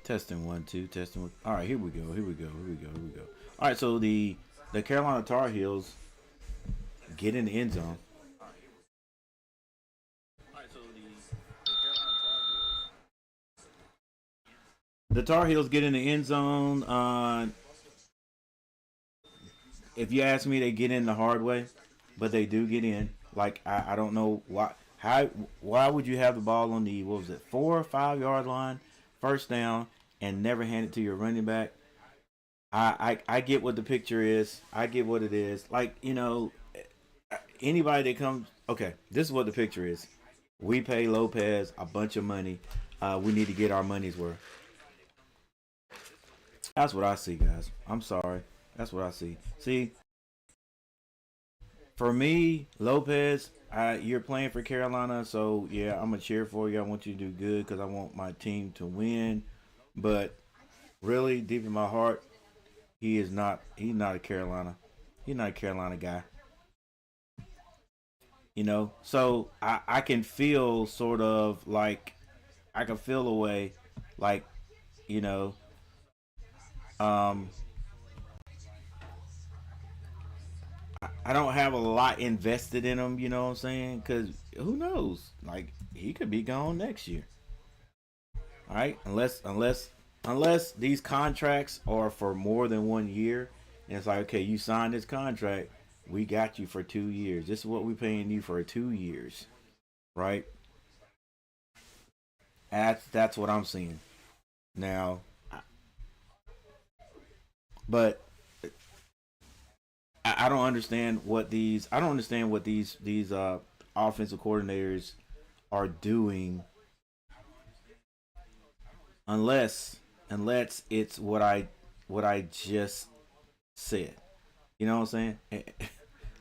Testing one, two, testing one. All right, here we go. Here we go. Here we go. Here we go. All right, so the Carolina Tar Heels get in the end zone. The Tar Heels get in the end zone. If you ask me, they get in the hard way, but they do get in. Like I don't know why. Why would you have the ball on the, what was it, 4 or 5 yard line, first down, and never hand it to your running back? I get what the picture is. I get what it is. Like, anybody that comes, okay, this is what the picture is. We pay Lopez a bunch of money. We need to get our money's worth. That's what I see, guys. I'm sorry. That's what I see. See, for me, Lopez, you're playing for Carolina, so yeah, I'm gonna cheer for you. I want you to do good because I want my team to win. But really, deep in my heart, he is not. He's not a Carolina. He's not a Carolina guy. So I can feel sort of like, I can feel a way, like, you know, um, I don't have a lot invested in him. You know what I'm saying? Because who knows? Like, he could be gone next year. All right, unless these contracts are for more than 1 year, and it's like, okay, you signed this contract, we got you for 2 years. This is what we're paying you for 2 years, right? That's what I'm seeing now. But I don't understand what these. I don't understand what these offensive coordinators are doing, unless it's what I just said. You know what I'm saying?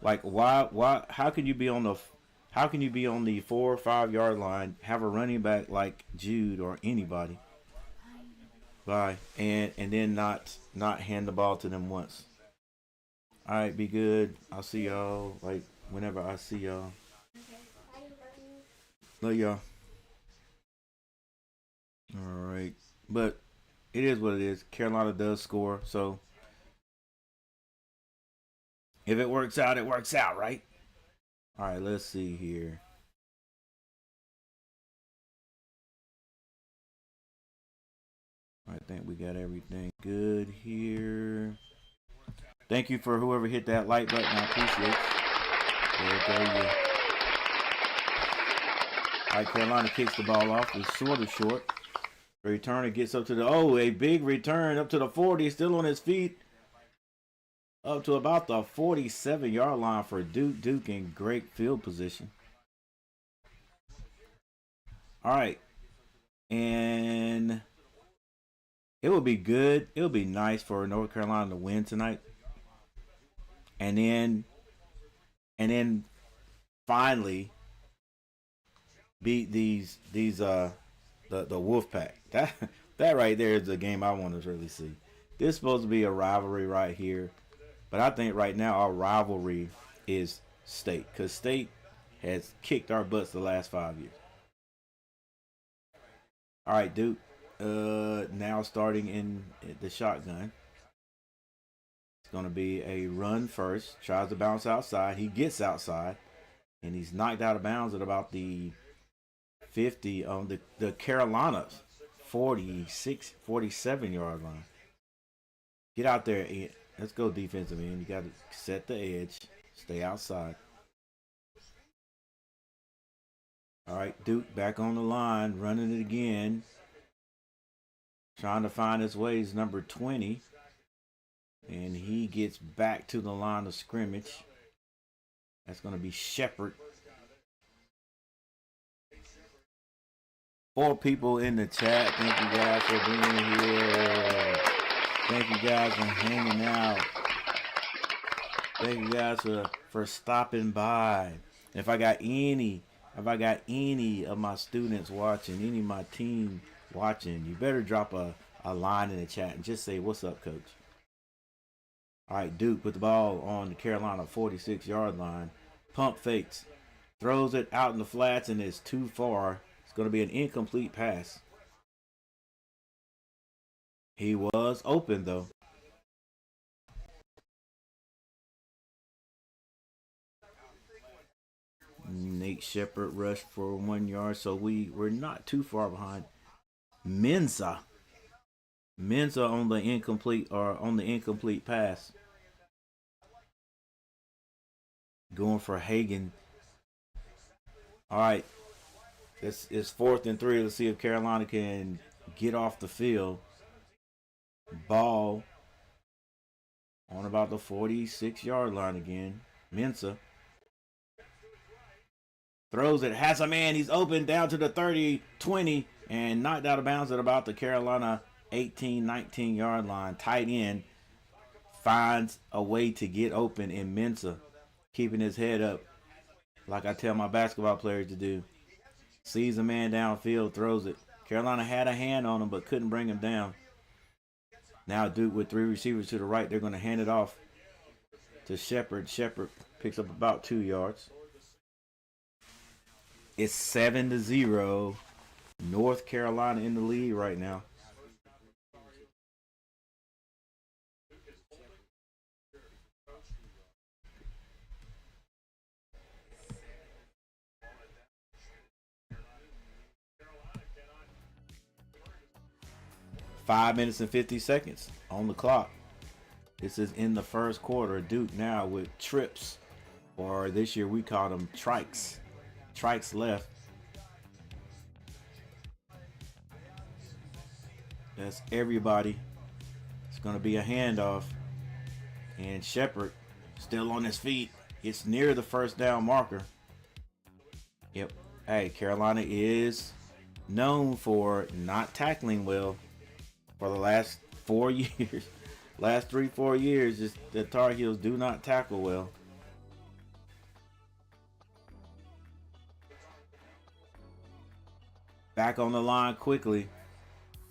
Like, why how can you be on the 4 or 5 yard line, have a running back like Jude or anybody, bye, and then not hand the ball to them once. All right, be good. I'll see y'all like whenever I see y'all. Love y'all. All right, but it is what it is. Carolina does score, so if it works out, it works out, right? All right, let's see here. I think we got everything good here. Thank you for whoever hit that like button. I appreciate it. There you go. Yeah. All right, Carolina kicks the ball off. It's sort of short. The returner gets up to a big return up to the 40, still on his feet. Up to about the 47-yard line for Duke. Duke in great field position. All right. And it would be good. It would be nice for North Carolina to win tonight. And then finally beat the Wolfpack. That right there is the game I want to really see. This is supposed to be a rivalry right here, but I think right now our rivalry is State, because State has kicked our butts the last 5 years. All right, Duke. Now starting in the shotgun. It's going to be a run first. Tries to bounce outside. He gets outside, and he's knocked out of bounds at about the 50 on the Carolinas 46, 47-yard line. Get out there. Let's go defensive end. You got to set the edge. Stay outside. All right, Duke back on the line, running it again. Trying to find his way is number 20. And he gets back to the line of scrimmage. That's going to be Shepard. 4 people in the chat. Thank you guys for being here. Thank you guys for hanging out. Thank you guys for stopping by. If I got any of my students watching, any of my team watching, you better drop a line in the chat and just say, "What's up, coach?" All right, Duke with the ball on the Carolina 46-yard line. Pump fakes. Throws it out in the flats and it's too far. It's going to be an incomplete pass. He was open though. Nate Shepard rushed for 1 yard, so we were not too far behind. Mensa. Mensa on the incomplete pass. Going for Hagan. All right. It's 4th and 3. Let's see if Carolina can get off the field. Ball on about the 46-yard line again. Mensa throws it, has a man, he's open down to the 30, 20, and knocked out of bounds at about the Carolina 18, 19-yard line. Tight end finds a way to get open in Mensa, keeping his head up like I tell my basketball players to do. Sees a man downfield, throws it. Carolina had a hand on him but couldn't bring him down. Now Duke with 3 receivers to the right. They're going to hand it off to Shepard. Shepard picks up about 2 yards. It's 7-0. North Carolina in the lead right now. Five minutes and 50 seconds on the clock. This is in the first quarter. Duke now with trips, or this year we call them trikes. Trikes left. That's everybody. It's going to be a handoff. And Shepard still on his feet. It's near the first down marker. Yep. Hey, Carolina is known for not tackling well for the last 4 years. Last 3-4 years, just the Tar Heels do not tackle well. Back on the line quickly.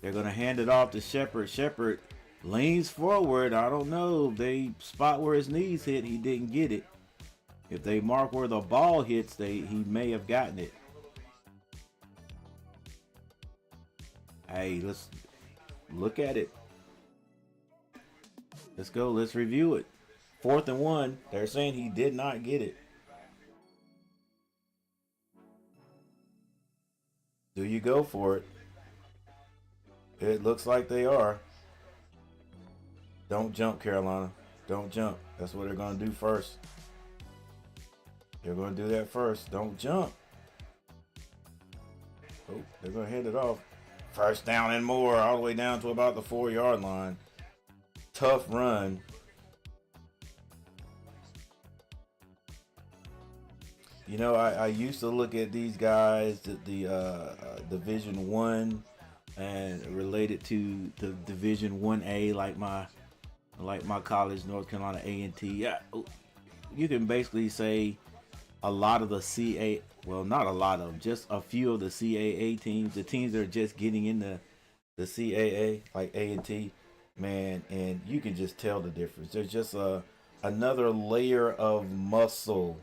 They're going to hand it off to Shepard. Shepard leans forward. I don't know. They spot where his knees hit. He didn't get it. If they mark where the ball hits, he may have gotten it. Hey, let's look at it. Let's go. Let's review it. 4th and 1. They're saying he did not get it. Do you go for it? It looks like they are. Don't jump, Carolina. Don't jump. That's what they're going to do first. They're going to do that first. Don't jump. Oh, they're going to hand it off. First down and more, all the way down to about the 4-yard line. Tough run. You know, I used to look at these guys, the Division 1 and related to the Division 1A, like my college, North Carolina A&T. Yeah, you can basically say a lot of the CA, well, not a lot of them, just a few of the CAA teams, the teams that are just getting into the CAA, like A&T, man, and you can just tell the difference. There's just another layer of muscle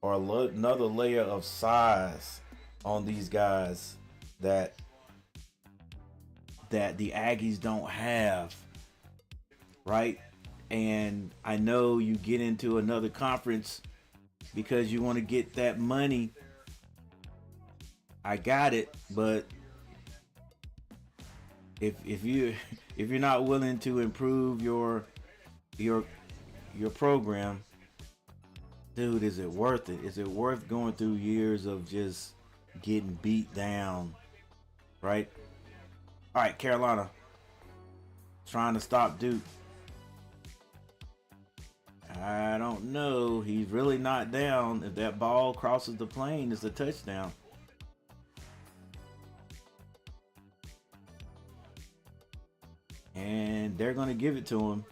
or another layer of size on these guys that the Aggies don't have, right? And I know you get into another conference because you want to get that money. I got it, but if you're not willing to improve your program, dude, is it worth it? Is it worth going through years of just getting beat down, right? All right, Carolina trying to stop Duke. I don't know. He's really not down. If that ball crosses the plane, it's a touchdown. And they're going to give it to him.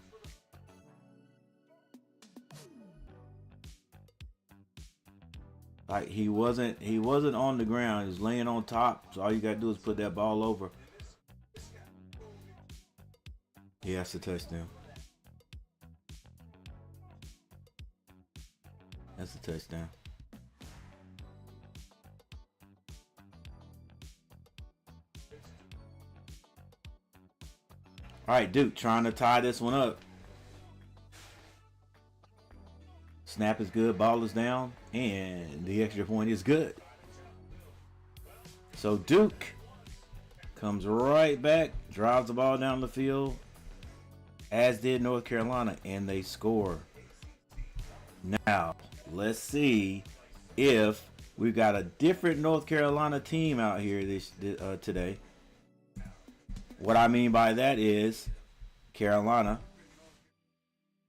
Like he wasn't on the ground. He was laying on top. So all you got to do is put that ball over. Yeah, that's a touchdown. That's a touchdown. All right, Duke trying to tie this one up. Snap is good, ball is down, and the extra point is good. So Duke comes right back, drives the ball down the field, as did North Carolina, and they score. Now, let's see if we've got a different North Carolina team out here today. What I mean by that is Carolina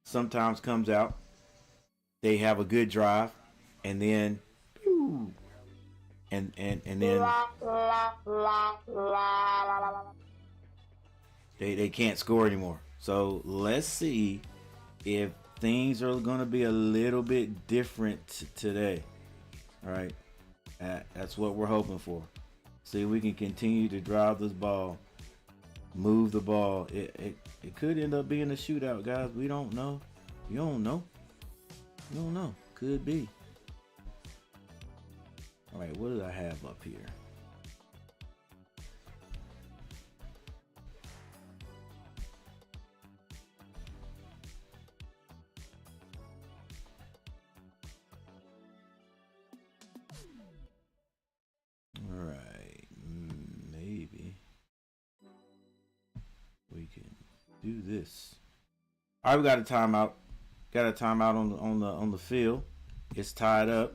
sometimes comes out, they have a good drive, and then and then they can't score anymore. So let's see if things are going to be a little bit different today. All right, that's what we're hoping for. See if we can continue to drive this ball, move the ball. It could end up being a shootout, guys. We don't know. You don't know. You don't know. Could be. All right, what did I have up here? All right, maybe we can do this. All right, we got a timeout. Got a timeout on the field. It's tied up.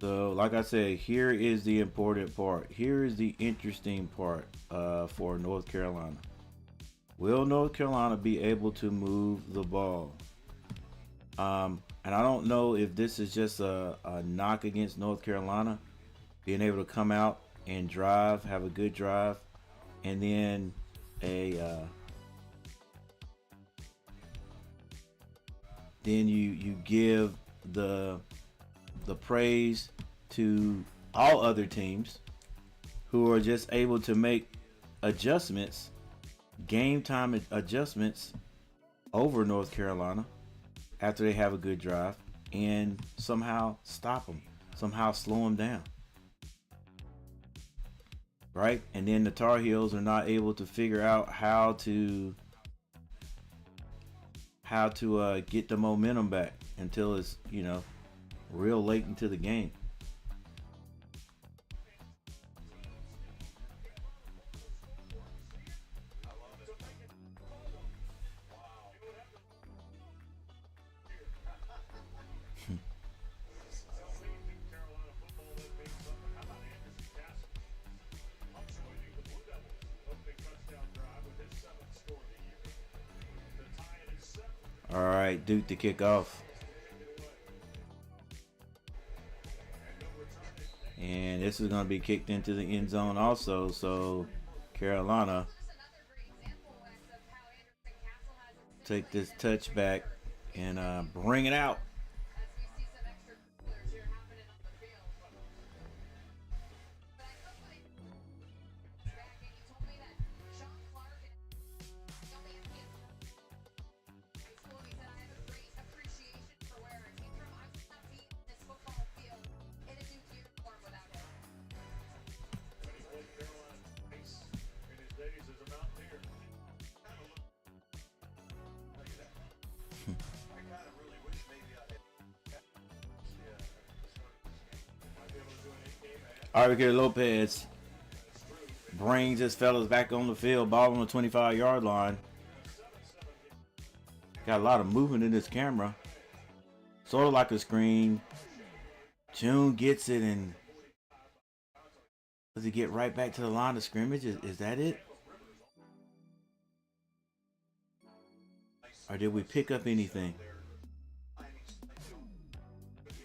So, like I said, here is the important part. Here is the interesting part for North Carolina. Will North Carolina be able to move the ball? And I don't know if this is just a knock against North Carolina, being able to come out and drive, have a good drive, and then then you give the praise to all other teams who are just able to make adjustments, game time adjustments over North Carolina after they have a good drive and somehow stop them, somehow slow them down. Right? And then the Tar Heels are not able to figure out how to get the momentum back until it's, real late into the game. All right, Duke to kick off. And this is going to be kicked into the end zone also. So Carolina take this touchback and bring it out. All right, here Lopez brings his fellas back on the field, ball on the 25-yard line. Got a lot of movement in this camera. Sort of like a screen. June gets it, and does he get right back to the line of scrimmage? Is that it? Or did we pick up anything?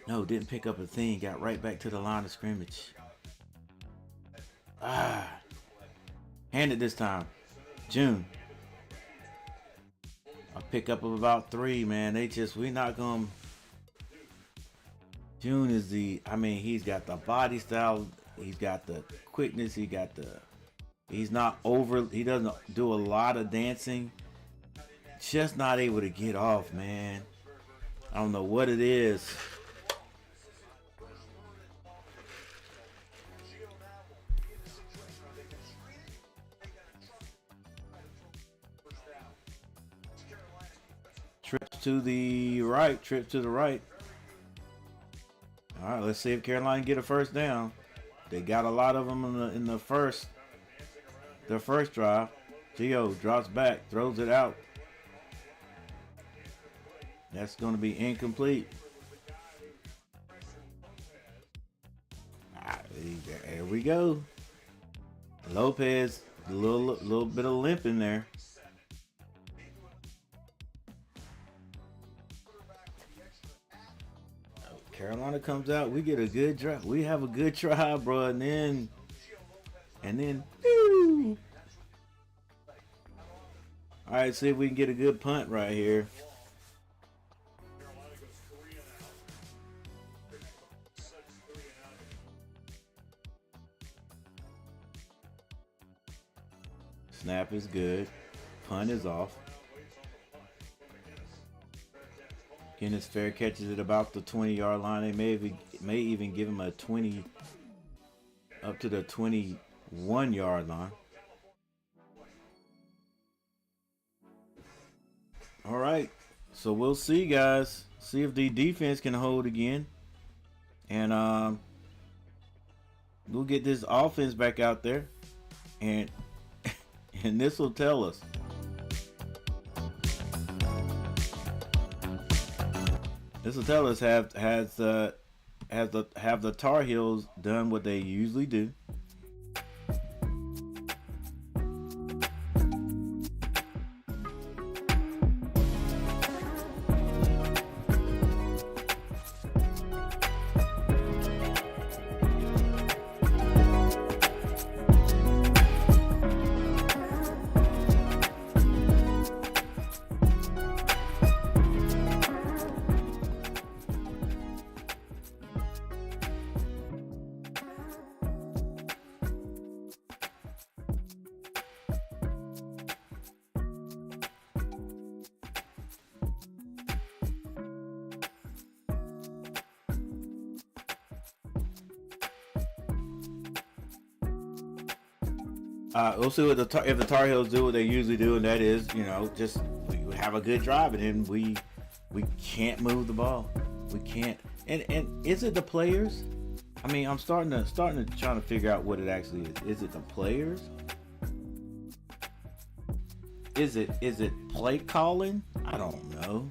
No, didn't pick up a thing. Got right back to the line of scrimmage. Hand it this time. June. A pickup of about 3, man. We not gonna. June is he's got the body style, he's got the quickness, he doesn't do a lot of dancing, just not able to get off, man. I don't know what it is. Trips to the right. Trips to the right. All right, let's see if Carolina get a first down. They got a lot of them in the first, their first drive. Gio drops back, throws it out. That's going to be incomplete. There we go. Lopez, a little bit of limp in there. Carolina comes out. We get a good drive. We have a good drive, bro. And then, woo. All right, see if we can get a good punt right here. Snap is good. Punt is off. Kenneth Fair catches it about the 20-yard line. They may even give him a 20 up to the 21-yard line. All right, so we'll see, guys. See if the defense can hold again, and we'll get this offense back out there, and this will tell us. This will tell us have the Tar Heels done what they usually do. We'll see what if the Tar Heels do what they usually do, and that is, just we have a good drive, and then we can't move the ball. We can't. And is it the players? I mean, I'm starting to trying to figure out what it actually is. Is it the players? Is it play calling? I don't know.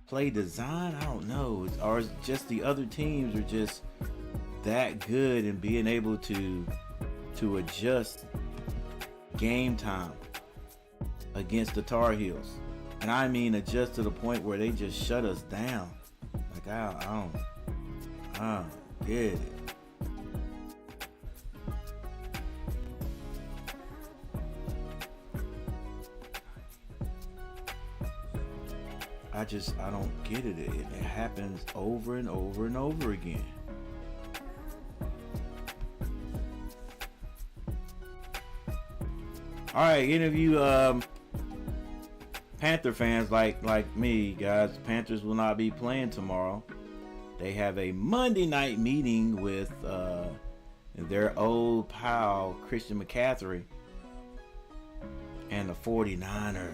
Play design? I don't know. Or is it just the other teams are just that good in being able to adjust game time against the Tar Heels? And I mean adjust to the point where they just shut us down. Like I don't get it. I don't get it. It happens over and over and over again. All right, any of you Panther fans like me, guys, Panthers will not be playing tomorrow. They have a Monday night meeting with their old pal Christian McCaffrey and the 49ers.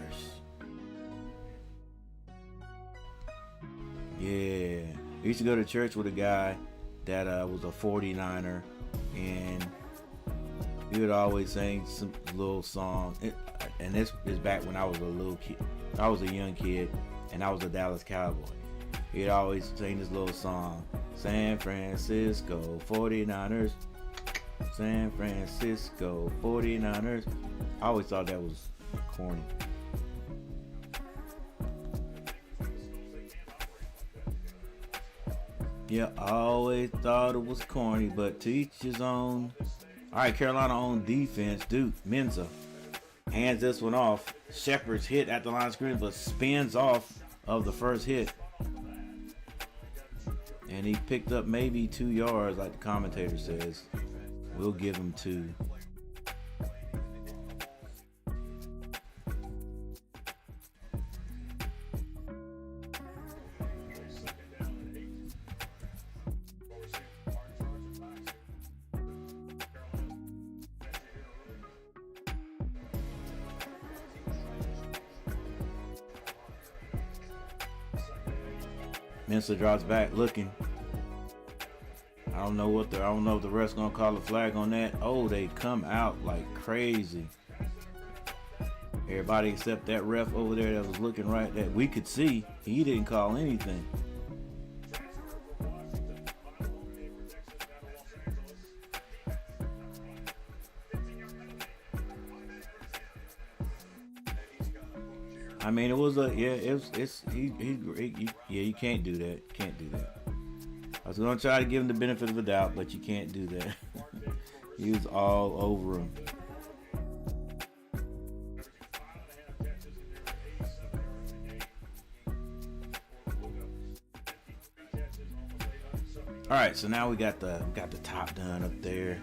Yeah, I used to go to church with a guy that was a 49er, and he would always sing some little song. And this is back when I was a little kid. I was a young kid, and I was a Dallas Cowboy. He'd always sing this little song, San Francisco 49ers, San Francisco 49ers. I always thought that was corny. Yeah, I always thought it was corny, but to each his own. All right, Carolina on defense. Duke Menza hands this one off. Shepard's hit at the line of scrimmage, but spins off of the first hit. And he picked up maybe 2 yards, like the commentator says. We'll give him 2. Mensa drops back looking. I don't know if the ref's gonna call a flag on that. Oh, they come out like crazy. Everybody except that ref over there that was looking right, that we could see, he didn't call anything. I mean, it was you can't do that. Can't do that. I was gonna try to give him the benefit of the doubt, but you can't do that. He was all over him. All right, so now we got the top done up there.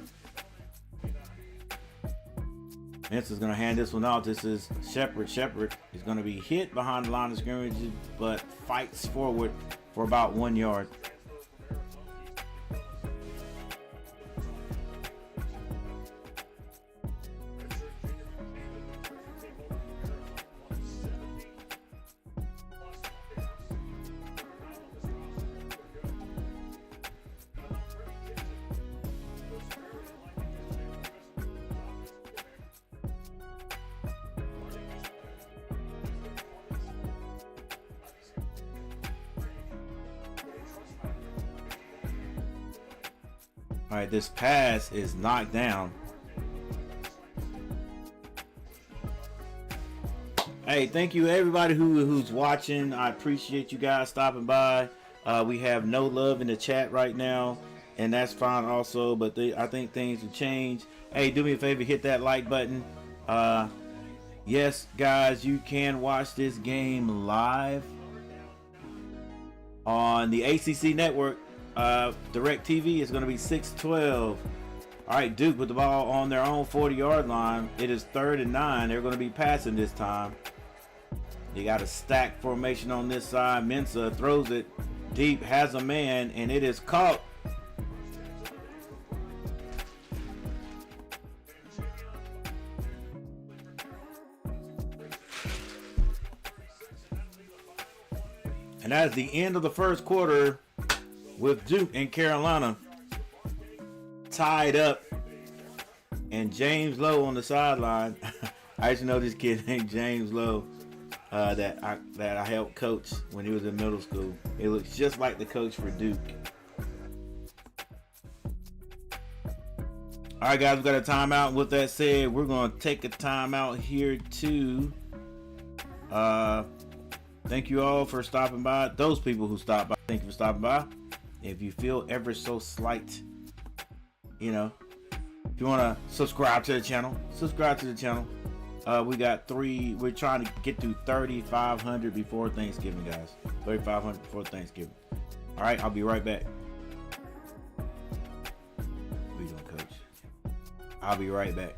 Mensa's gonna hand this one off. This is Shepard. Shepard is gonna be hit behind the line of scrimmage, but fights forward for about 1 yard. All right, this pass is knocked down. Hey, thank you everybody who's watching. I appreciate you guys stopping by. We have no love in the chat right now, and that's fine also, but I think things will change. Hey, do me a favor, hit that like button. Yes, guys, you can watch this game live on the ACC network. DirecTV is going to be 6-12. All right, Duke with the ball on their own 40-yard line. It is 3rd and 9. They're going to be passing this time. They got a stack formation on this side. Mensa throws it deep, has a man, and it is caught. And that is the end of the first quarter, with Duke and Carolina tied up, and James Lowe on the sideline. I used to know this kid named James Lowe that I helped coach when he was in middle school. It looks just like the coach for Duke. All right, guys, we got a timeout. With that said, we're going to take a timeout here too. Thank you all for stopping by. Those people who stopped by, thank you for stopping by. If you feel ever so slight, if you want to subscribe to the channel, subscribe to the channel. We're trying to get to 3,500 before Thanksgiving, guys. 3,500 before Thanksgiving. All right, I'll be right back. What are you doing, Coach? I'll be right back.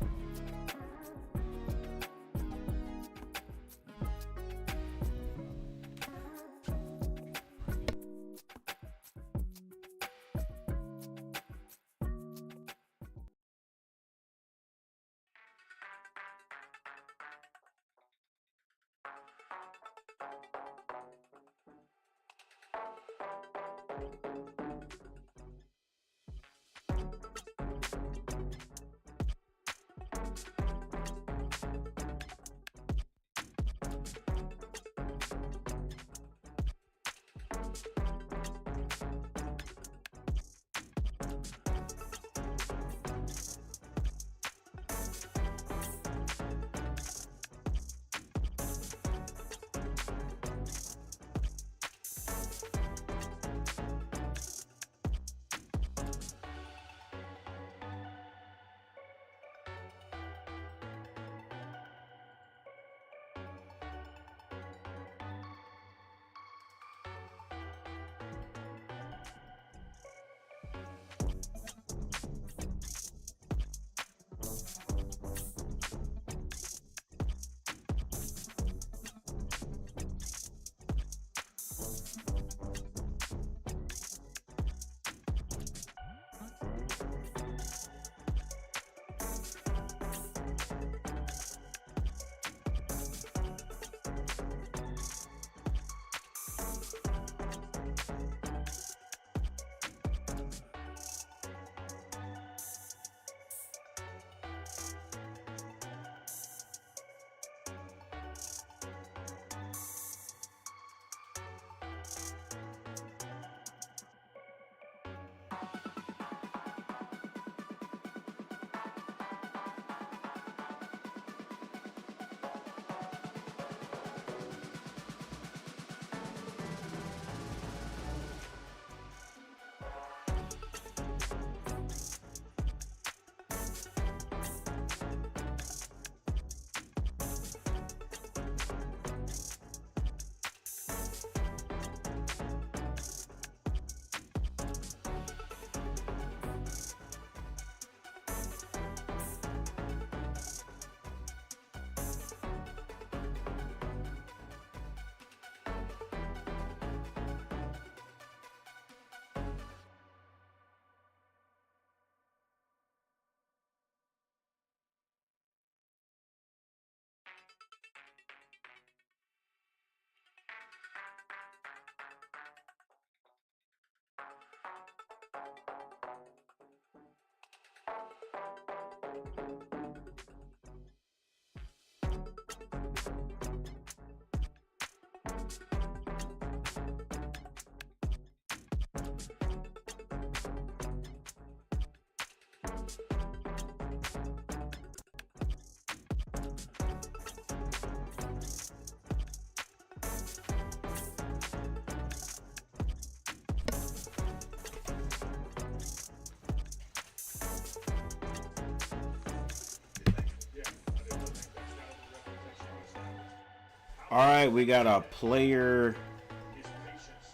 All right, we got a player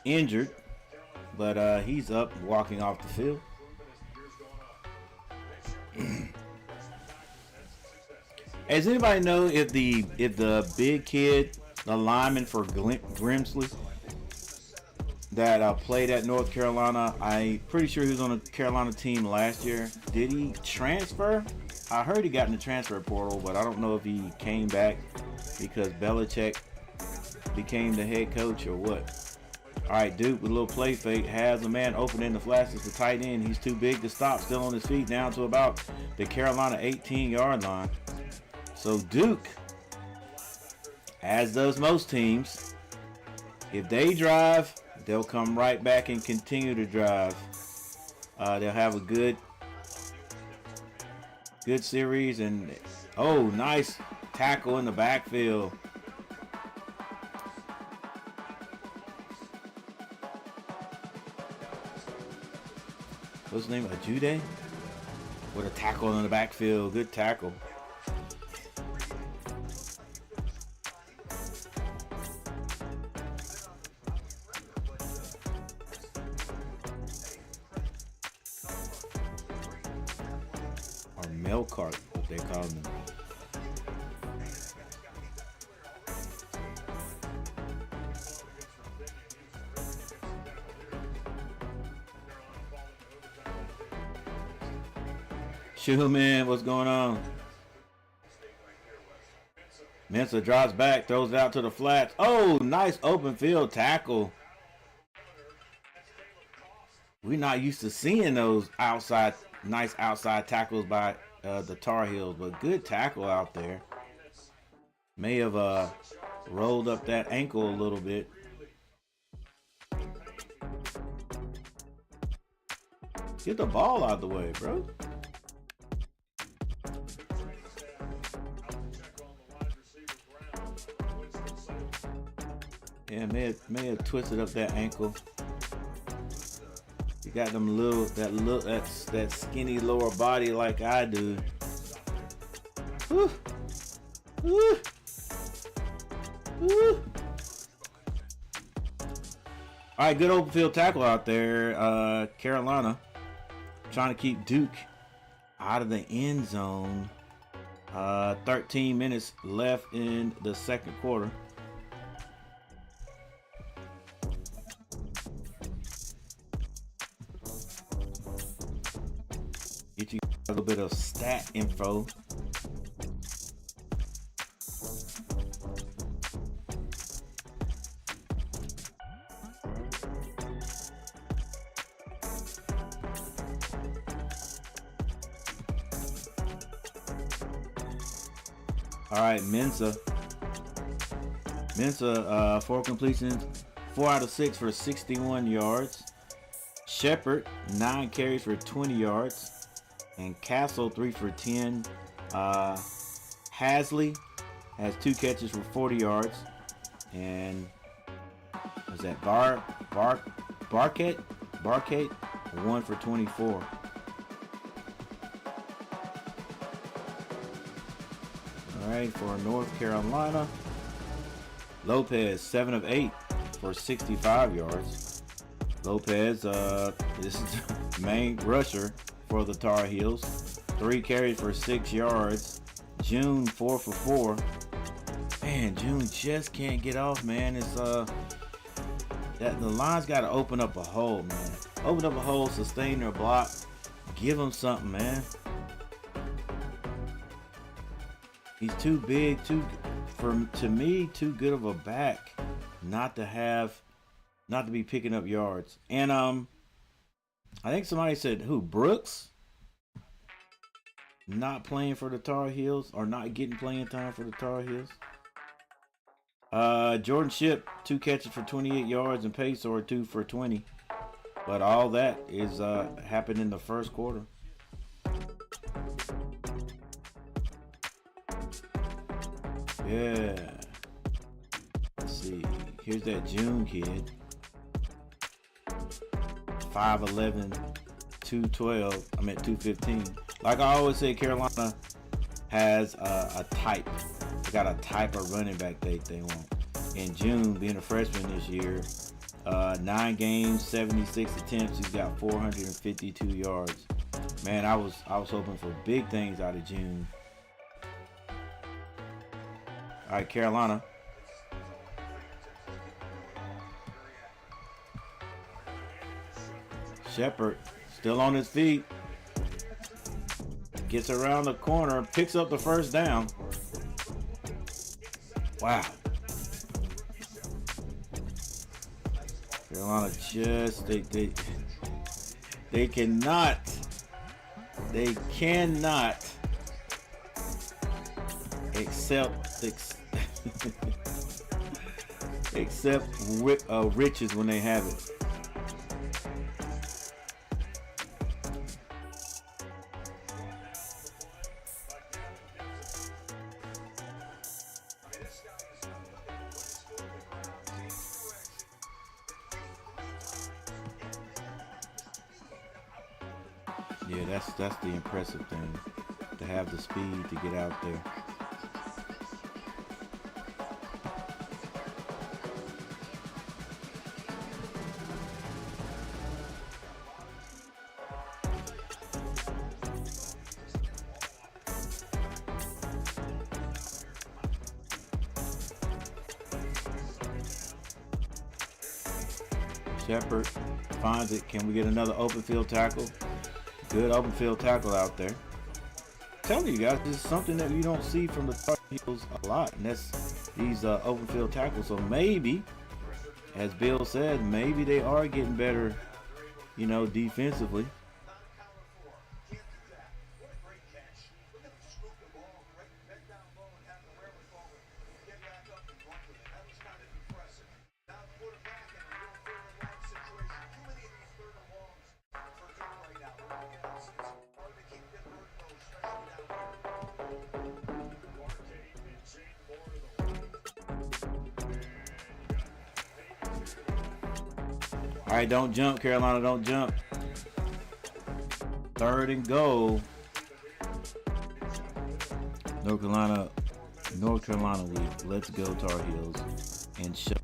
injured, but he's up, walking off the field. Does anybody know if the big kid, the lineman for Grimsley, that played at North Carolina? I'm pretty sure he was on a Carolina team last year. Did he transfer? I heard he got in the transfer portal, but I don't know if he came back because Belichick became the head coach or what. All right, Duke with a little play fake has a man open in the flats. It's the tight end. He's too big to stop. Still on his feet, down to about the Carolina 18-yard line. So Duke, as does most teams, if they drive, they'll come right back and continue to drive. They'll have a good series, and oh, nice tackle in the backfield. What's his name? Ajude? With a tackle in the backfield. Good tackle. Or Melcart, what they call them. Schumann, what's going on? Mensa drops back, throws it out to the flats. Oh, nice open field tackle. We're not used to seeing those nice outside tackles by the Tar Heels, but good tackle out there. May have rolled up that ankle a little bit. Get the ball out of the way, bro. Yeah, may have twisted up that ankle. You got them that skinny lower body like I do. Woo. Woo. Woo. All right, good open field tackle out there. Carolina trying to keep Duke out of the end zone. 13 minutes left in the second quarter. Get you a little bit of stat info. All right, Mensa, 4 completions, 4 out of 6 for 61 yards. Shepard, 9 carries for 20 yards. And Castle, 3 for 10. Hasley has 2 catches for 40 yards. And was that Barkett, 1 for 24. All right, for North Carolina, Lopez, 7 of 8 for 65 yards. Lopez, this is the main rusher for the Tar Heels. 3 carries for 6 yards. June, 4 for 4. Man, June just can't get off, man. It's the line's got to open up a hole, man. Open up a hole, sustain their block, give them something, man. He's too big, to me, too good of a back not to be picking up yards. And I think somebody said who? Brooks? not playing for the Tar Heels or not getting playing time for the Tar Heels. Jordan Shipp, 2 catches for 28 yards and Paysor 2 for 20. But all that is happened in the first quarter. Yeah. Let's see. Here's that June kid. 5'11", 212. I'm at 215. Like I always say, Carolina has a type. They got a type of running back they want. And June, being a freshman this year, 9 games, 76 attempts. He's got 452 yards. Man, I was hoping for big things out of June. All right, Carolina. Shepard still on his feet. Gets around the corner, picks up the first down. Wow. Carolina just they cannot accept riches when they have it. Yeah, that's the impressive thing, to have the speed to get out there. Shepard finds it. Can we get another open field tackle? Good open field tackle out there. I'm telling you guys, this is something that you don't see from the Tar Heels a lot, and that's these open field tackles. So maybe, as Bill said, maybe they are getting better, defensively. All right, don't jump, Carolina, don't jump. 3rd and goal. North Carolina week. Let's go Tar Heels. And shout.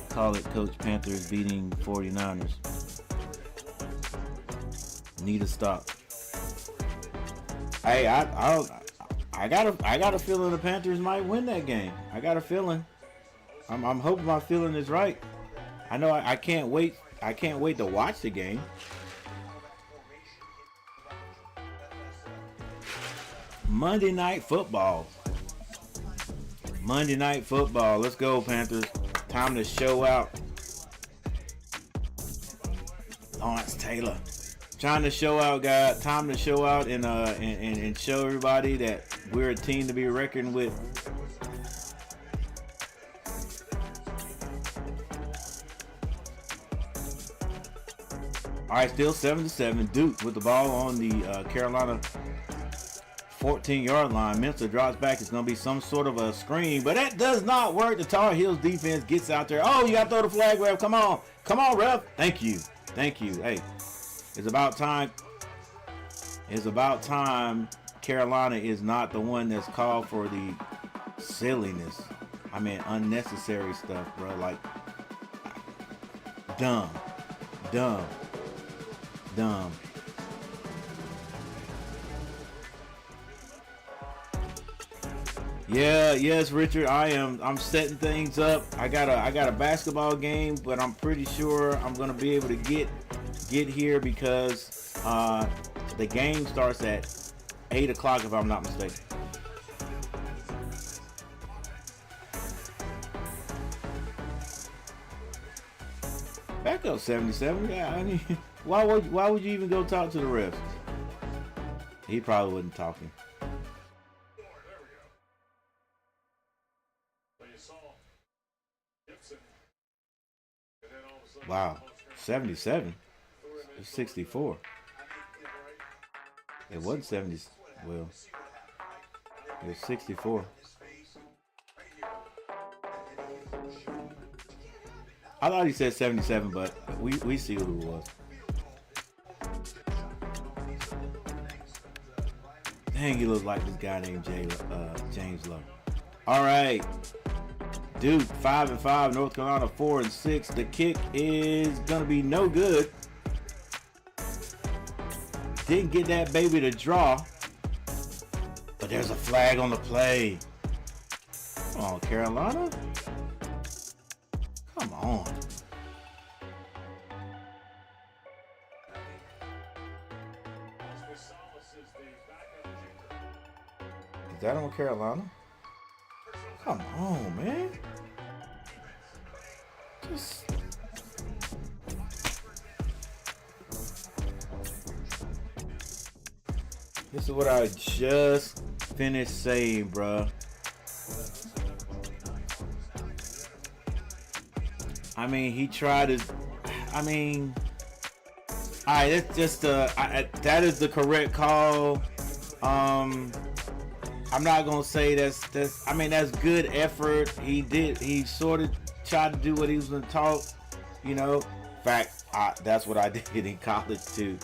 Call it Coach Panthers beating 49ers. Need a stop. Hey, I got a feeling the Panthers might win that game. I got a feeling. I'm hoping my feeling is right. I know I can't wait. I can't wait to watch the game. Monday Night Football. Monday Night Football. Let's go, Panthers. Time to show out. Lawrence Taylor. Trying to show out, guys. Time to show out and show everybody that we're a team to be reckoned with. All right, still 7-7. Duke with the ball on the Carolina 14-yard line. Minster drops back. It's going to be some sort of a screen, but that does not work. The Tar Heels defense gets out there. Oh, you got to throw the flag, ref. Come on. Come on, ref. Thank you. Thank you. Hey, it's about time. It's about time Carolina is not the one that's called for the silliness. I mean, unnecessary stuff, bro. Like, dumb. Yeah, yes, Richard. I'm setting things up. I got a basketball game, but I'm pretty sure I'm gonna be able to get here because the game starts at 8 o'clock if I'm not mistaken. Back up 77. Yeah, I mean, why would you even go talk to the refs? He probably wasn't talking. Wow, 77. It's 64. It wasn't 70. Well, it was 64. I thought he said 77, but we see who it was. Dang, he looks like this guy named James Lowe. All right, Duke 5-5, North Carolina 4-6. The kick is gonna be no good. Didn't get that baby to draw, but there's a flag on the play. Come on, Carolina. Come on. Is that on Carolina? Come on, man. Just... This is what I just finished saying, bruh. I mean, he tried to... I mean... Alright, that's just that is the correct call. I'm not gonna say that's I mean, that's good effort. He sort of tried to do what he was gonna taught, you know. In fact, that's what I did in college too.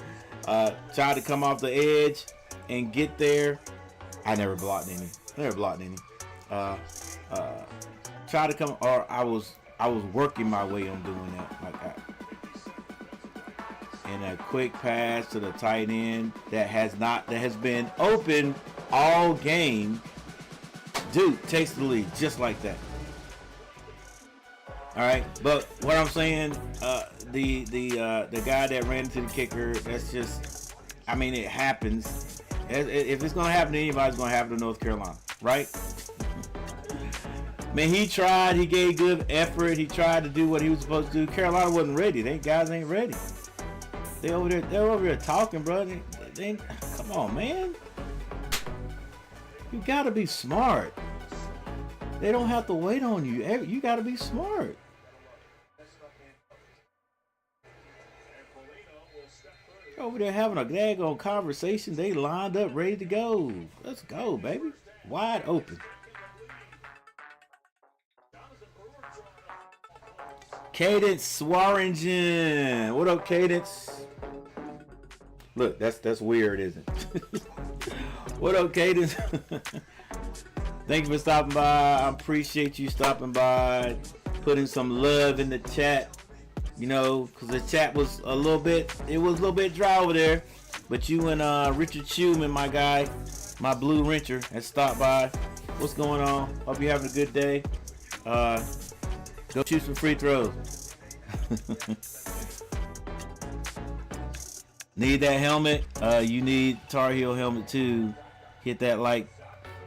Tried to come off the edge and get there. I never blocked any. Tried to come, or I was working my way on doing that like that. And a quick pass to the tight end that has been open all game. Duke takes the lead just like that. All right, but what I'm saying, the guy that ran into the kicker, that's just, I mean, it happens. If it's gonna happen to anybody, it's gonna happen to North Carolina, right? Man, he tried. He gave good effort. He tried to do what he was supposed to do. Carolina wasn't ready. They guys ain't ready. They're over there talking, bro. They come on, man. You gotta be smart. They don't have to wait on you. You gotta be smart. They're over there having a daggone conversation. They lined up, ready to go. Let's go, baby. Wide open. Cadence Swaringen. What up, Cadence? Look, that's weird, isn't it? What up, Cadence? Thank you for stopping by. I appreciate you stopping by, putting some love in the chat. You know, because the chat was a little bit dry over there. But you and Richard Schumann, my guy, my blue wrencher, has stopped by. What's going on? Hope you're having a good day. Go shoot some free throws. Need that helmet? You need Tar Heel helmet too. Hit that like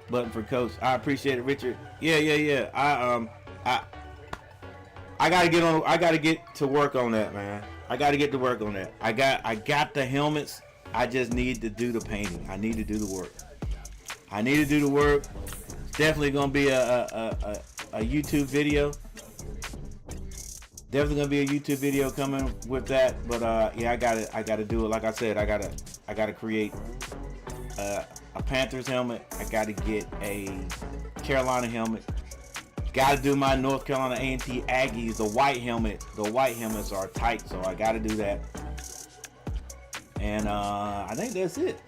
button for Coach. I appreciate it, Richard. Yeah. I gotta get to work on that, man. I gotta get to work on that. I got the helmets. I just need to do the painting. I need to do the work. It's definitely gonna be a YouTube video. Definitely gonna be a YouTube video coming with that, but yeah, I gotta do it. Like I said, I gotta create a Panthers helmet. I gotta get a Carolina helmet. Gotta do my North Carolina A&T Aggies, the white helmet. The white helmets are tight, so I gotta do that. And I think that's it.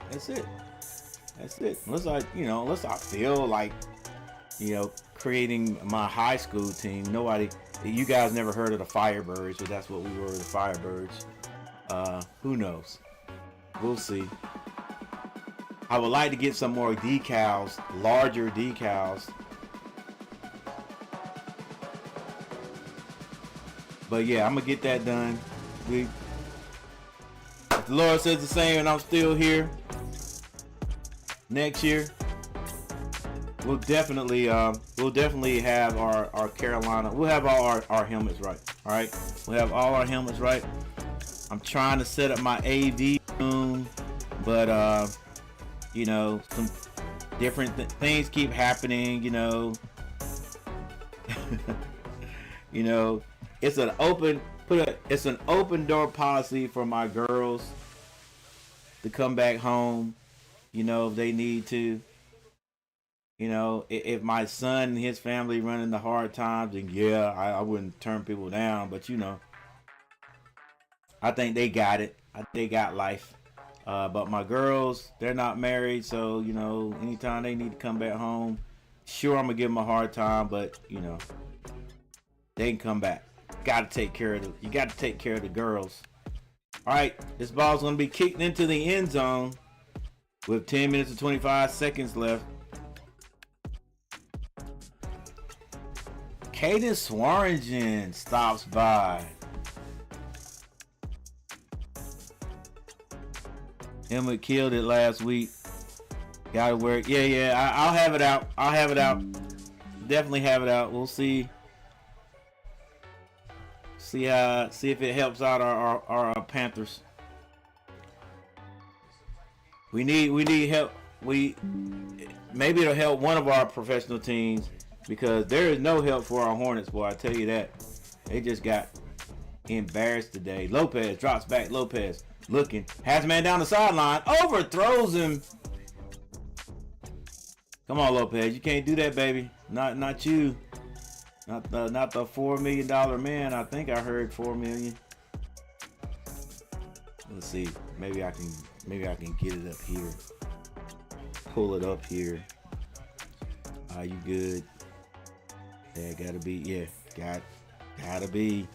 Unless I feel like, creating my high school team. You guys never heard of the Firebirds, but that's what we were, the Firebirds. Who knows? We'll see. I would like to get some more decals, larger decals. But yeah, I'm gonna get that done. If the Lord says the same and I'm still here next year, we'll definitely have our Carolina. We'll have all our helmets right. All right, we'll have all our helmets right. I'm trying to set up my AV room, but You know, some different things keep happening. You know, it's an open door policy for my girls to come back home. You know, if they need to. You know, if my son and his family run into hard times, then yeah, I wouldn't turn people down. But you know, I think they got it. They got life. But my girls, they're not married, so you know, anytime they need to come back home, sure I'm gonna give them a hard time, but you know, they can come back. You got to take care of the girls. All right, this ball's gonna be kicked into the end zone with 10 minutes and 25 seconds left. Caden Swearingen stops by. Emma killed it last week. Gotta work. Yeah. I'll have it out. Definitely have it out. We'll see. See if it helps out our Panthers. We need help. Maybe it'll help one of our professional teams because there is no help for our Hornets, boy. I tell you that. They just got embarrassed today. Lopez drops back. Lopez looking, has a man down the sideline, overthrows him. Come on, Lopez, you can't do that, baby. Not you. Not the $4 million man. I think I heard $4 million. Let's see. Maybe I can get it up here. Pull it up here. Are you good? Yeah, gotta be. Yeah, gotta be.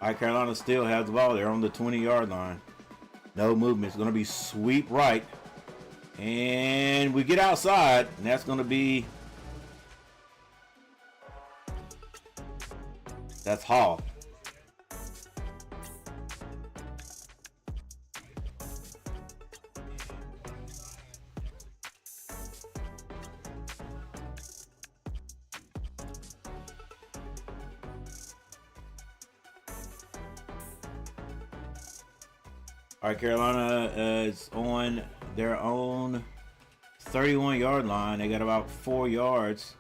All right, Carolina still has the ball. They're on the 20-yard line. No movement. It's going to be sweep right. And we get outside, and that's going to be... That's Hall. All right, Carolina is on their own 31-yard line. They got about 4 yards.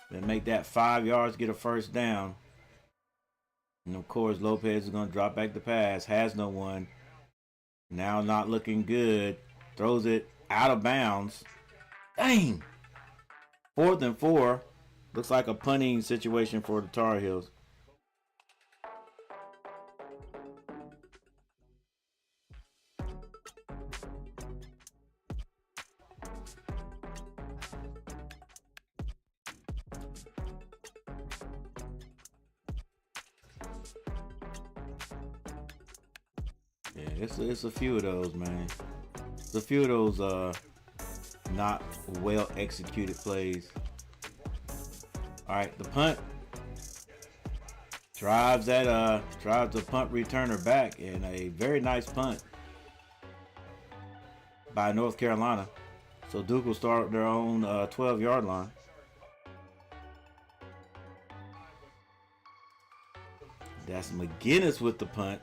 They make that 5 yards, get a first down. And of course, Lopez is going to drop back the pass. Has no one. Now not looking good. Throws it out of bounds. Dang! 4th and 4. Looks like a punting situation for the Tar Heels. It's a few of those, man. It's a few of those not well executed plays. All right, the punt drives the punt returner back, and a very nice punt by North Carolina. So Duke will start their own 12-yard line. That's McGinnis with the punt.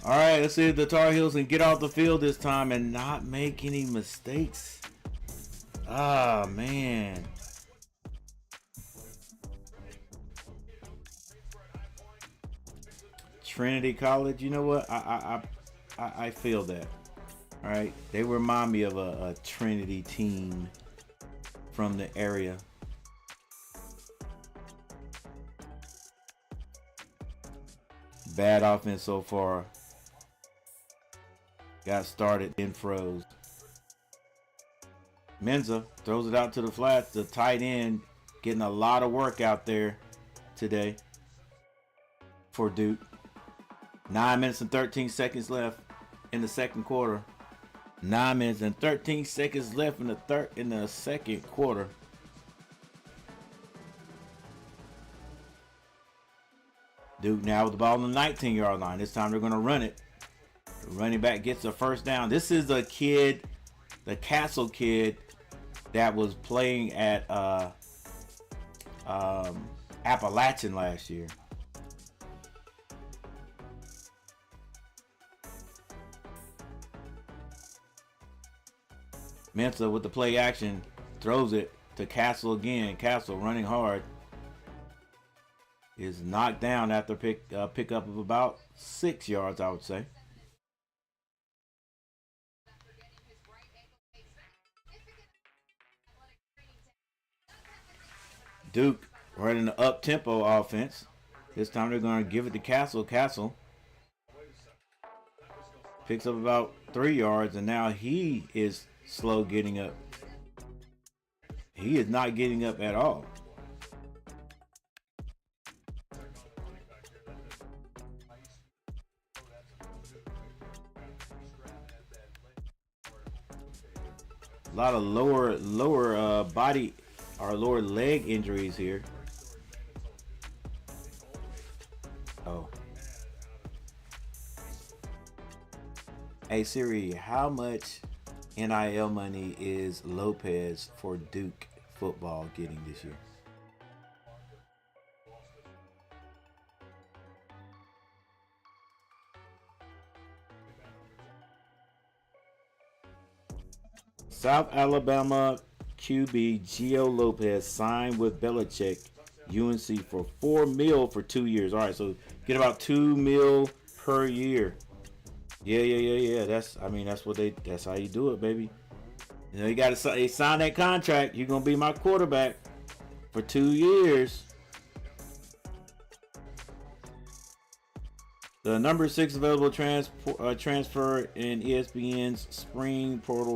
All right, let's see if the Tar Heels can get off the field this time and not make any mistakes. Ah, man. Trinity College, you know what? I feel that. All right, they remind me of a Trinity team from the area. Bad offense so far. Got started, then froze. Menza throws it out to the flats. The tight end getting a lot of work out there today for Duke. 9 minutes and 13 seconds left in the second quarter. 9 minutes and 13 seconds left in the second quarter. Duke now with the ball on the 19-yard line. This time they're going to run it. The running back gets a first down. This is a kid the Castle kid that was playing at Appalachian last year. Mensah with the play action throws it to Castle again. Castle running hard is knocked down after pickup of about 6 yards, I would say. Duke running the up-tempo offense. This time they're going to give it to Castle. Castle picks up about 3 yards, and now he is slow getting up. He is not getting up at all. A lot of lower body or lower leg injuries here. Oh. Hey Siri, how much NIL money is Lopez for Duke football getting this year? South Alabama QB Gio Lopez signed with Belichick UNC for $4 million for 2 years. All right, so get about $2 million per year. Yeah. That's how you do it, baby. You know, you got to sign that contract. You're gonna be my quarterback for 2 years. The number 6 available transfer in ESPN's spring portal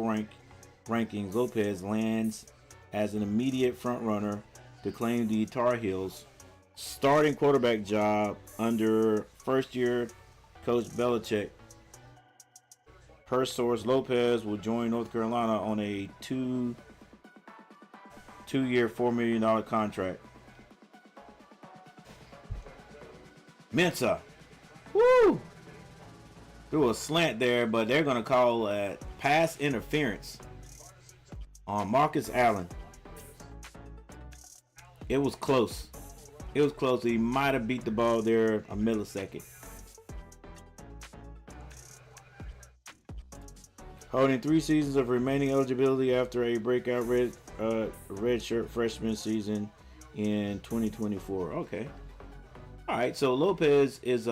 rankings, Lopez lands as an immediate front runner to claim the Tar Heels starting quarterback job under first-year coach Belichick. Per source, Lopez will join North Carolina on a two-year, $4 million contract. Mensah, woo! Threw a slant there, but they're going to call pass interference on Marcus Allen. It was close. He might have beat the ball there a millisecond. Holding 3 seasons of remaining eligibility after a breakout redshirt freshman season in 2024. Okay. All right. So Lopez is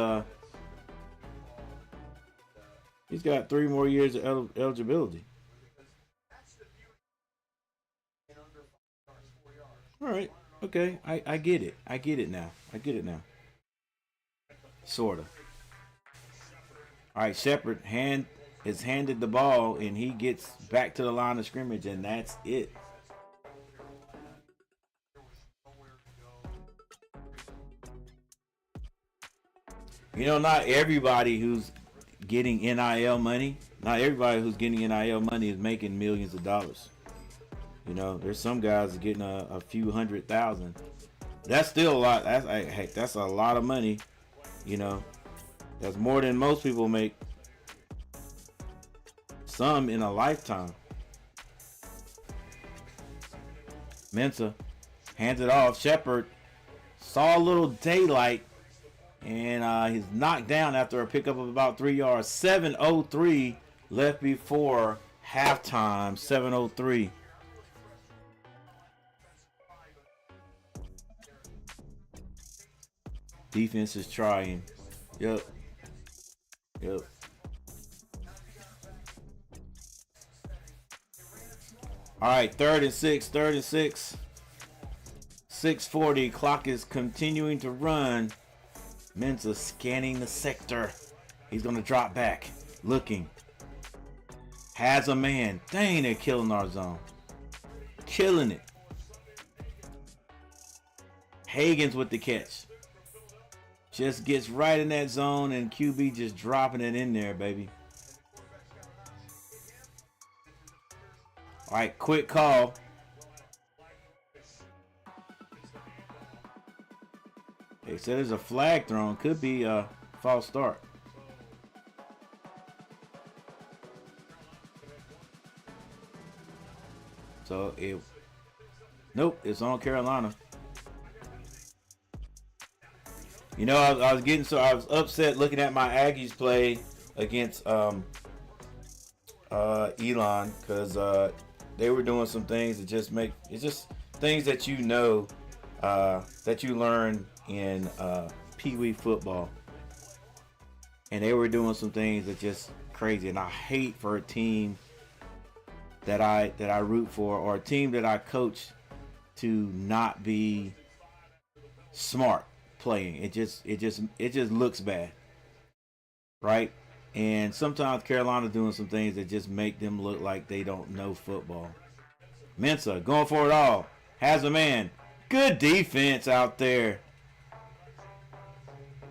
he's got 3 more years of eligibility. All right. Okay. I get it. I get it now. Sorta. All right. Shepard is handed the ball, and he gets back to the line of scrimmage, and that's it. You know, not everybody who's getting NIL money, is making millions of dollars. You know, there's some guys getting a few $100,000. That's still a lot. That's a lot of money. You know, that's more than most people make. Some in a lifetime. Mensah hands it off. Shepard saw a little daylight, and he's knocked down after a pickup of about 3 yards. 7:03 left before halftime. 7:03. Defense is trying. Yep. All right, third and six. 6:40. Clock is continuing to run. Mensah scanning the sector. He's going to drop back. Looking. Has a man. Dang, they're killing our zone. Killing it. Hagans with the catch. Just gets right in that zone, and QB just dropping it in there, baby. All right, quick call. They said there's a flag thrown. Could be a false start. So nope, it's on Carolina. You know, I was upset looking at my Aggies play against Elon, because they were doing some things that it's just things that that you learn in Pee Wee football, and they were doing some things that just crazy. And I hate for a team that I root for, or a team that I coach, to not be smart playing. It just looks bad, right? And sometimes Carolina doing some things that just make them look like they don't know football. Mensah going for it all, has a man. Good defense out there.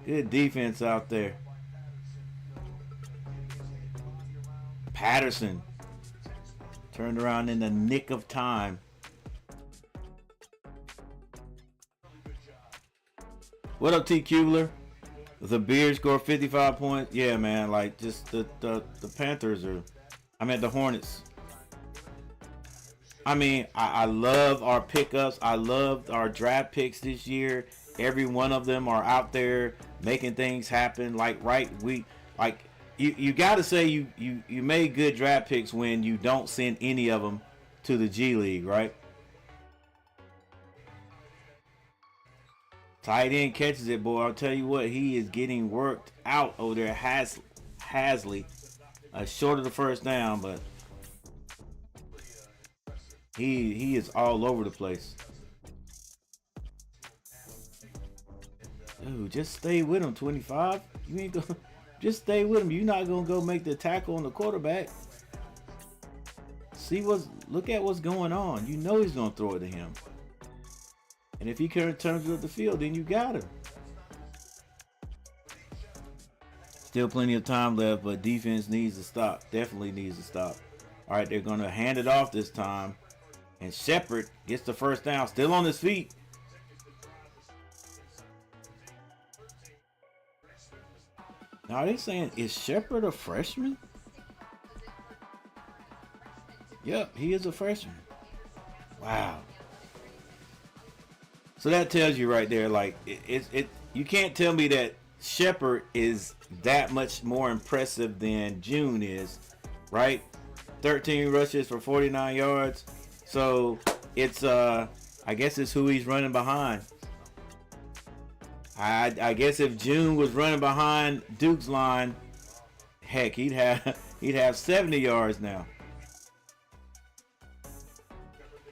Good defense out there. Patterson turned around in the nick of time. What up, T. Kubler? The Bears scored 55 points. Yeah, man. Like, just the Panthers the Hornets. I mean, I love our pickups. I love our draft picks this year. Every one of them are out there making things happen. Like, right? You got to say you made good draft picks when you don't send any of them to the G League, right? Tight end catches it, boy. I'll tell you what, he is getting worked out over there at Hasley. Short of the first down, but he is all over the place. Dude, just stay with him, 25. You ain't gonna just stay with him. You're not gonna go make the tackle on the quarterback. Look at what's going on. You know he's gonna throw it to him. And if he turns it up the field, then you got him. Still plenty of time left, but defense needs to stop. Definitely needs to stop. All right, they're going to hand it off this time. And Shepard gets the first down, still on his feet. Now, are they saying, is Shepard a freshman? Yep, he is a freshman. Wow. So that tells you right there, like, you can't tell me that Shepard is that much more impressive than June is, right? 13 rushes for 49 yards. So it's I guess it's who he's running behind. I guess if June was running behind Duke's line, heck, he'd have 70 yards now.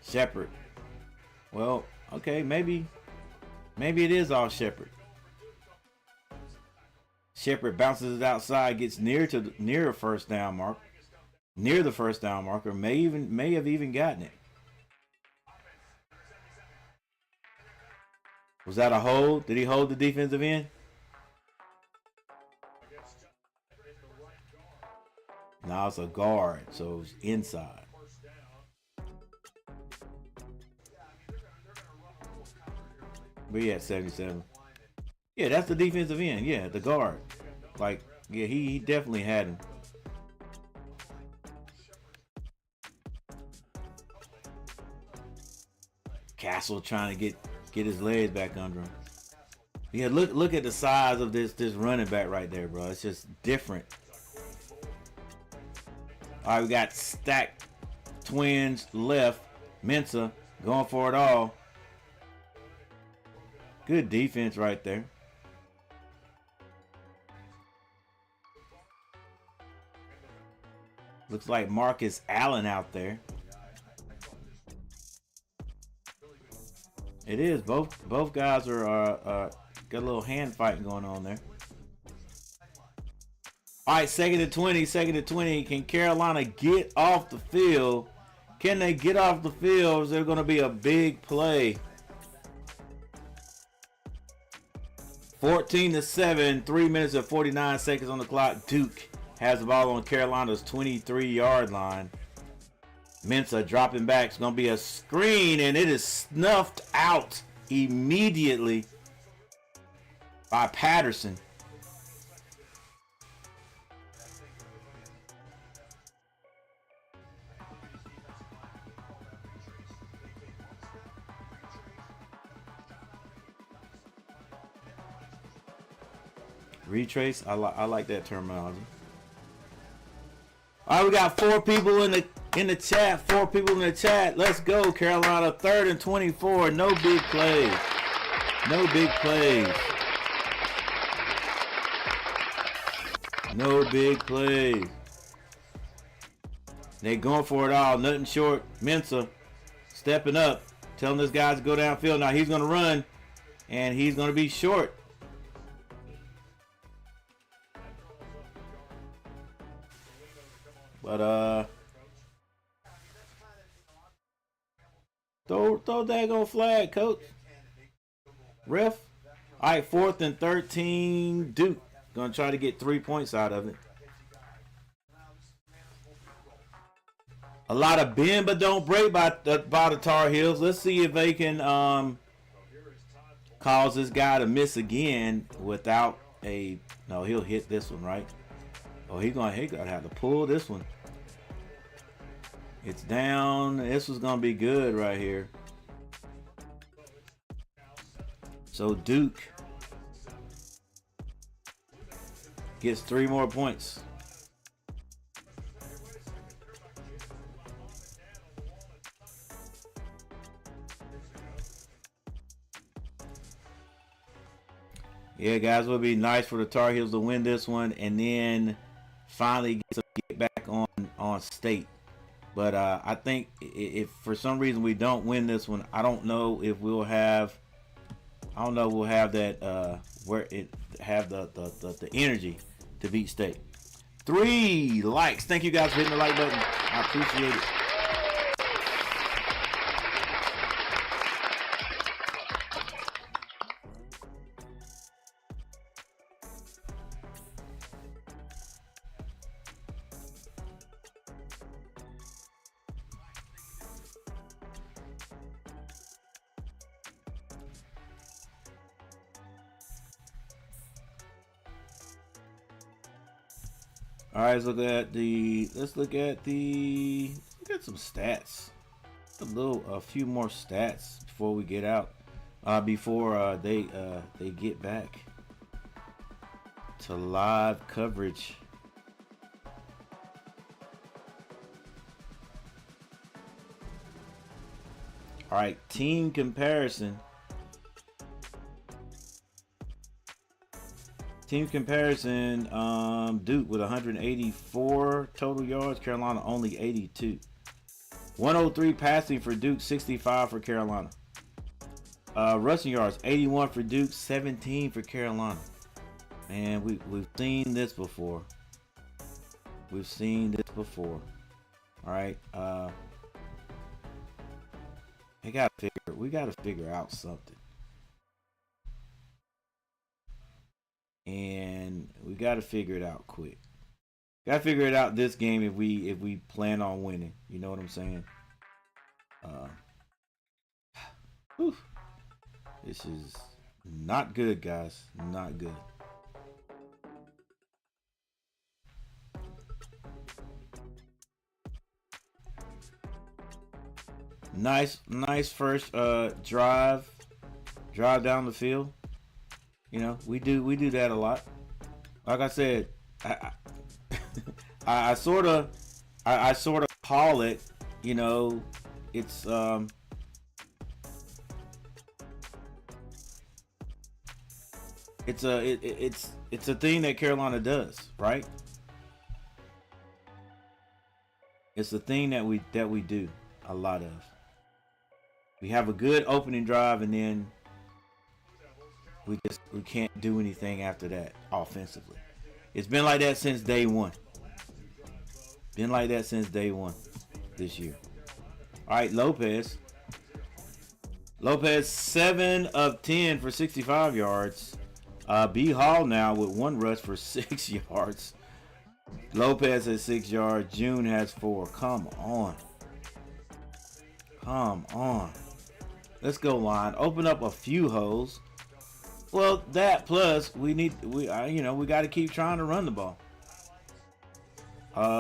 Shepard. Well, okay, maybe it is all Shepard. Shepard bounces it outside, gets near the first down mark, near the first down marker, may have even gotten it. Was that a hold? Did he hold the defensive end? No, it's a guard, so it's inside. But yeah, 77. Yeah, that's the defensive end. Yeah, the guard. Like, yeah, he definitely had him. Castle trying to get his legs back under him. Yeah, look at the size of this running back right there, bro. It's just different. All right, we got stacked twins left. Mensah going for it all. Good defense right there. Looks like Marcus Allen out there. It is. Both guys are got a little hand fighting going on there. All right, second and 20. Can Carolina get off the field? Can they get off the field? Is there going to be a big play? 14-7, 3 minutes and 49 seconds on the clock. Duke has the ball on Carolina's 23-yard line. Mensah dropping back. It's going to be a screen, and it is snuffed out immediately by Patterson. Retrace. I like that terminology. All right, we got 4 people in the chat. 4 people in the chat. Let's go, Carolina. 3rd and 24. No big plays. No big plays. No big plays. They going for it all. Nothing short. Mensah stepping up, telling this guy to go downfield. Now he's going to run, and he's going to be short. But throw daggone flag, coach. Ref. All right, 4th and 13. Duke gonna try to get 3 points out of it. A lot of bend but don't break by the Tar Heels. Let's see if they can cause this guy to miss again without a. No, he'll hit this one, right? Oh, he gonna have to pull this one. It's down. This was gonna be good right here. So Duke gets 3 more points. Yeah, guys, it would be nice for the Tar Heels to win this one and then finally get back on state. But I think if for some reason we don't win this one, I don't know if we'll have. I don't know if we'll have that where it have the energy to beat state. 3 likes. Thank you guys for hitting the like button. I appreciate it. All right, let's look at some stats. A few more stats before we get out. Before they get back to live coverage. All right, team comparison. Team comparison, Duke with 184 total yards, Carolina only 82. 103 passing for Duke, 65 for Carolina. Rushing yards, 81 for Duke, 17 for Carolina. Man, we've seen this before. We've seen this before. All right, we gotta figure out something. And we got to figure it out quick. Got to figure it out this game if we plan on winning. You know what I'm saying? This is not good, guys. Not good. Nice first drive down the field. You know, we do that a lot. Like I said, I sort of call it. You know, it's a thing that Carolina does, right? It's a thing that we do a lot of. We have a good opening drive and then we can't do anything after that offensively. It's been like that since day one. Been like that since day one this year. All right, Lopez, 7 of 10 for 65 yards. B. Hall now with 1 rush for 6 yards. Lopez has 6 yards. June has 4. Come on. Let's go, line. Open up a few holes. Well, that plus we got to keep trying to run the ball.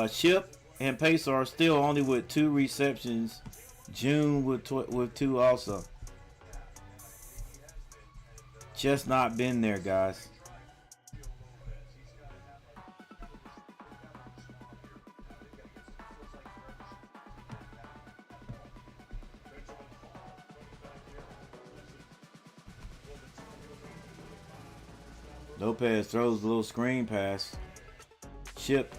Chip and Pacer are still only with 2 receptions. June with 2 also. Just not been there, guys. Lopez throws a little screen pass. Chip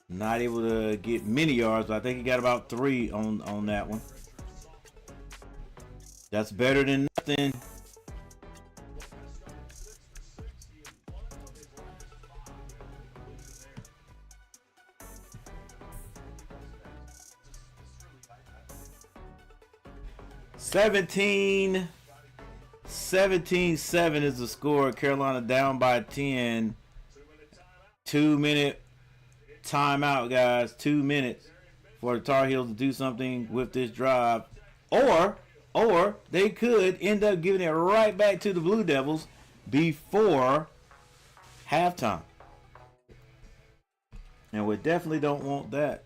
not able to get many yards, but I think he got about 3 on that one. That's better than nothing. Seventeen 17-7 is the score. Carolina down by 10. 2-minute timeout, guys. 2 minutes for the Tar Heels to do something with this drive. Or they could end up giving it right back to the Blue Devils before halftime. And we definitely don't want that.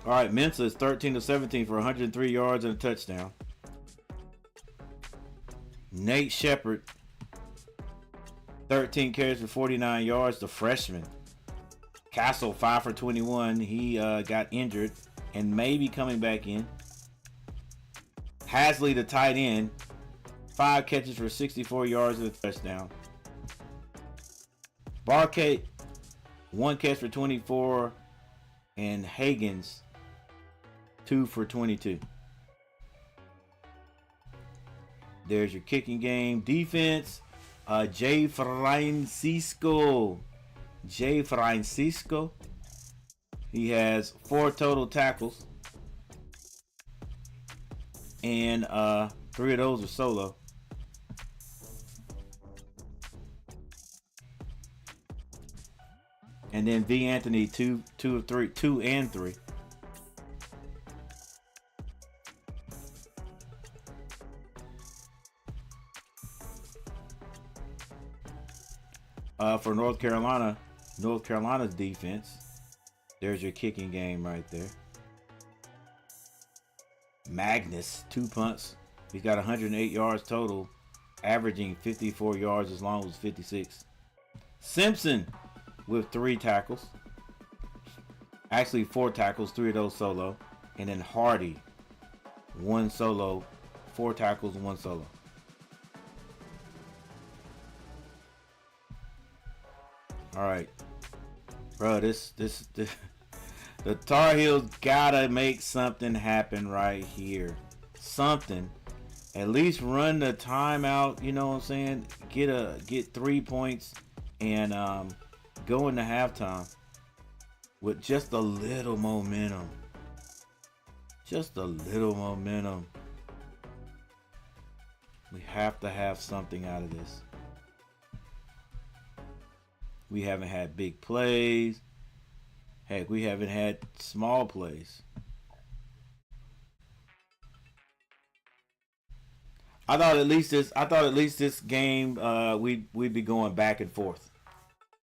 All right, Mensa is 13-17 for 103 yards and a touchdown. Nate Shepard, 13 carries for 49 yards, the freshman. Castle, 5 for 21. He got injured and may be coming back in. Hasley, the tight end, 5 catches for 64 yards and a touchdown. Barkate, 1 catch for 24. And Higgins, 2 for 22. There's your kicking game. Defense, Jay Francisco. He has 4 total tackles. And 3 of those are solo. And then V. Anthony, 2 and 3. For North Carolina's defense, there's your kicking game right there. Magnus, 2 punts. He's got 108 yards total, averaging 54 yards as long as 56. Simpson with 3 tackles. Actually 4 tackles, 3 of those solo. And then Hardy, 1 solo, 4 tackles, 1 solo. All right, bro. This the Tar Heels gotta make something happen right here. Something. At least run the timeout. You know what I'm saying? Get 3 points and go into halftime with just a little momentum. Just a little momentum. We have to have something out of this. We haven't had big plays. Heck, we haven't had small plays. I thought at least this game we'd be going back and forth.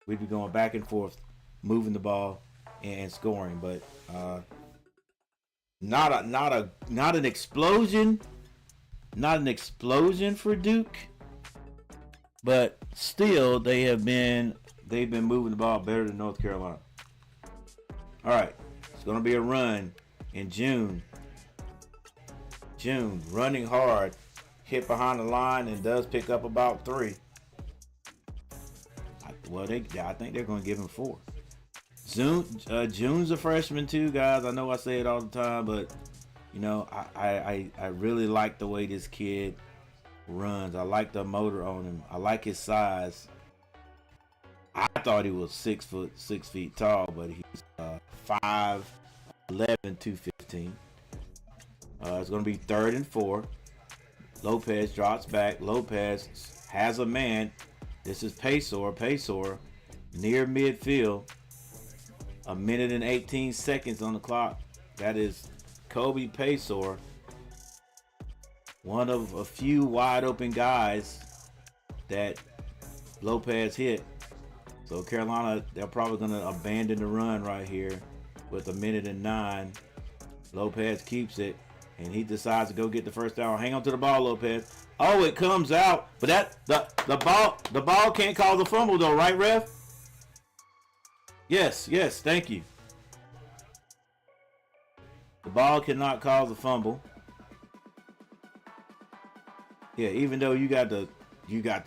We'd be going back and forth, moving the ball and scoring, but not an explosion. Not an explosion for Duke. But still they've been moving the ball better than North Carolina. All right, it's going to be a run in June. Running hard, hit behind the line and does pick up about 3. Well, I think they're going to give him 4. June's a freshman too, guys. I know I say it all the time, but you know, I really like the way this kid runs. I like the motor on him. I like his size. I thought he was 6 feet tall, but he's 5'11", 215. It's going to be 3rd and 4. Lopez drops back. Lopez has a man. This is Paysour near midfield. 1 minute and 18 seconds on the clock. That is Kobe Paysour. One of a few wide open guys that Lopez hit. So Carolina, they're probably going to abandon the run right here with 1 minute and 9. Lopez keeps it, and he decides to go get the first down. Hang on to the ball, Lopez. Oh, it comes out, but the ball can't cause a fumble though, right, ref? Yes, thank you. The ball cannot cause a fumble. Yeah, even though you got to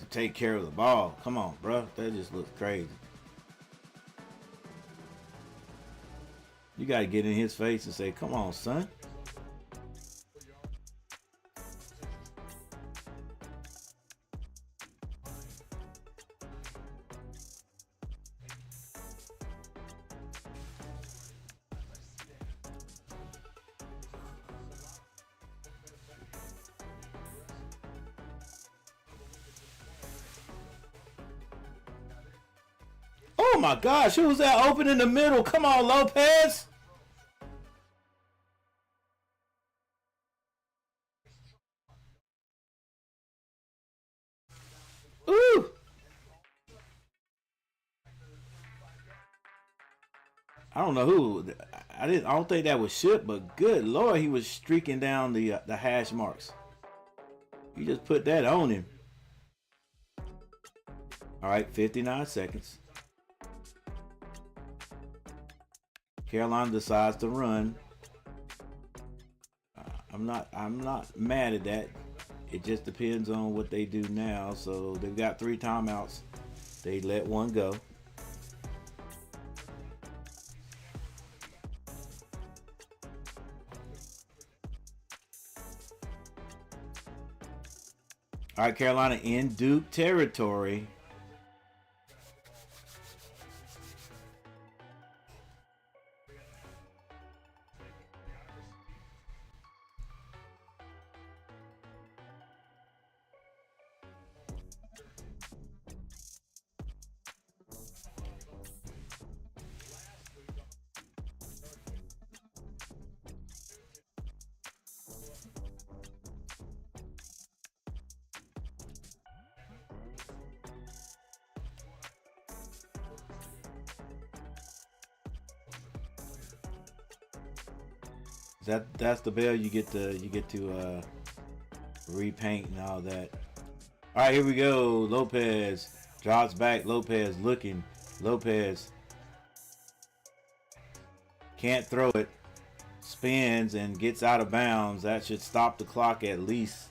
take care of the ball. Come on, bro. That just looks crazy. You got to get in his face and say, "Come on, son." Oh my gosh, who was that open in the middle? Come on, Lopez. Ooh. I don't know who. I don't think that was Ship, but good lord, he was streaking down the hash marks. You just put that on him. All right, 59 seconds. Carolina decides to run. I'm not mad at that. It just depends on what they do now. So they've got 3 timeouts. They let one go. All right, Carolina in Duke territory. That's the bell you get to repaint and all that. All right, here we go. Lopez drops back. Lopez looking. Lopez can't throw it. Spins and gets out of bounds. That should stop the clock at least.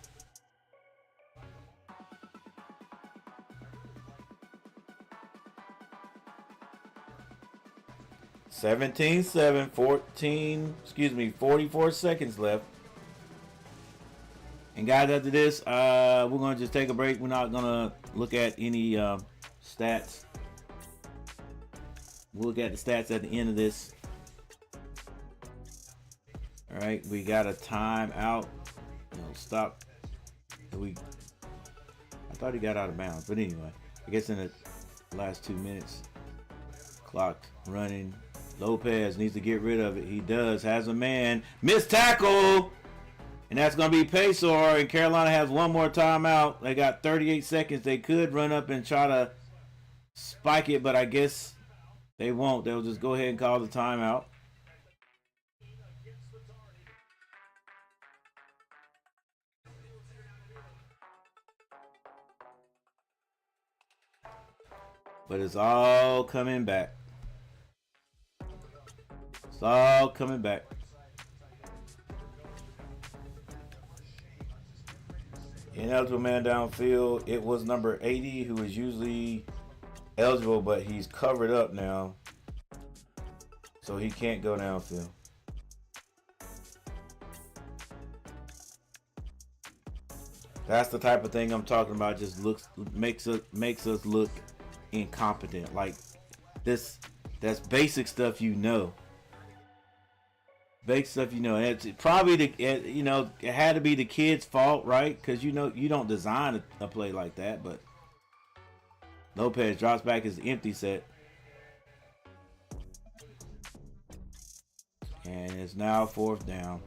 17-7, 44 seconds left. And guys, after this, we're going to just take a break. We're not going to look at any stats. We'll look at the stats at the end of this. All right, we got a timeout. Stop. I thought he got out of bounds, but anyway, I guess in the last 2 minutes, clock running. Lopez needs to get rid of it. He does. Has a man. Missed tackle. And that's going to be Paysour. And Carolina has one more timeout. They got 38 seconds. They could run up and try to spike it, but I guess they won't. They'll just go ahead and call the timeout. But it's all coming back. It's all coming back. Ineligible man downfield. It was number 80 who is usually eligible, but he's covered up now. So he can't go downfield. That's the type of thing I'm talking about. Just makes us look incompetent. Like this, that's basic stuff, basic stuff, and it's probably it had to be the kid's fault, right? Because you don't design a play like that. But Lopez drops back his empty set, and it's now 4th down.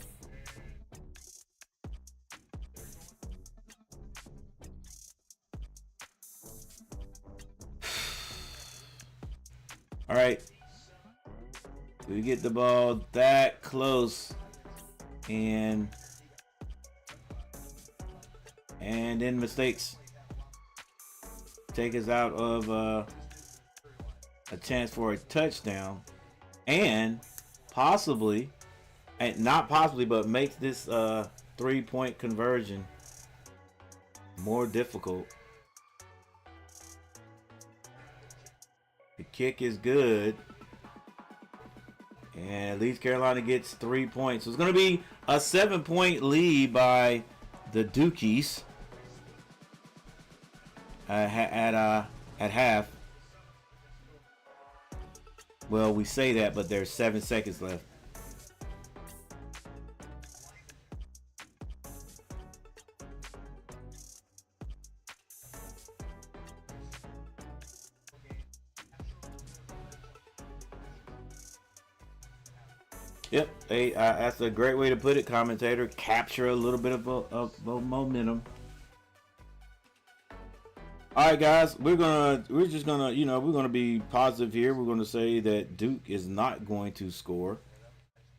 All right, we get the ball that close, and then mistakes take us out of a chance for a touchdown, and possibly, and not possibly, but makes this 3-point conversion more difficult. The kick is good. And at least Carolina gets 3 points. So it's going to be a 7-point lead by the Dukies at half. Well, we say that, but there's 7 seconds left. Yep, that's a great way to put it, commentator. Capture a little bit of momentum. All right, guys, we're just gonna be positive here. We're gonna say that Duke is not going to score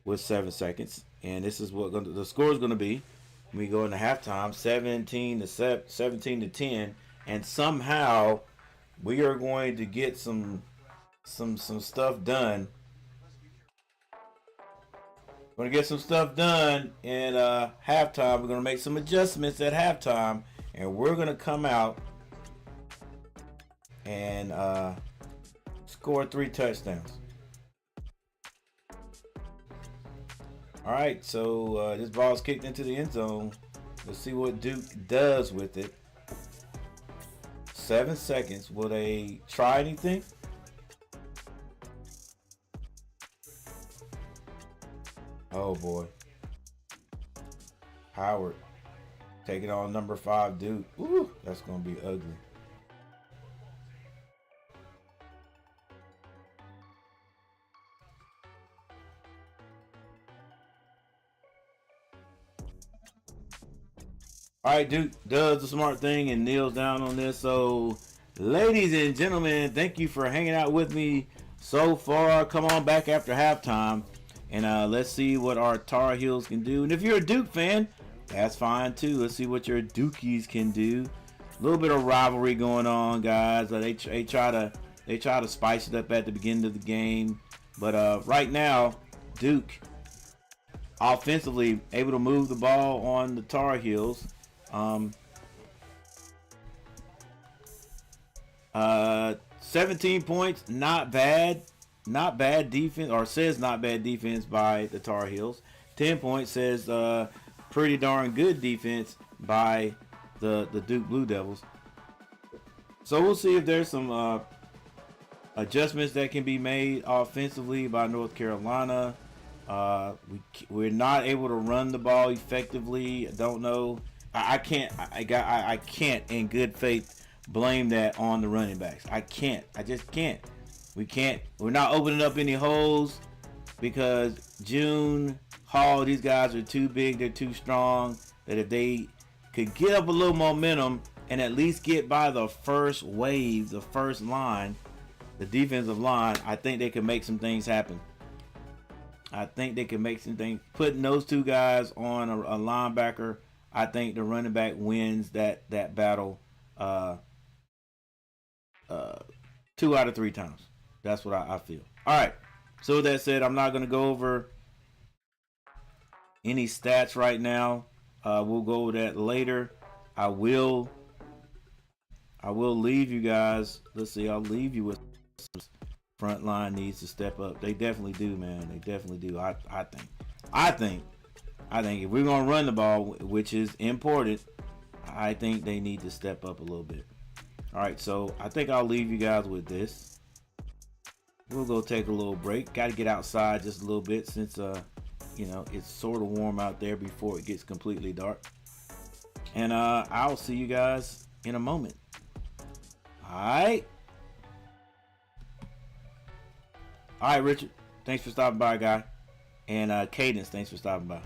with 7 seconds, and this is what the score is gonna be. We go into halftime, 17 to 10, and somehow we are going to get some stuff done. We're gonna get some stuff done in halftime. We're gonna make some adjustments at halftime, and we're gonna come out and score 3 touchdowns. All right, so this ball's kicked into the end zone. Let's see what Duke does with it. 7 seconds. Will they try anything? Oh boy. Howard taking on number 5 Duke. Ooh, that's gonna be ugly. All right, Duke does the smart thing and kneels down on this. So, ladies and gentlemen, thank you for hanging out with me so far. Come on back after halftime, and let's see what our Tar Heels can do. And if you're a Duke fan, that's fine too. Let's see what your Dukies can do. A little bit of rivalry going on, guys. They try to spice it up at the beginning of the game, but right now, Duke offensively able to move the ball on the Tar Heels. 17 points, not bad defense, or says not bad defense by the Tar Heels. 10 points says pretty darn good defense by the Duke Blue Devils. So we'll see if there's some adjustments that can be made offensively by North Carolina. We're not able to run the ball effectively. I don't know. I can't in good faith blame that on the running backs. I just can't. We're not opening up any holes because June Hall, these guys are too big, they're too strong, that if they could get up a little momentum and at least get by the first wave, the first line, the defensive line, I think they can make some things happen. I think they can make some things. Putting those 2 guys on a linebacker, I think the running back wins that battle 2 out of 3 times. That's what I feel. All right. So with that said, I'm not going to go over any stats right now. We'll go over that later. I will leave you guys. Let's see. I'll leave you with front line needs to step up. They definitely do, man. They definitely do. I think if we're gonna run the ball, which is important, I think they need to step up a little bit. All right, so I think I'll leave you guys with this. We'll go take a little break. Got to get outside just a little bit since it's sort of warm out there before it gets completely dark. And I'll see you guys in a moment. All right. All right, Richard. Thanks for stopping by, guy. And Cadence, thanks for stopping by.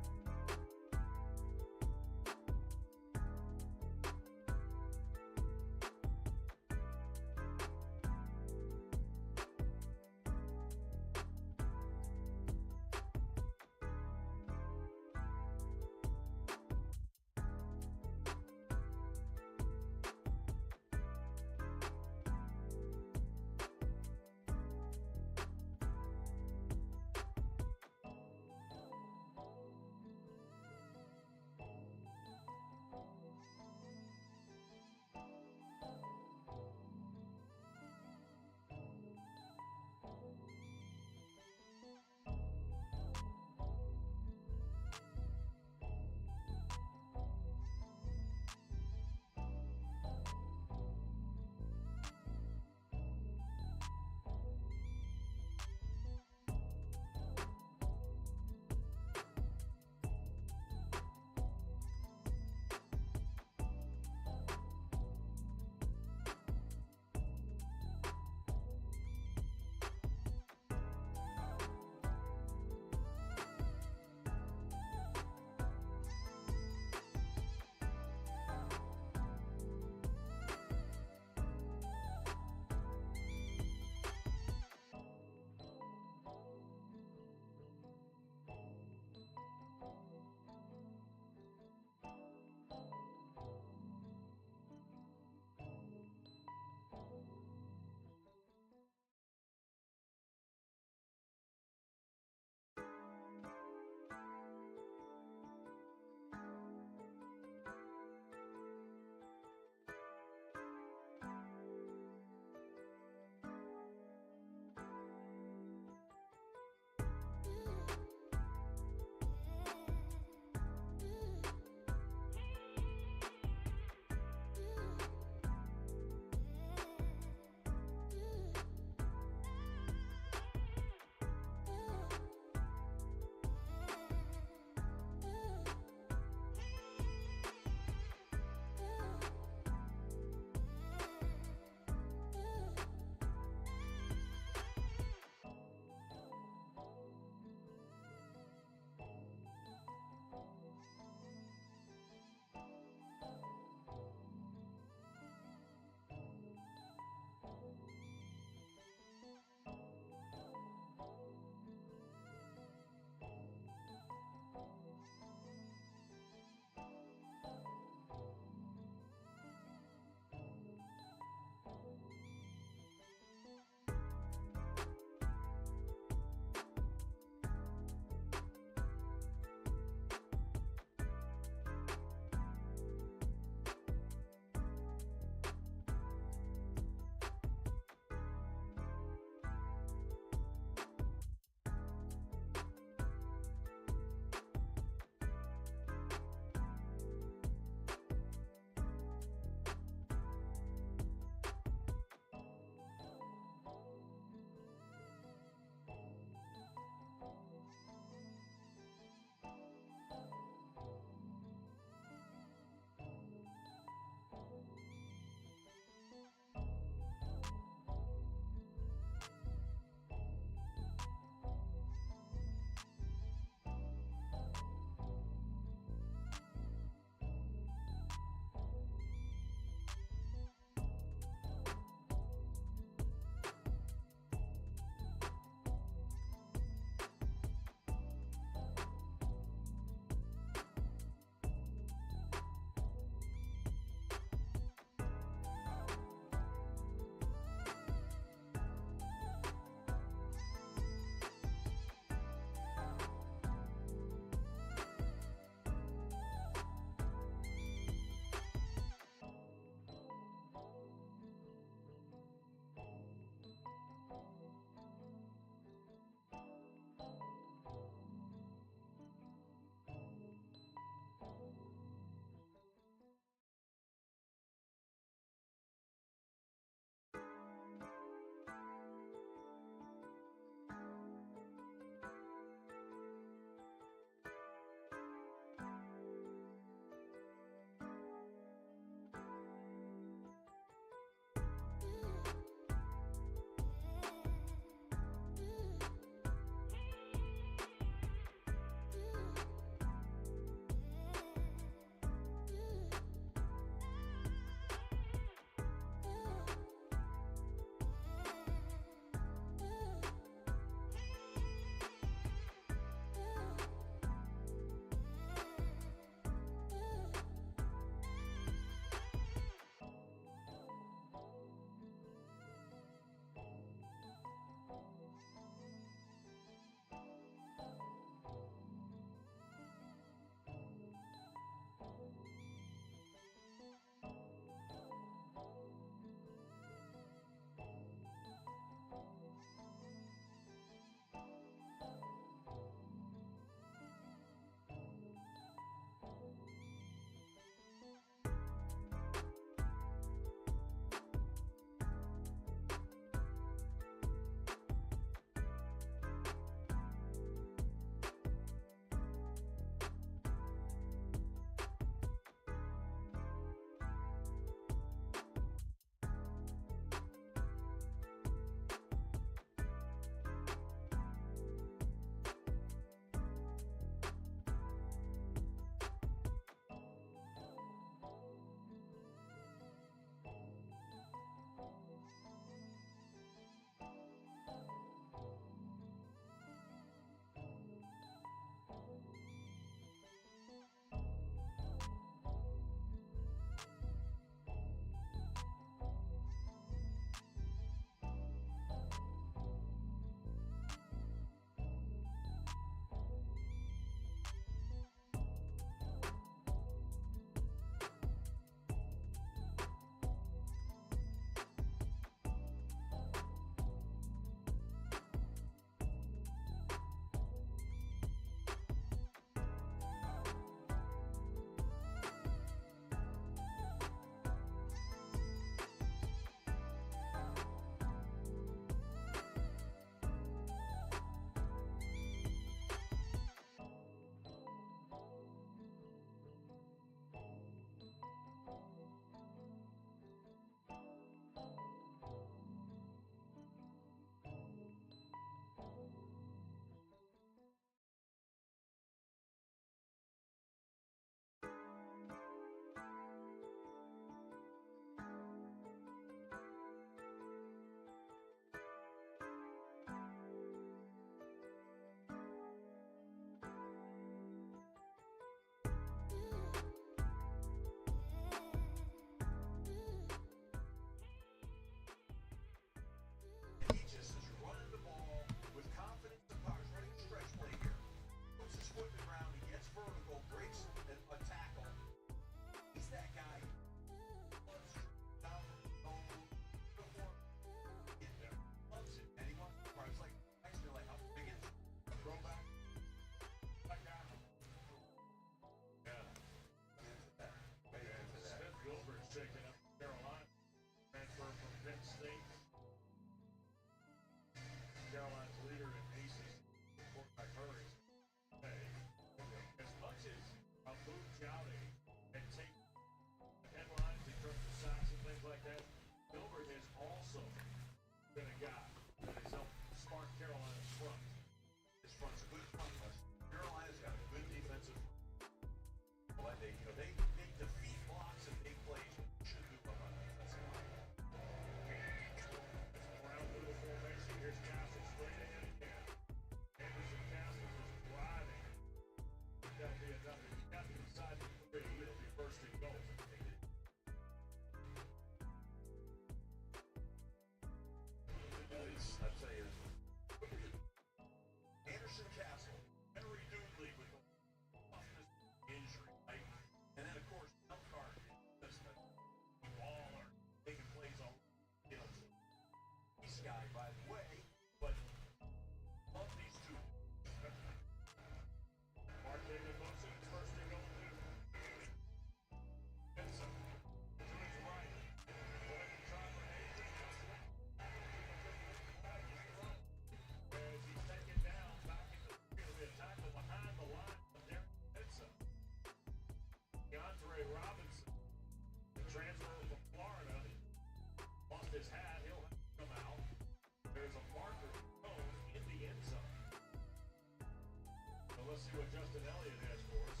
what Justin Elliott has for us.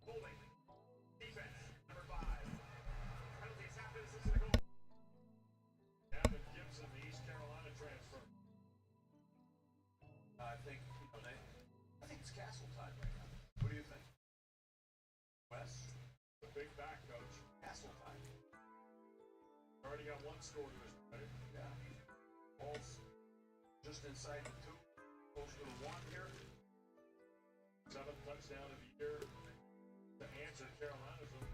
Holding. Defense. Number 5. Penalty is happening. This is a goal. Evan Gibson, the East Carolina transfer. I think, I think it's Castle time right now. What do you think? Wes? The big back coach. Castle time. Already got one score to his credit. Yeah. Ball's just inside the 2. Close to the 1 here. 7th touchdown of the year to answer Carolina's in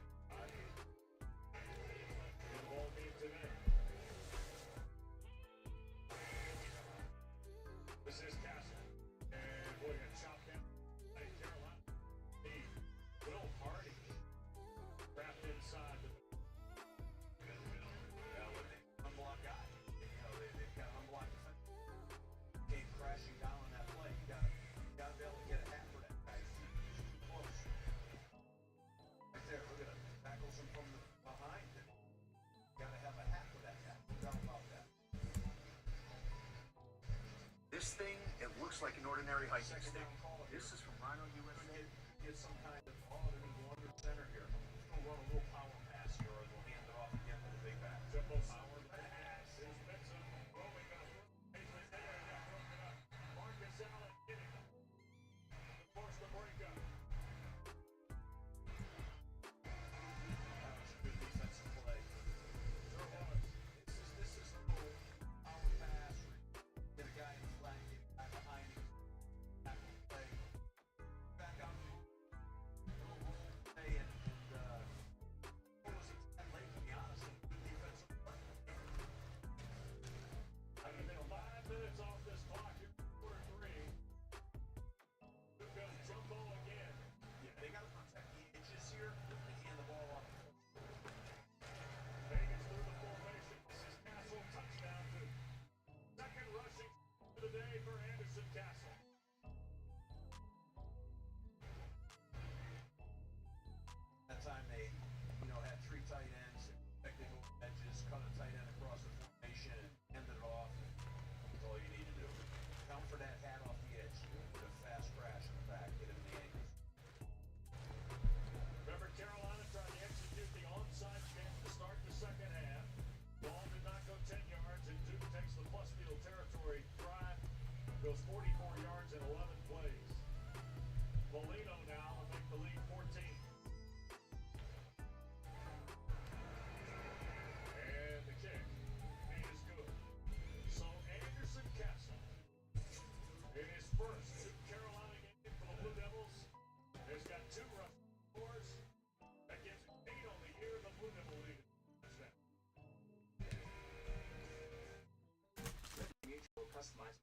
the ball game today. This is Castle. And boy, got chopped down by Carolina. Will Hardy wrapped inside the Unblocked guy. They've got an unblocked defense. Came crashing down on that play. You gotta be able to get a hat for that guy. Close. Right there, look at it. Tackles him from behind. Gotta have a hat for that guy. No doubt about that. This thing, it looks like an ordinary hiking stick. This is from Rhino USA. Get some kind of, they're going to go under center here. They're going to run a little power pass here, or they'll hand it off again to the big back. Jumbo power pass is Benson rolling up. Marcus Allen getting it. Force the breakup. That was a good defensive play. Sure was. This is a little power pass. Get a guy in the flat, get a guy behind him. Tackle play. Back out. Little roll play and what was it that late, to be honest? Good defensive play. I mean, 5 minutes off this clock. Here, quarter 3. Here goes Jumbo again. Yeah, they got to protect the edges here. They hand the ball off. Vegas through the formation. This is Castle touchdown to second rushing of the day for Anderson Castle. That time they, had 3 tight ends, expected edges, cut a tight end across the formation, and ended it off. That's all you need to do. Count for that hat off the edge. Get a fast crash in the back, hit him in the ankles. Remember, Carolina tried to execute the onside kick to start the second half. Ball did not go 10 yards, and Duke takes the plus field territory drive. Goes 44 yards in 11 plays. Molino now will make the lead 14. And the kick is good. So Anderson Castle, in his first Duke Carolina game for the Blue Devils, has got 2 rushing scores. That gives him 8 on the year. The Blue Devil lead. Mutual customized.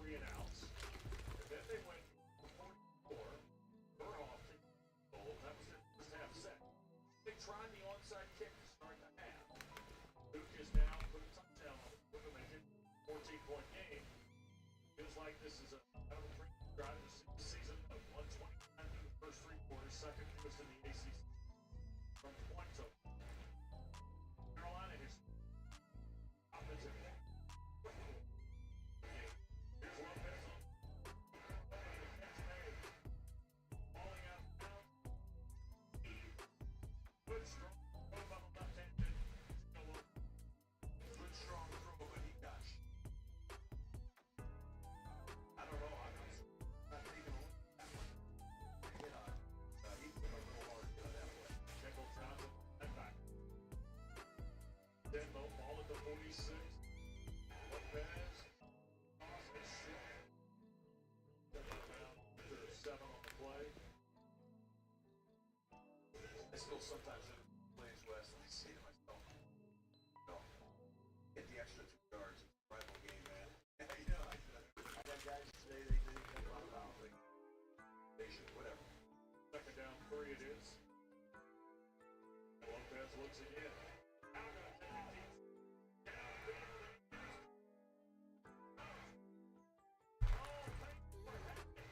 3 and outs. And then they went 44. Burhoff took the goal. That was their first half set. They tried the onside kick to start the half. Luke is now put a touchdown on the board to make it a 14-point game. Feels like this is a kind of a pretty drive this season of 129 through the first 3 quarters, second fewest in the ACC from point total. Carolina is offensive. Here's Lopez on the catch made. Falling out of bounds. Good strong throw by the left-handed. Good strong throw, but he got I don't know. I'm not taking a look at that one. He put a little hard that way. Jekyll Johnson and back. Denbo ball at the 46. Lopez. Toss is short. Down to 7 on the play. I still sometimes in plays West and I say to myself, no, get the extra 2 yards. It's a rival game, man. You know, I got guys today, they come out of bounds. They should, whatever. Second down 3 it is. Lopez looks again. Now gonna take it deep. Oh, thank you for having it.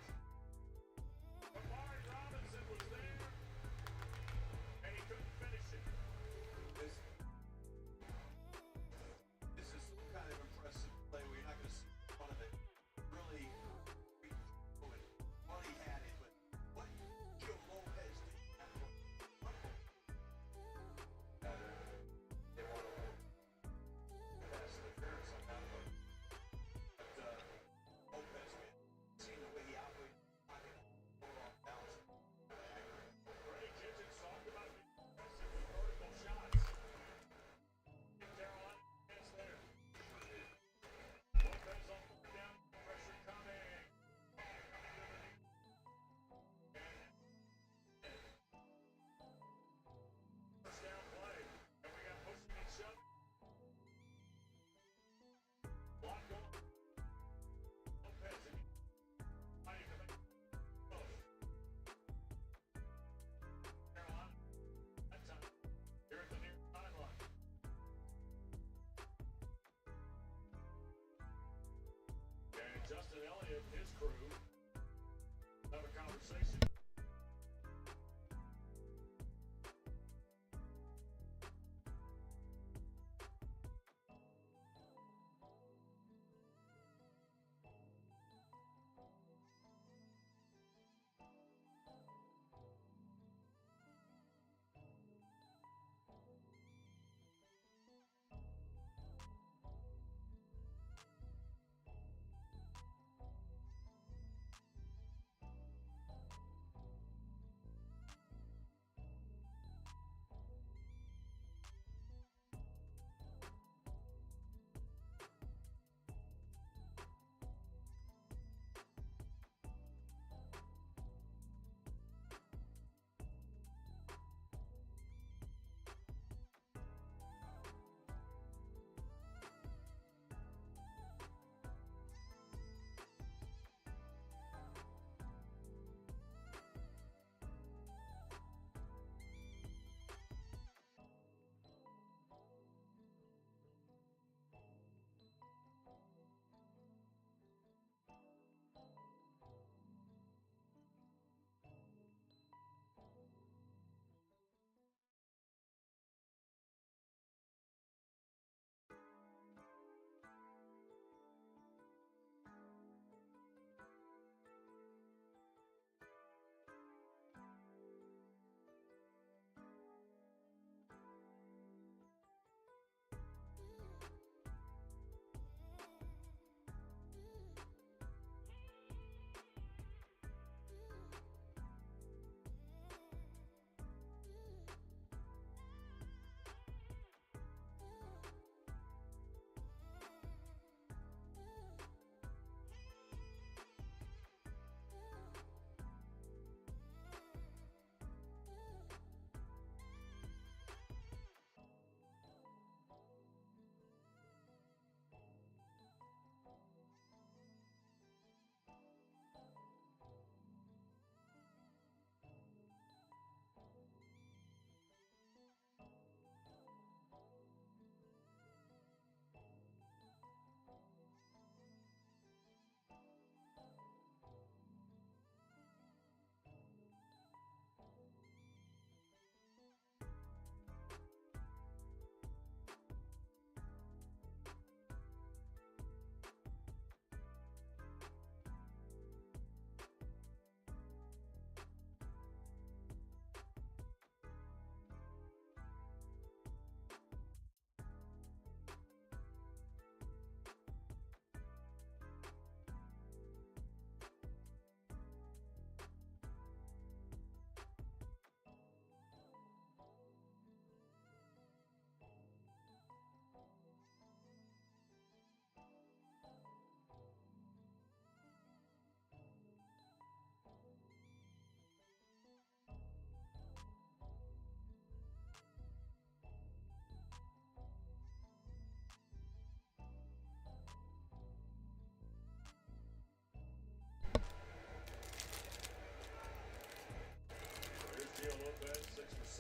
Amari Robinson was there. And he couldn't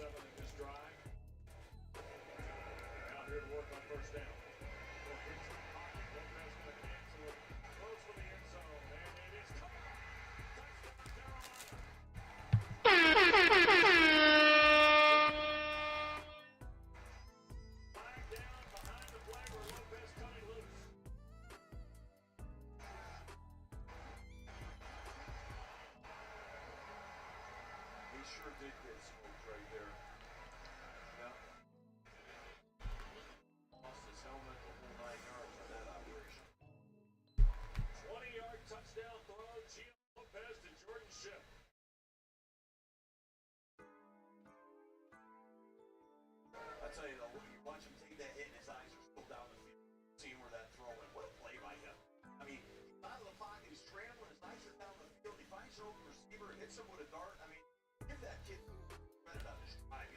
7 in this drive. Now here to work on first down. Well, here's the pocket. Lopez going to cancel it. Close for the end zone. And it is caught. Touchdown, Carolina. Flag down behind the play where Lopez cut it loose. He sure did get smoked right there. Yeah. Lost his helmet the whole 9 yards on that operation. 20-yard touchdown throw. Gio Lopez to Jordan Shipp. I tell you though, when you watch him take that hit and his eyes are still down the field, seeing where that throw went. What a play by him. I mean, he's out of the pocket, he's scrambling, his eyes are down the field, he finds an open receiver, hits him with a dart. I mean, give that kid credit on his stride.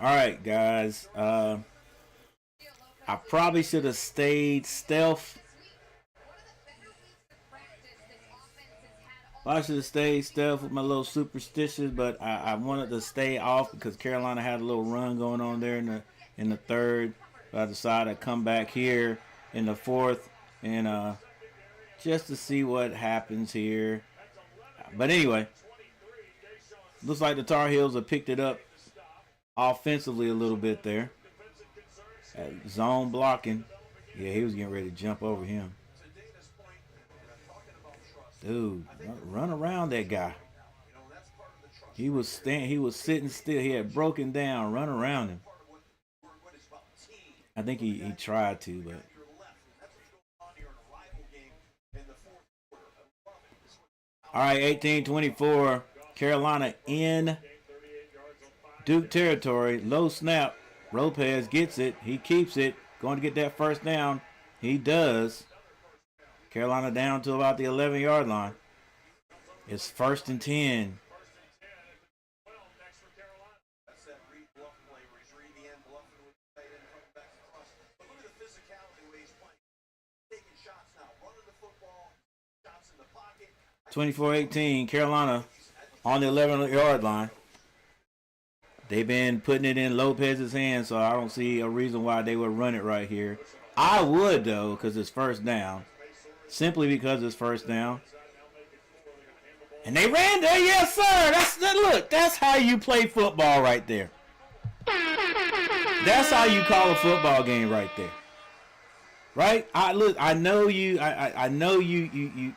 All right, guys. I probably should have stayed stealth. I should have stayed stealth with my little superstitions, but I wanted to stay off because Carolina had a little run going on there in the third. But I decided to come back here in the fourth and just to see what happens here. But anyway, looks like the Tar Heels have picked it up offensively a little bit there. Zone blocking. Yeah, he was getting ready to jump over him. Dude, run around that guy. He was sitting still. He had broken down. Run around him. I think he tried to, but. All right, 18-24. Carolina in Duke territory. Low snap. Lopez gets it. He keeps it. Going to get that first down. He does. Carolina down to about the 11-yard line. It's 1st and 10. Look at the physicality where he's playing. Taking shots now, running the football, shots in the pocket. 24-18, Carolina on the 11-yard line. They've been putting it in Lopez's hands, so I don't see a reason why they would run it right here. I would, though, because it's first down. Simply because it's first down. And they ran there, yes, sir. Look, that's how you play football right there. That's how you call a football game right there. Right? I know you. I know you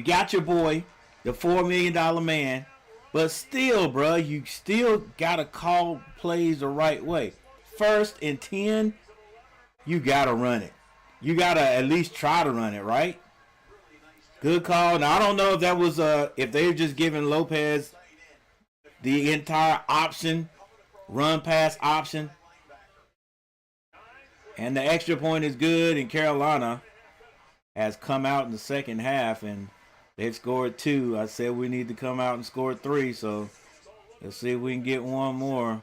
got your boy, the $4 million man, but still, bro, you still gotta call plays the right way. 1st and 10, you gotta run it. You gotta at least try to run it, right? Good call. Now I don't know if that was if they're just giving Lopez the entire option, run pass option, and the extra point is good. And Carolina has come out in the second half and they've scored 2. I said we need to come out and score 3, so let's see if we can get one more.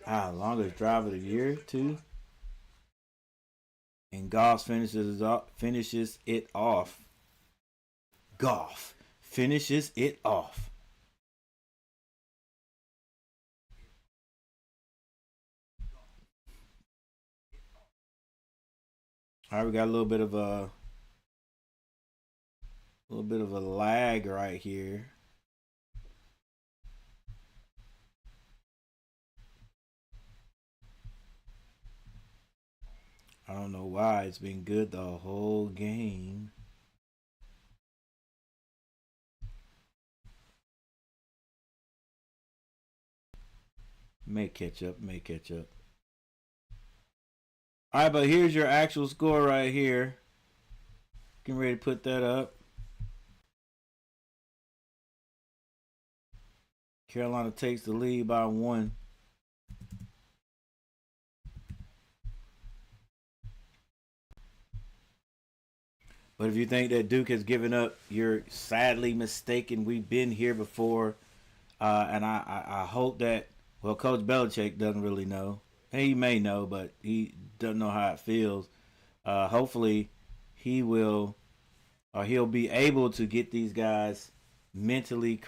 Longest drive of the year too. And Goff finishes it off. Goff finishes it off. All right, we got a little bit of a lag right here. I don't know why. It's been good the whole game. May catch up. All right, but here's your actual score right here. Getting ready to put that up. Carolina takes the lead by 1. But if you think that Duke has given up, you're sadly mistaken. We've been here before. And I hope that, well, Coach Belichick doesn't really know. He may know, but he doesn't know how it feels. Hopefully, he'll be able to get these guys mentally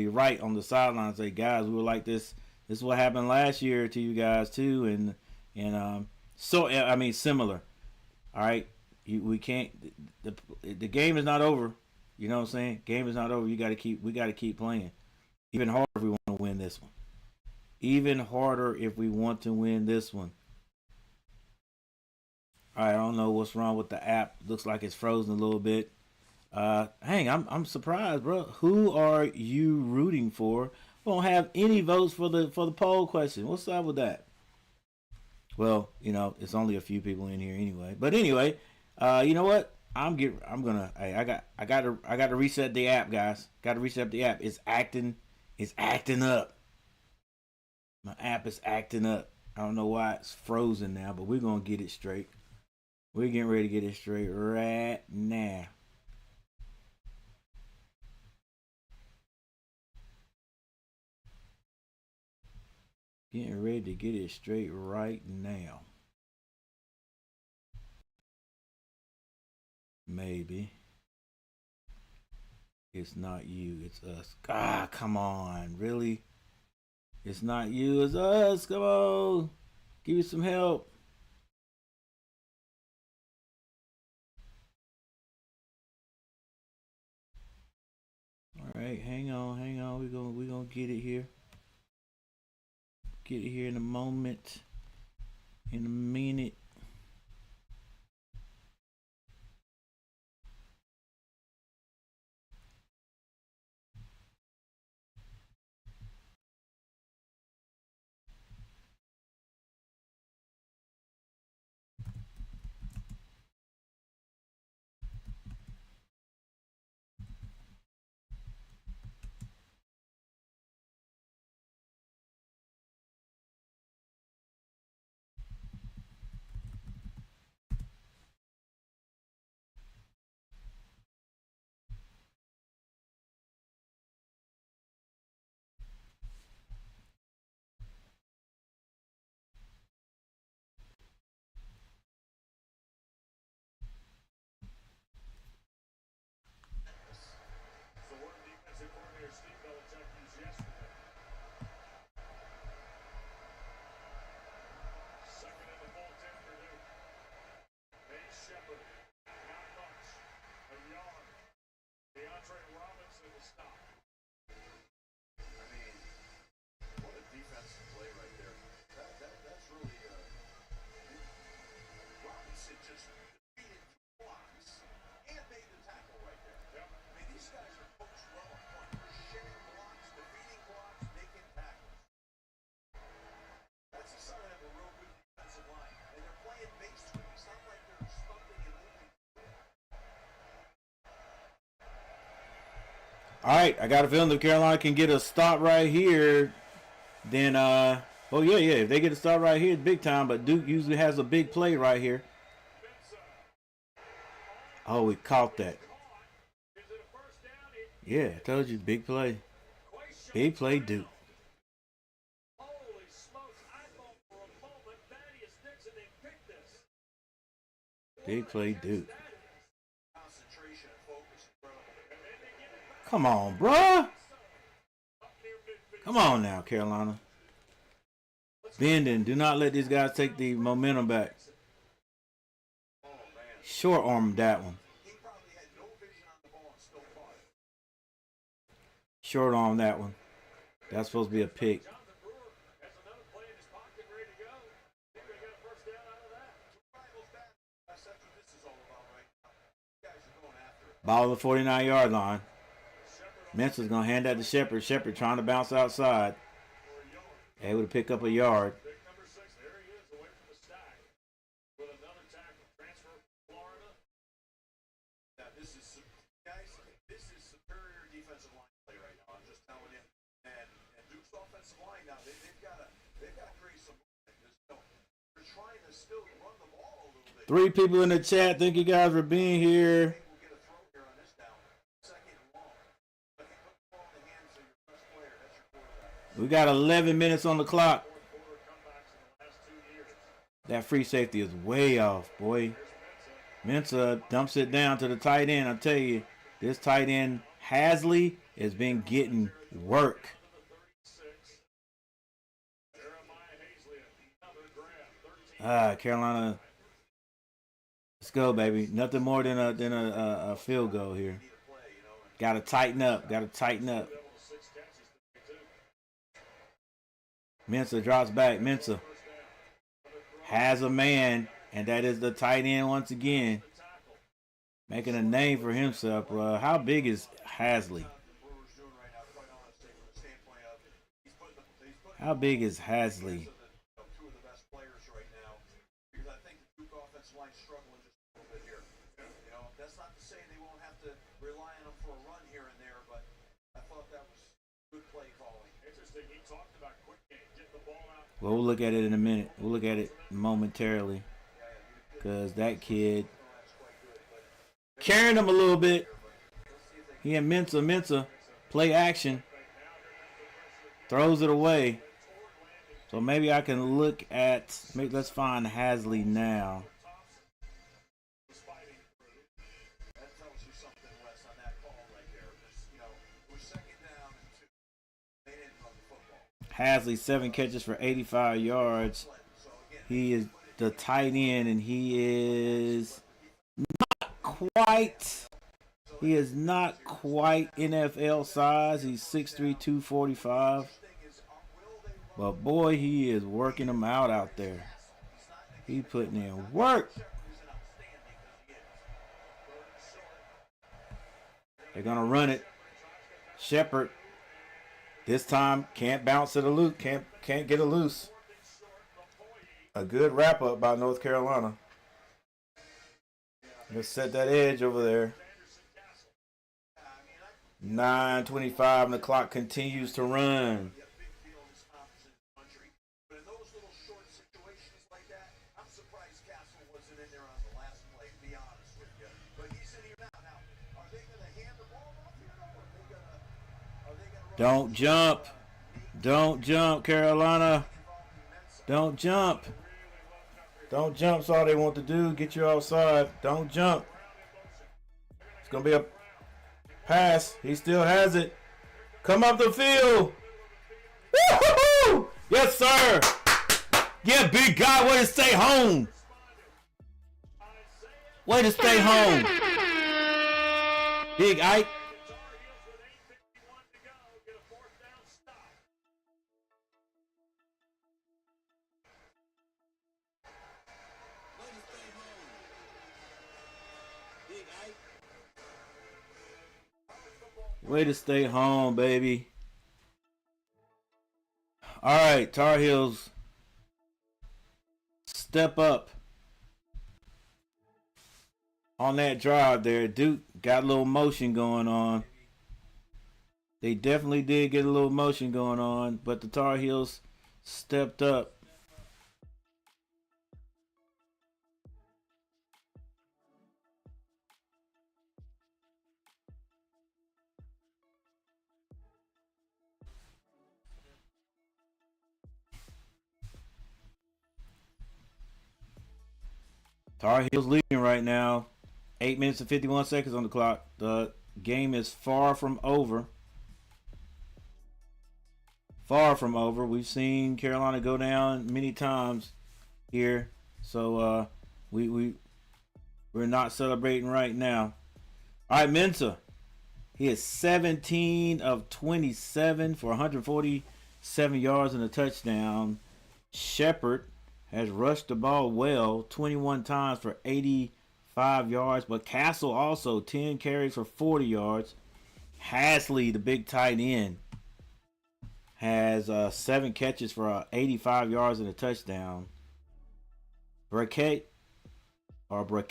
right on the sideline. Say, guys, we were like this. This is what happened last year to you guys too, and so I mean similar. All right, we can't. The game is not over. You know what I'm saying? Game is not over. We got to keep playing. Even harder if we want to win this one. Even harder if we want to win this one. All right, I don't know what's wrong with the app. Looks like it's frozen a little bit. I'm surprised, bro. Who are you rooting for? We don't have any votes for the poll question. What's up with that? Well, it's only a few people in here anyway. But anyway, you know what? I got to reset the app, guys. Got to reset the app. It's acting up. My app is acting up. I don't know why it's frozen now, but we're gonna get it straight. We're getting ready to get it straight right now. Getting ready to get it straight right now. Maybe. It's not you, it's us. Ah, come on. Really? It's not you, it's us. Come on. Give me some help. All right, hang on. We're gonna get it here. Get it here in a moment. In a minute. So what did defensive coordinator Steve Belichick use yesterday? Second and the full 10 for Duke. Nate Shepard, not much. A yard. DeAndre Robinson to stop. I mean, what a defensive play right there. That's really Robinson just defeated blocks and made the tackle right there. Yep. I mean, these guys are coached well on point. They're shedding blocks, defeating blocks, making tackles. That's a sign of a real good defensive line. And they're playing basically. It's not like they're stumping and moving. All right, I got a feeling if Carolina can get a stop right here, then if they get a stop right here, it's big time. But Duke usually has a big play right here. Oh, we caught that. Is it a first down? Yeah, I told you, big play. Big play, Duke. Holy smokes. I Big play Duke. Concentration and focus, incredible. Come on, bruh. Come on now, Carolina. Bending. Do not let these guys take the momentum back. Short arm that one. He probably had no vision on the ball and still caught it. Short arm that one. That's supposed to be a pick. Jonathan Brewer has another play in his pocket ready to go. Think they get a first down out of that. Rivals back. That's what this is all about right now. You guys are going after it. Ball on the 49-yard line. Mensah's going to hand that to Shepard. Shepard trying to bounce outside. Able to pick up a yard. Big number 6, there he is, away from the stack. With another tackle. Transfer from Florida. Now, this is, guys, this is superior defensive line play right now. I'm just telling you. And Duke's offensive line now, they've got to create some. They're trying to still run the ball a little bit. 3 people in the chat. Thank you guys for being here. We'll get a throw here on this down. Second and long. But you put the ball in the hands of your best player. That's your quarterback. We got 11 minutes on the clock. Fourth quarter comebacks in the last 2 years. That free safety is way off, boy. Mensah dumps it down to the tight end. I tell you, this tight end, Hasley, has been getting work. Jeremiah Hazley, another grab. 13 Carolina. Let's go, baby. Nothing more than a field goal here. Got to tighten up. Got to tighten up. 6 catches, 32. Mensah drops back. Mensah has a man, and that is the tight end once again. Making a name for himself. How big is Hasley? Brewer's doing right now, quite honestly, from the standpoint of he's putting How big is Hasley? two of the best players right now. Because I think the Duke offensive line's struggling just a little bit here. You know, that's not to say they won't have to rely on them for a run here and there, but I thought that was good play calling. Interesting, he talked about quick game, get the ball out. Well, we'll look at it in a minute. We'll look at it momentarily. Because that kid carrying him a little bit. He and Mensah play action. Throws it away. So maybe I can look at, let's find Hasley now. That tells you something, Wes, on that call right there. Just, you know, we're second down and 2. They didn't run the football. Hasley, 7 catches for 85 yards. So again, He is the tight end, and he is not quite NFL size. He's 6'3", 245. But boy, he is working them out there. He putting in work. They're gonna run it. Shepard this time can't bounce it a loose. Can't get it loose. A good wrap up by North Carolina. Let's set that edge over there. 9:25 and the clock continues to run. but in those little short situations like that, I'm surprised Castle wasn't in there on the last play, to be honest with you. But he's in here now. Now, are they going to hand the ball off here, or are they going to Don't jump. Don't jump, Carolina. Don't jump. Don't jump's all they want to do. Get you outside. Don't jump. It's going to be a pass. He still has it. Come up the field. Woo-hoo-hoo! Yes, sir. Yeah, big guy. Way to stay home. Way to stay home. Big Ike. Way to stay home, baby. All right, Tar Heels, step up on that drive there. Duke got a little motion going on. They definitely did get a little motion going on, but the Tar Heels stepped up. Tar Heels leading right now. 8 minutes and 51 seconds on the clock. The game is far from over. Far from over. We've seen Carolina go down many times here. So we're not celebrating right now. All right, Mensah. He is 17 of 27 for 147 yards and a touchdown. Shepard has rushed the ball well, 21 times for 85 yards. But Castle also 10 carries for 40 yards. Hasley, the big tight end, has 7 catches for 85 yards and a touchdown. Brackett, 1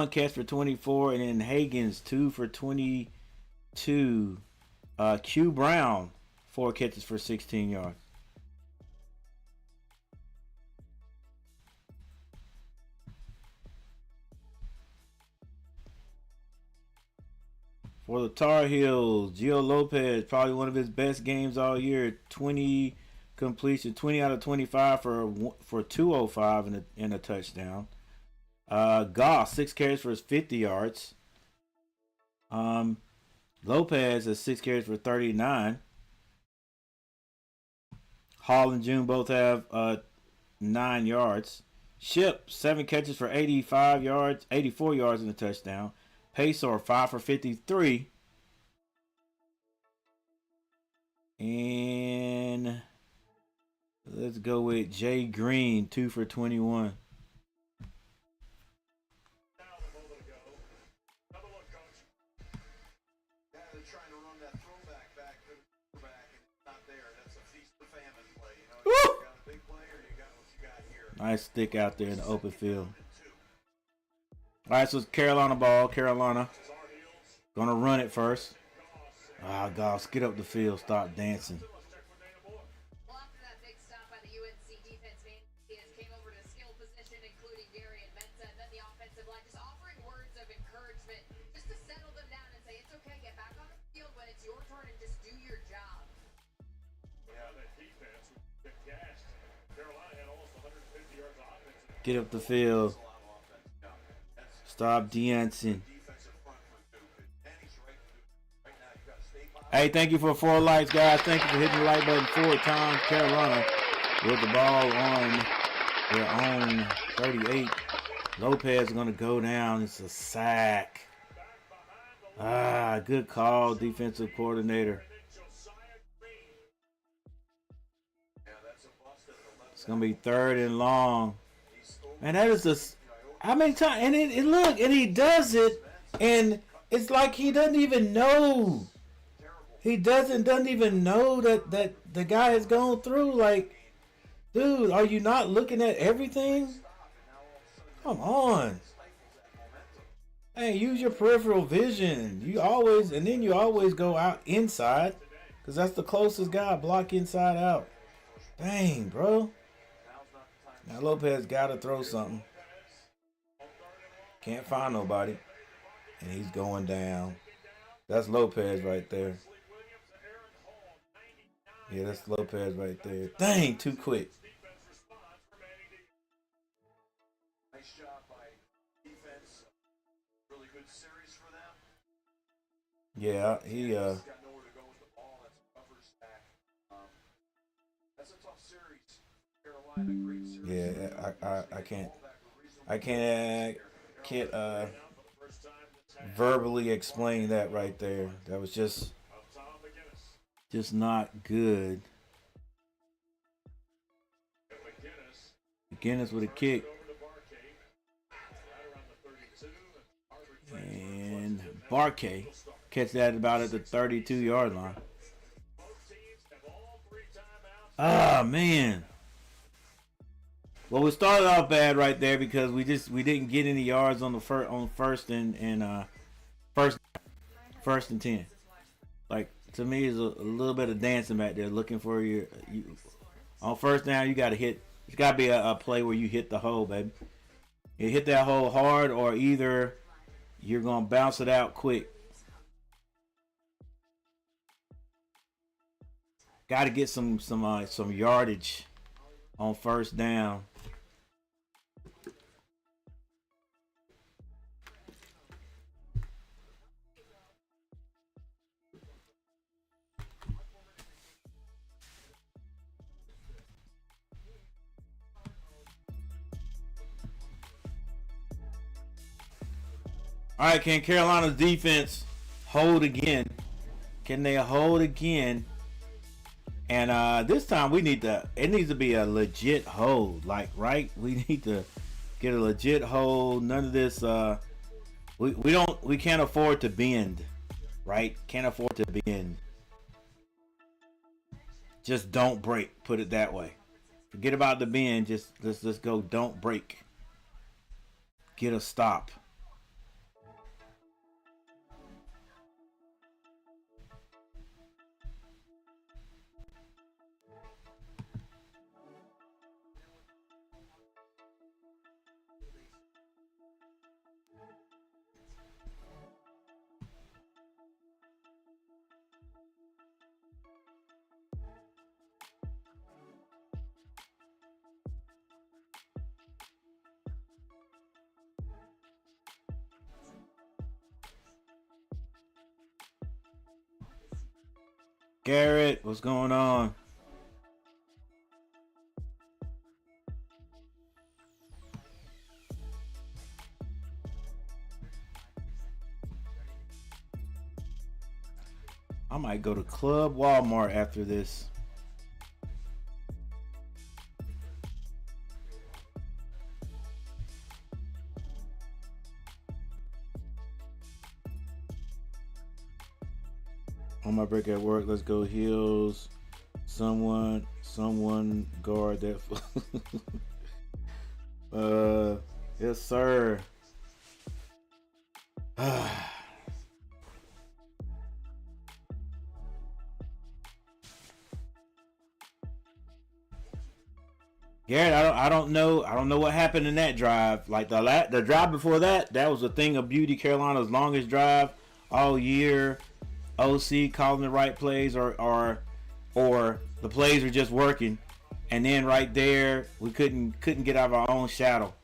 catch for 24, and then Hagens 2 for 22. Q Brown 4 catches for 16 yards. For the Tar Heels, Gio Lopez, probably one of his best games all year. 20 completion, 20 out of 25 for 205 and a touchdown. Goss 6 carries for his 50 yards. Lopez has 6 carries for 39. Hall and June both have 9 yards. Ship 7 catches for 84 yards and a touchdown. Pacer 5 for 53. And let's go with Jay Green, 2 for 21. Yeah, they're trying to run that throwback back to the quarterback, and it's not there. That's a feast or famine play. You know, you got a big play or you got what you got here. Nice stick out there in the open field. All right, so it's Carolina ball. Carolina gonna run it first. Goss, get up the field. Stop dancing. Well, after that big stop by the UNC defense, Manzias came over to skill position, including Darian Mensah, and then the offensive line just offering words of encouragement, just to settle them down and say, it's okay, get back on the field when it's your turn and just do your job. Yeah, that defense was gassed. Carolina had almost 150 yards of offense. Get up the field. Stop dancing. Hey, thank you for 4 likes, guys. Thank you for hitting the like button 4 times. Carolina with the ball on their own 38. Lopez is going to go down. It's a sack. Good call, defensive coordinator. It's going to be 3rd and long. Man, that is just how many times? And look, and he does it, and it's like he doesn't even know. He doesn't even know that the guy has gone through. Like, dude, are you not looking at everything? Come on. Hey, use your peripheral vision. You always go out inside, because that's the closest guy. Block inside out. Dang, bro. Now Lopez got to throw something. Can't find nobody. And he's going down. That's Lopez right there. Yeah, that's Lopez right there. Dang, too quick. Nice job by defense. Really good series for them. Yeah, he Got nowhere to go with the ball. That's a cover stack. That's a tough series. Carolina, great series. yeah, I can't verbally explain that right there. That was just not good. McGinnis with a kick. And Barkay catch that about at the 32-yard line. Man. Well, we started off bad right there because we didn't get any yards on the first and 10. Like, to me, is a little bit of dancing back there, looking for you on first down. You got to hit. It's got to be a play where you hit the hole, baby. You hit that hole hard, or either you're gonna bounce it out quick. Got to get some yardage on first down. All right, can Carolina's defense hold again? Can they hold again? And this time it needs to be a legit hold. Like, right? We need to get a legit hold. None of this we can't afford to bend. Right? Can't afford to bend. Just don't break, put it that way. Forget about the bend, just let's go don't break. Get a stop. Garrett, what's going on? I might go to Club Walmart after this. On my break at work, let's go heels. Someone guard that. Yes, sir. Garrett, I don't know what happened in that drive. Like the drive before that was a thing of beauty. Carolina's longest drive all year. OC calling the right plays, or the plays were just working, and then right there we couldn't get out of our own shadow.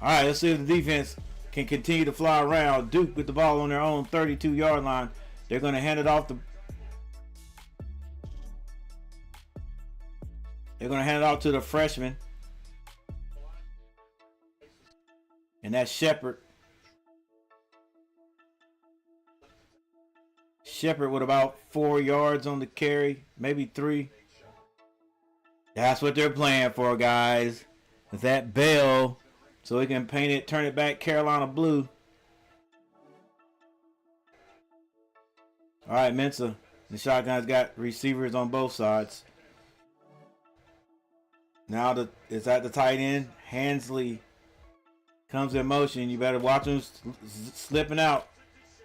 All right, let's see if the defense can continue to fly around. Duke with the ball on their own 32-yard line. They're going to hand it off to the freshman, and that's Shepard. Shepard with about 4 yards on the carry, maybe 3. That's what they're playing for, guys. That bell, so we can paint it, turn it back Carolina blue. All right, Mensa. The shotgun's got receivers on both sides. Now it's at the tight end. Hansley comes in motion. You better watch him slipping out.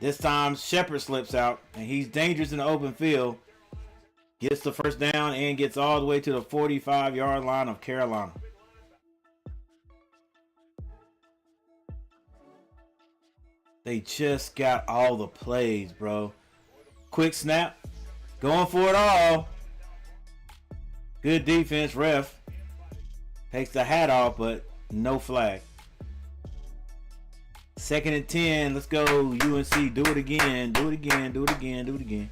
This time Shepard slips out, and he's dangerous in the open field. Gets the first down and gets all the way to the 45-yard line of Carolina. They just got all the plays, bro. Quick snap. Going for it all. Good defense, ref. Takes the hat off, but no flag. 2nd and 10. Let's go, UNC. Do it again. Do it again. Do it again. Do it again.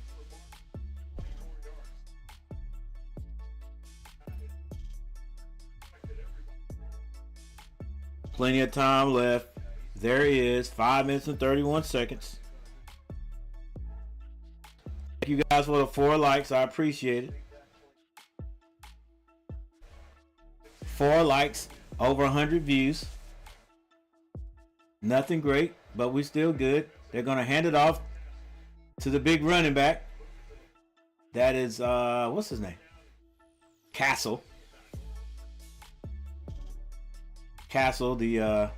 Plenty of time left. There is 5 minutes and 31 seconds. Thank you guys for the 4 likes. I appreciate it. 4 likes, over 100 views. Nothing great, but we still good. They're going to hand it off to the big running back. That is, what's his name? Castle. Castle, the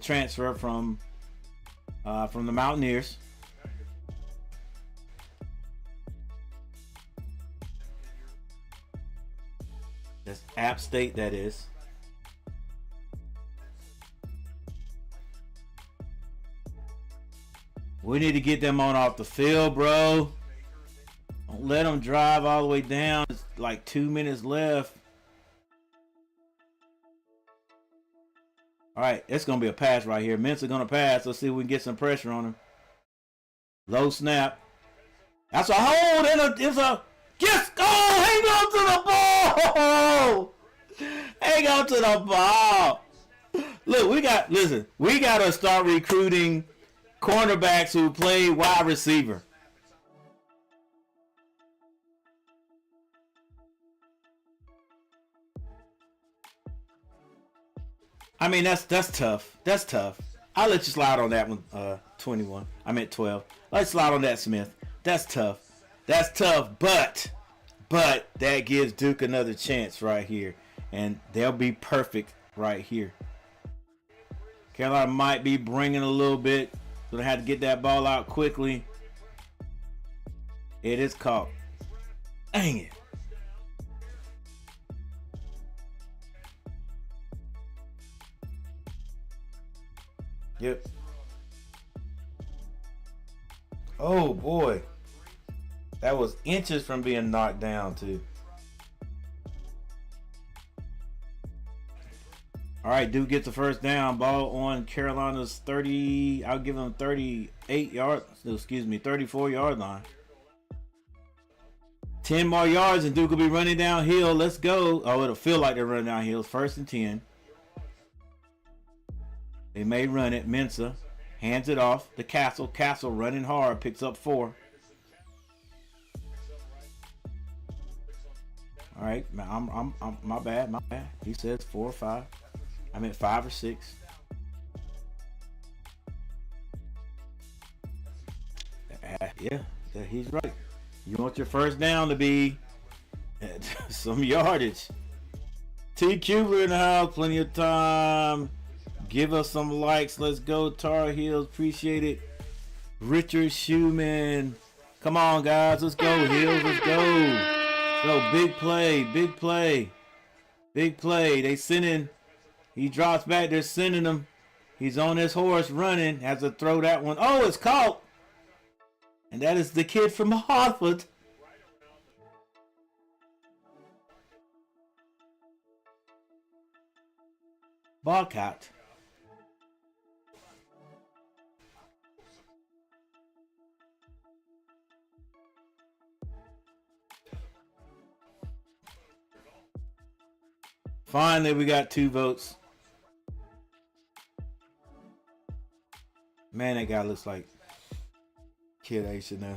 transfer from the Mountaineers. That's App State, that is. We need to get them on off the field, bro. Don't let them drive all the way down. It's like 2 minutes left. All right, it's going to be a pass right here. Mensa going to pass. Let's see if we can get some pressure on him. Low snap. That's a hold, and it's a... Just go! Hang on to the ball! Hang on to the ball! Look, we got to start recruiting cornerbacks who play wide receiver. I mean, that's tough. That's tough. I'll let you slide on that one, 21. I meant 12. Let's slide on that, Smith. That's tough. That's tough, but that gives Duke another chance right here. And they'll be perfect right here. Carolina might be bringing a little bit, so they had to get that ball out quickly. It is caught. Dang it. Yep. Oh boy. That was inches from being knocked down too. All right, Duke gets the first down. Ball on Carolina's 30. I'll give them 38 yards. Excuse me, 34-yard line. 10 more yards and Duke will be running downhill. Let's go. Oh, it'll feel like they're running downhill. It's 1st and 10. They may run it. Mensah hands it off to Castle. Castle running hard. Picks up 4. All right, I'm my bad. He says 4 or 5. I meant 5 or 6. Yeah, he's right. You want your first down to be some yardage. T. Cuber in the house, plenty of time. Give us some likes. Let's go, Tar Heels. Appreciate it. Richard Schumann. Come on, guys. Let's go, Heels. Let's go. So big play. Big play. They sending. He drops back. They're sending him. He's on his horse running. Has to throw that one. Oh, it's caught. And that is the kid from Harvard. Ball count. Finally, we got 2 votes. Man, that guy looks like Kid Aisha now.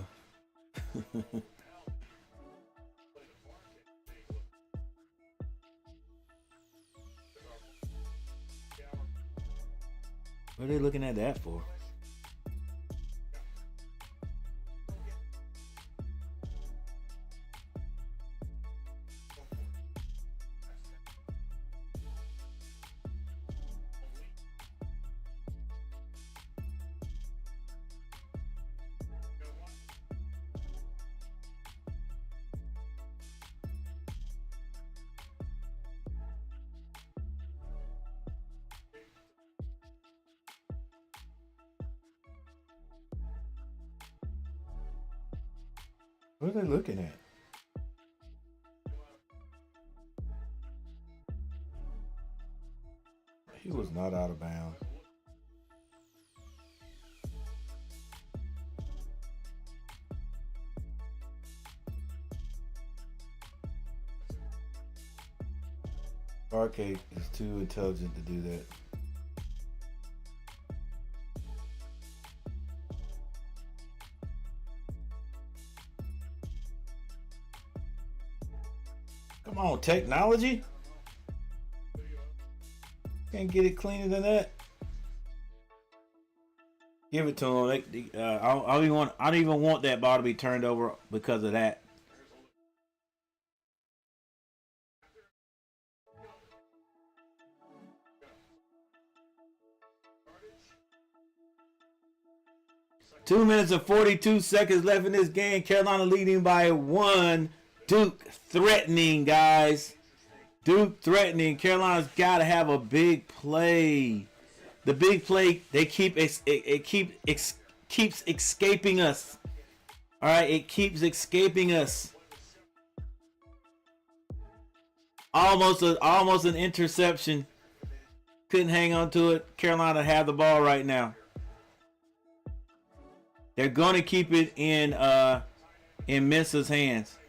What are they looking at that for? What are they looking at? He was not out of bounds. Arcade is too intelligent to do that. Come on, technology. Can't get it cleaner than that. Give it to him. I don't even want that ball to be turned over because of that. Two minutes and 42 seconds left in this game. Carolina leading by 1. Duke threatening, guys. Duke threatening. Carolina's got to have a big play. The big play, they keeps escaping us. All right, it keeps escaping us. Almost an interception. Couldn't hang on to it. Carolina have the ball right now. They're going to keep it in Mensah's hands.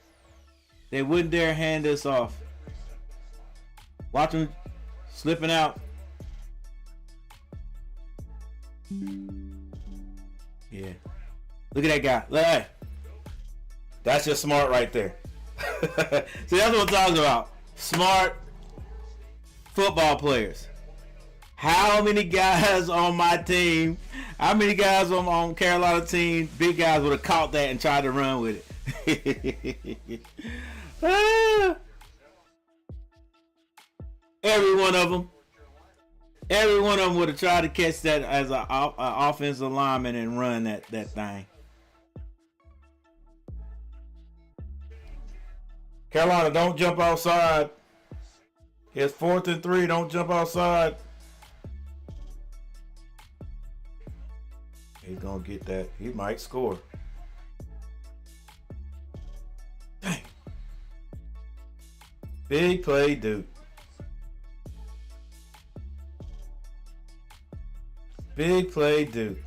They wouldn't dare hand this off. Watch him slipping out. Yeah. Look at that guy. Look at that. That's just smart right there. See, that's what I'm talking about. Smart football players. How many guys on my team, how many guys on Carolina team, big guys would have caught that and tried to run with it? Every one of them. Every one of them would have tried to catch that as an offensive lineman and run that thing. Carolina, don't jump outside. It's 4th and 3. Don't jump outside. He's going to get that. He might score. Dang. Big play, Duke. Big play, Duke.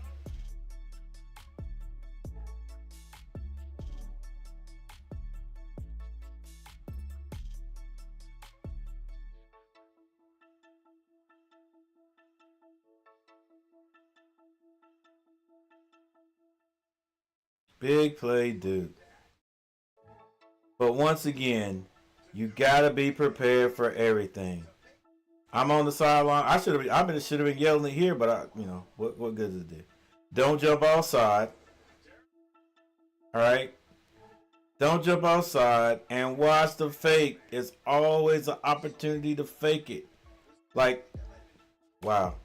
Big play, Duke. But once again, you gotta be prepared for everything. I'm on the sideline. I should have been yelling it here, but what good does it do? Don't jump outside. All right. Don't jump outside and watch the fake. It's always an opportunity to fake it. Like, wow.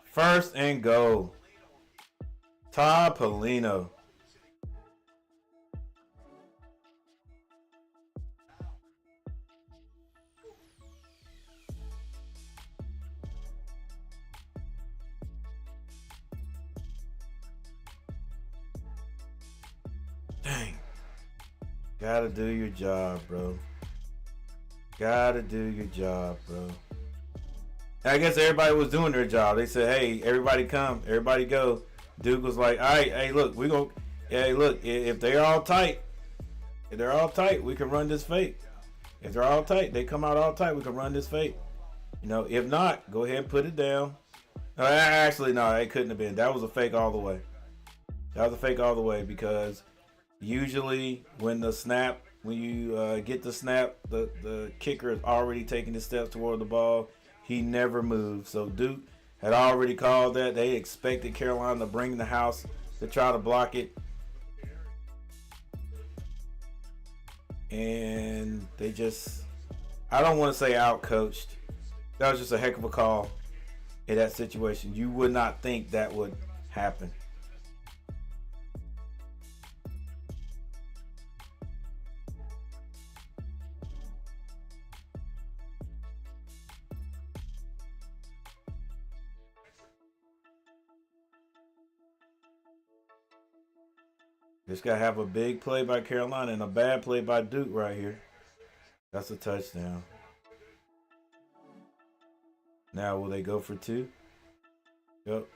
First and goal. Todd Polino. Dang. Gotta do your job, bro. Gotta do your job, bro. I guess everybody was doing their job. They said, hey, everybody come, everybody go. Duke was like, all right, hey, look, if they're all tight, we can run this fake. If they're all tight, they come out all tight, we can run this fake. If not, go ahead and put it down. Actually, no, it couldn't have been. That was a fake all the way. Because usually when you get the snap, the kicker is already taking the steps toward the ball. He never moved. So Duke had already called that. They expected Carolina to bring the house to try to block it. And they just, I don't want to say outcoached. That was just a heck of a call in that situation. You would not think that would happen. Just got to have a big play by Carolina and a bad play by Duke right here. That's a touchdown. Now, will they go for 2? Yep.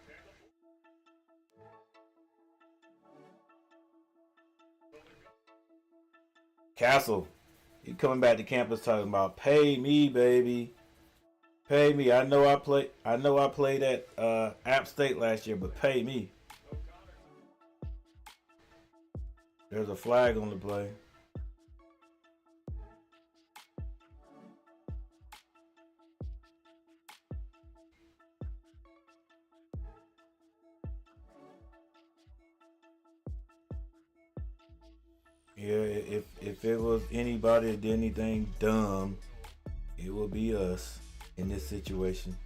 Castle, he coming back to campus talking about pay me, baby. Pay me. I know I played at App State last year, but pay me. There's a flag on the play. Yeah, if it was anybody that did anything dumb, it would be us in this situation.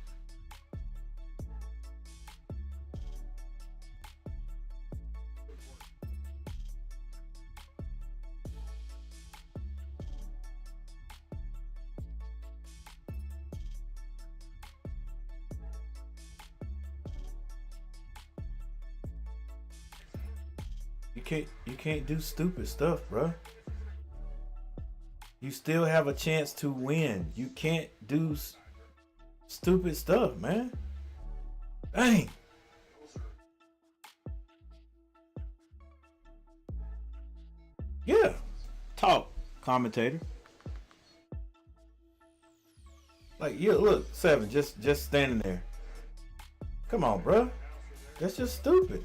You can't do stupid stuff, bro. You still have a chance to win. You can't do stupid stuff, man. Dang. Yeah. Talk, commentator. Like, you look, 7, just standing there. Come on, bro. That's just stupid.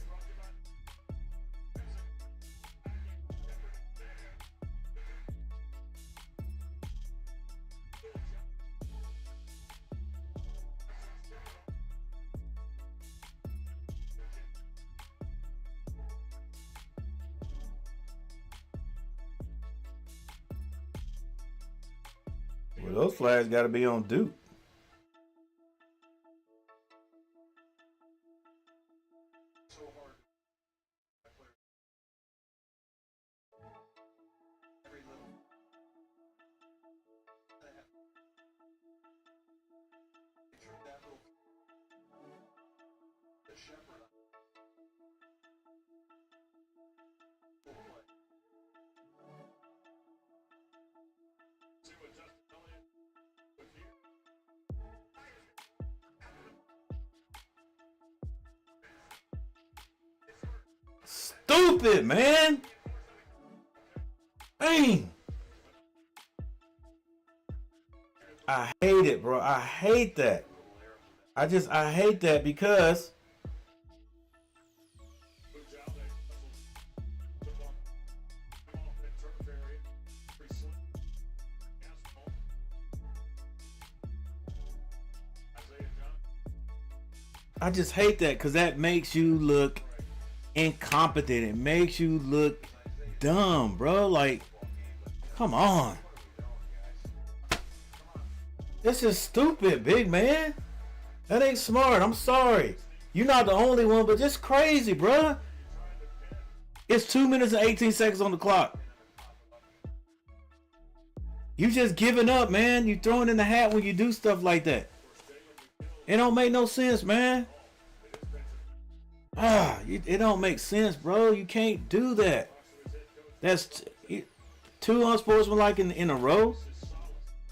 Well, those flags got to be on Duke. So hard. Every little. That little. The shepherd. See what Justin Elliott with here. Stupid, man. Dang. I hate it, bro. I hate that. I hate that because Moves out there. The ball. Come off that turf area. Pretty slick. Asphalt. Isaiah Johnson. I just hate that because that makes you look incompetent. It makes you look dumb, bro. Like, come on. This is stupid, big man. That ain't smart. I'm sorry. You're not the only one, but just crazy, bro. It's 2 minutes and 18 seconds on the clock. You just giving up, man. You throwing in the hat when you do stuff like that. It don't make no sense, man. It don't make sense, bro. You can't do that. That's two unsportsmanlike in a row.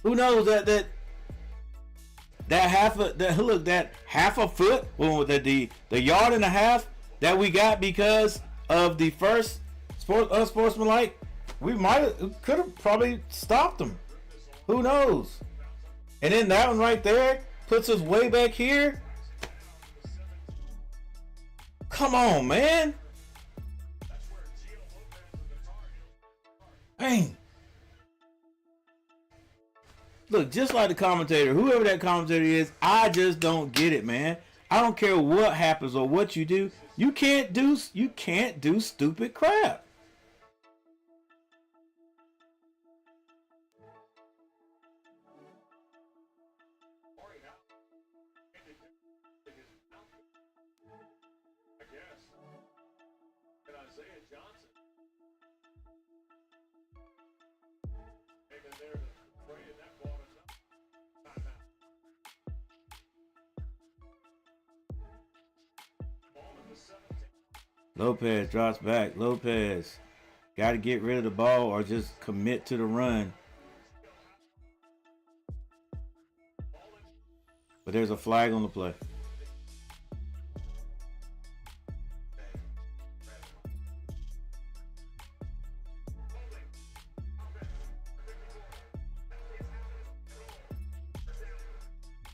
Who knows that half a foot, well, the yard and a half that we got because of the first unsportsmanlike, we could have probably stopped them. Who knows? And then that one right there puts us way back here. Come on, man. Dang. Look, just like the commentator, whoever that commentator is, I just don't get it, man. I don't care what happens or what you do. You can't do stupid crap. I guess. And Isaiah Johnson. Maybe there to pray in that ball is up. Timeout. Ball at the 17. Lopez drops back. Lopez got to get rid of the ball or just commit to the run. But there's a flag on the play.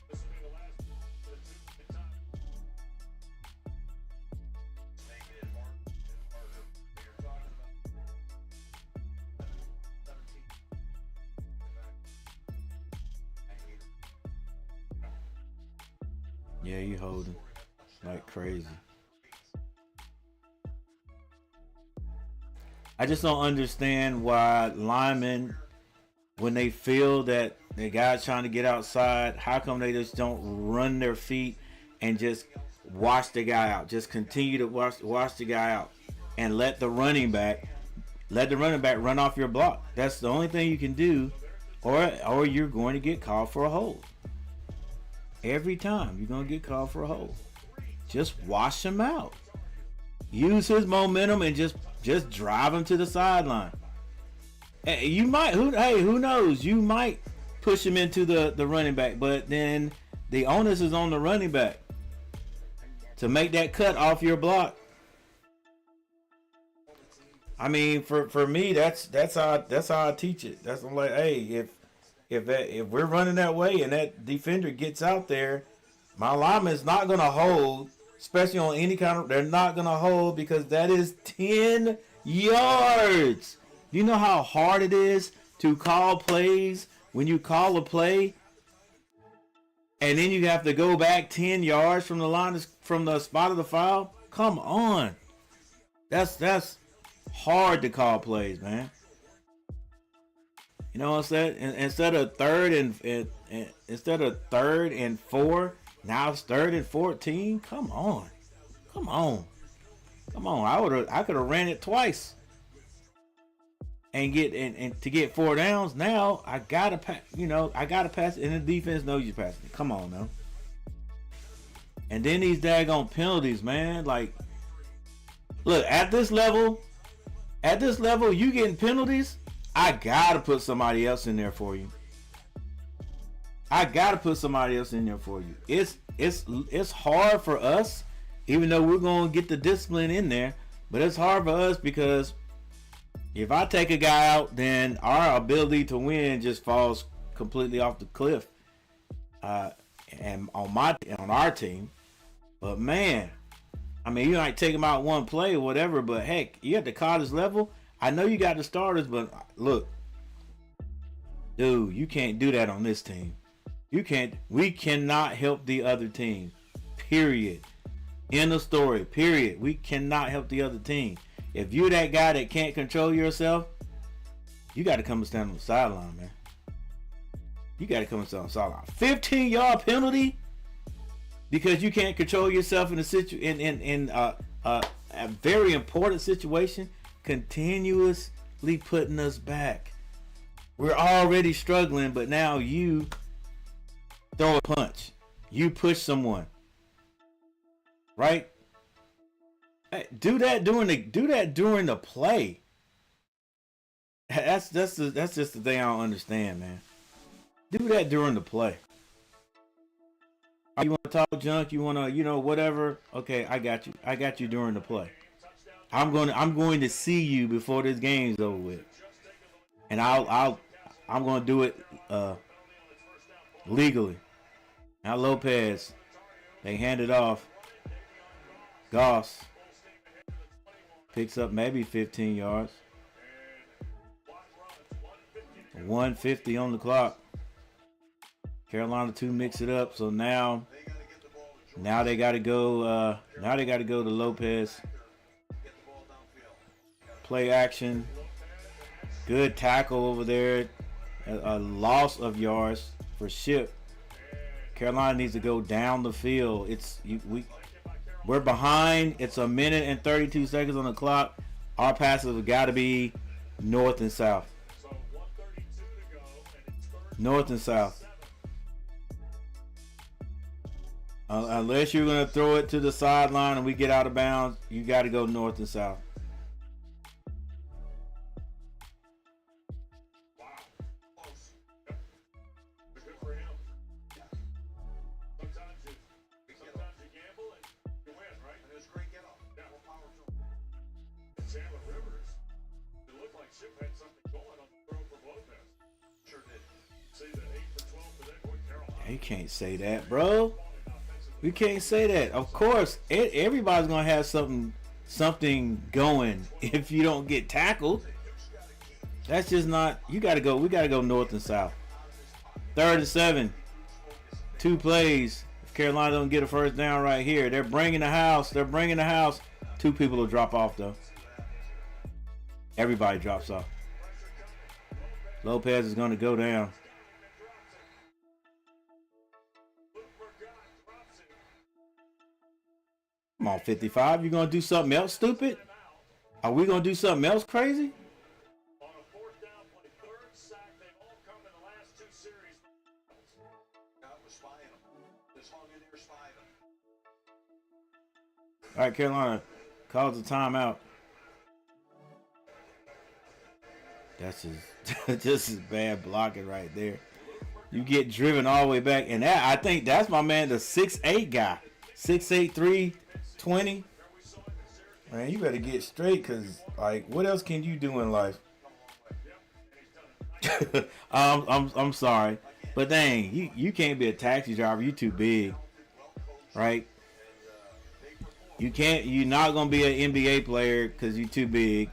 This will be the last of the two time. Make it harder. You're talking about 17. Yeah, you holding like crazy. I just don't understand why linemen, when they feel that the guy's trying to get outside, how come they just don't run their feet and just wash the guy out? Just continue to wash the guy out and let the running back run off your block. That's the only thing you can do, or you're going to get called for a hold. Every time you're going to get called for a hold. Just wash him out. Use his momentum and just drive him to the sideline. You might, who knows? You might push him into the running back, but then the onus is on the running back to make that cut off your block. I mean, for me, that's how I teach it. I'm like, hey, if we're running that way and that defender gets out there, my lineman's not gonna hold, especially on any kind of. They're not gonna hold because that is 10 yards. Do you know how hard it is to call plays when you call a play, and then you have to go back 10 yards from the line, from the spot of the foul? Come on, that's hard to call plays, man. You know what I'm saying? Instead of third and 4, now it's 3rd and 14. Come on. I could have ran it twice and to get 4 downs. Now I gotta pass. I gotta pass it, and the defense knows you passing it. Come on now. And then these daggone penalties, man. Like, look, at this level, you getting penalties. I gotta put somebody else in there for you. It's hard for us, even though we're gonna get the discipline in there. But it's hard for us because if I take a guy out, then our ability to win just falls completely off the cliff. And on our team. But man, I mean, you might take him out one play or whatever, but heck, you at the college level. I know you got the starters, but look, dude, you can't do that on this team. You can't. We cannot help the other team. Period. End of story. Period. We cannot help the other team. If you're that guy that can't control yourself, you got to come and stand on the sideline, man. You got to come and stand on the sideline. 15-yard penalty because you can't control yourself in a very important situation. Continuously putting us back. We're already struggling, but now you throw a punch. You push someone. Right? Hey, do that during the play. That's just the thing I don't understand, man. Do that during the play. You want to talk junk? You want to, whatever? Okay, I got you. I got you during the play. I'm going to see you before this game's over with, and I'm going to do it legally. Now Lopez, they hand it off. Goss picks up maybe 15 yards. 150 on the clock. Carolina 2 mix it up, so now they got to go. Now they got to go to Lopez. Play action. Good tackle over there. A loss of yards for Ship. Carolina needs to go down the field. We're behind. It's a minute and 32 seconds on the clock. Our passes have got to be north and south. North and south. Unless you're going to throw it to the sideline and we get out of bounds, you got to go north and south. You can't say that, bro. We can't say that. Of course, everybody's gonna have something going if you don't get tackled. That's just not. You gotta go. We gotta go north and south. 3rd and 7. 2 plays. If Carolina don't get a first down right here, they're bringing the house. 2 people will drop off though. Everybody drops off. Lopez is gonna go down. Come on, 55. You gonna do something else stupid? Are we gonna do something else crazy? On a 4th down play, 3rd sack, they've all come in the last 2 series. God was spying them. Just hung in there spying them. All right, Carolina calls a timeout. That's just bad blocking right there. You get driven all the way back, and I think that's my man, the 6'8" guy, 6'8", 320. Man, you better get straight, cause like, what else can you do in life? I'm sorry, but dang, you can't be a taxi driver. You too big, right? You can't. You're not gonna be an NBA player because you're too big,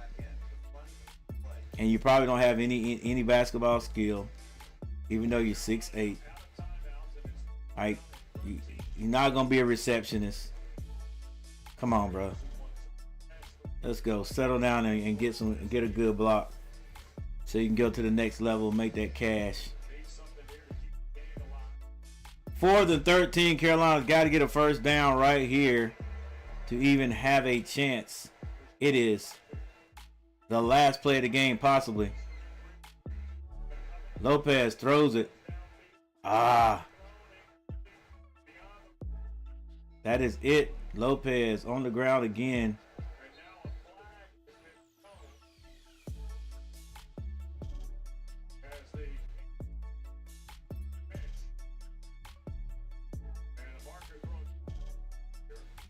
and you probably don't have any basketball skill, even though you're 6'8". Like you're not gonna be a receptionist. Come on, bro. Let's go. Settle down and get a good block, so you can go to the next level, make that cash. 4th and 13. Carolina's got to get a first down right here to even have a chance. It is the last play of the game, possibly. Lopez throws it. That is it. Lopez on the ground again.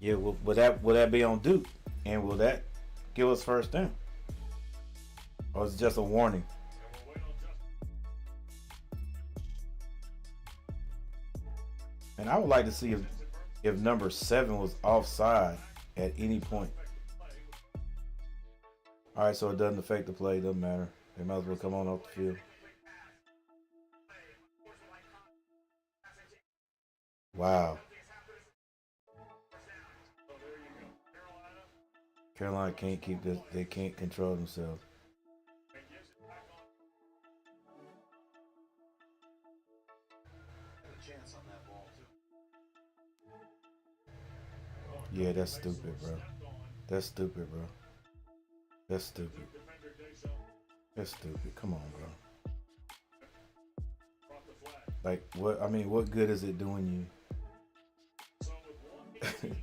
Yeah, will that be on Duke? And will that give us first down? Or is it just a warning? And I would like to see if number 7 was offside at any point. Alright, so it doesn't affect the play, doesn't matter. They might as well come on off the field. Wow. Carolina can't keep this. They can't control themselves. Yeah, that's stupid, bro. That's stupid, bro. That's stupid. That's stupid. Come on, bro. Like, what? I mean, what good is it doing you?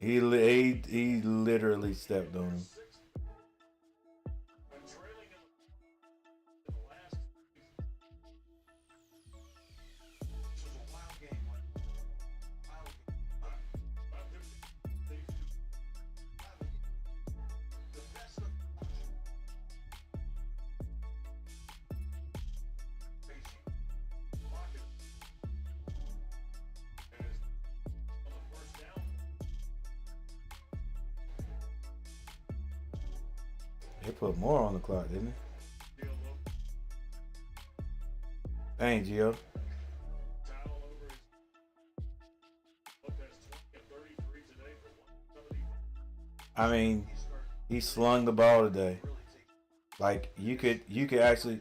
He literally stepped on him. They put more on the clock, didn't they? Dang, Gio. I mean, he slung the ball today. Like you could actually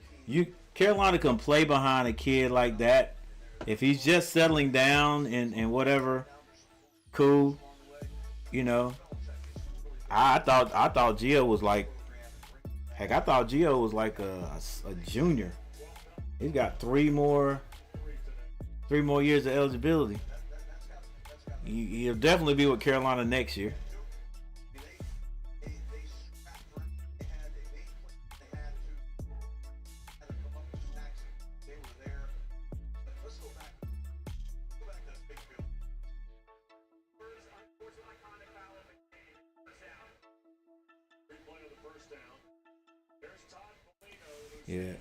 Carolina can play behind a kid like that. If he's just settling down and whatever, cool. You know. I thought Gio was like, heck, I thought Gio was like a junior. He's got three more years of eligibility. He'll definitely be with Carolina next year. Yeah,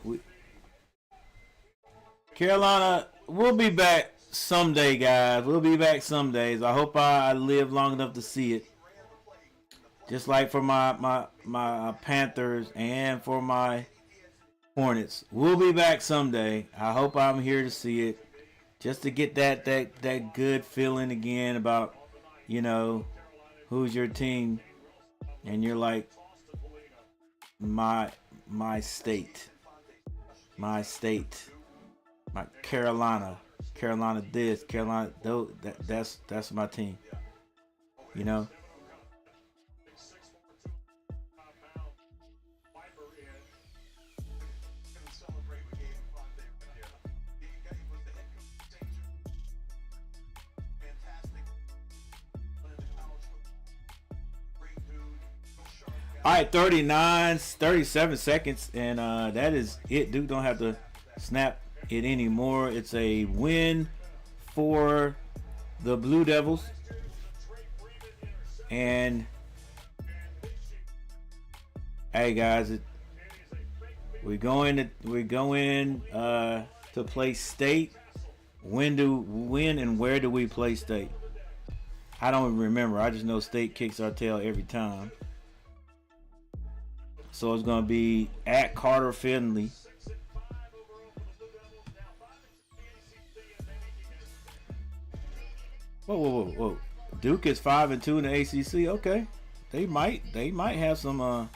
Carolina, we'll be back someday, guys. We'll be back some days. I hope I live long enough to see it. Just like for my Panthers and for my Hornets. We'll be back someday. I hope I'm here to see it. Just to get that good feeling again about, you know, who's your team. And you're like, my state. My state. My Carolina this, Carolina those, that's my team. You know? All right, 37 seconds, and that is it. Duke don't have to snap it anymore. It's a win for the Blue Devils. And hey, guys, We're going to play State. When and where do we play State? I don't remember. I just know State kicks our tail every time. So it's going to be at Carter Finley. Whoa. Duke is 5-2 in the ACC. Okay. They might have some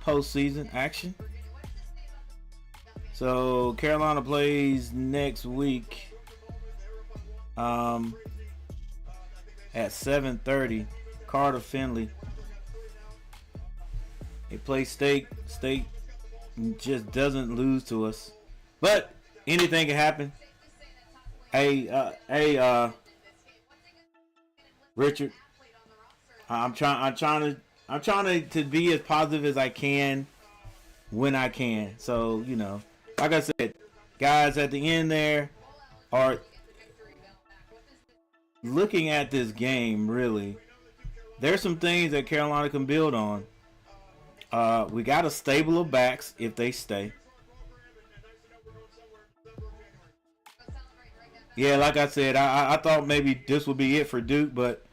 postseason action. So Carolina plays next week at 7:30. Carter Finley. They play State. State just doesn't lose to us, but anything can happen. Hey, Richard. I'm trying to be as positive as I can when I can. So, you know, like I said, guys at the end there are looking at this game. Really, there's some things that Carolina can build on. We got a stable of backs if they stay. Yeah, like I said, I thought maybe this would be it for Duke, but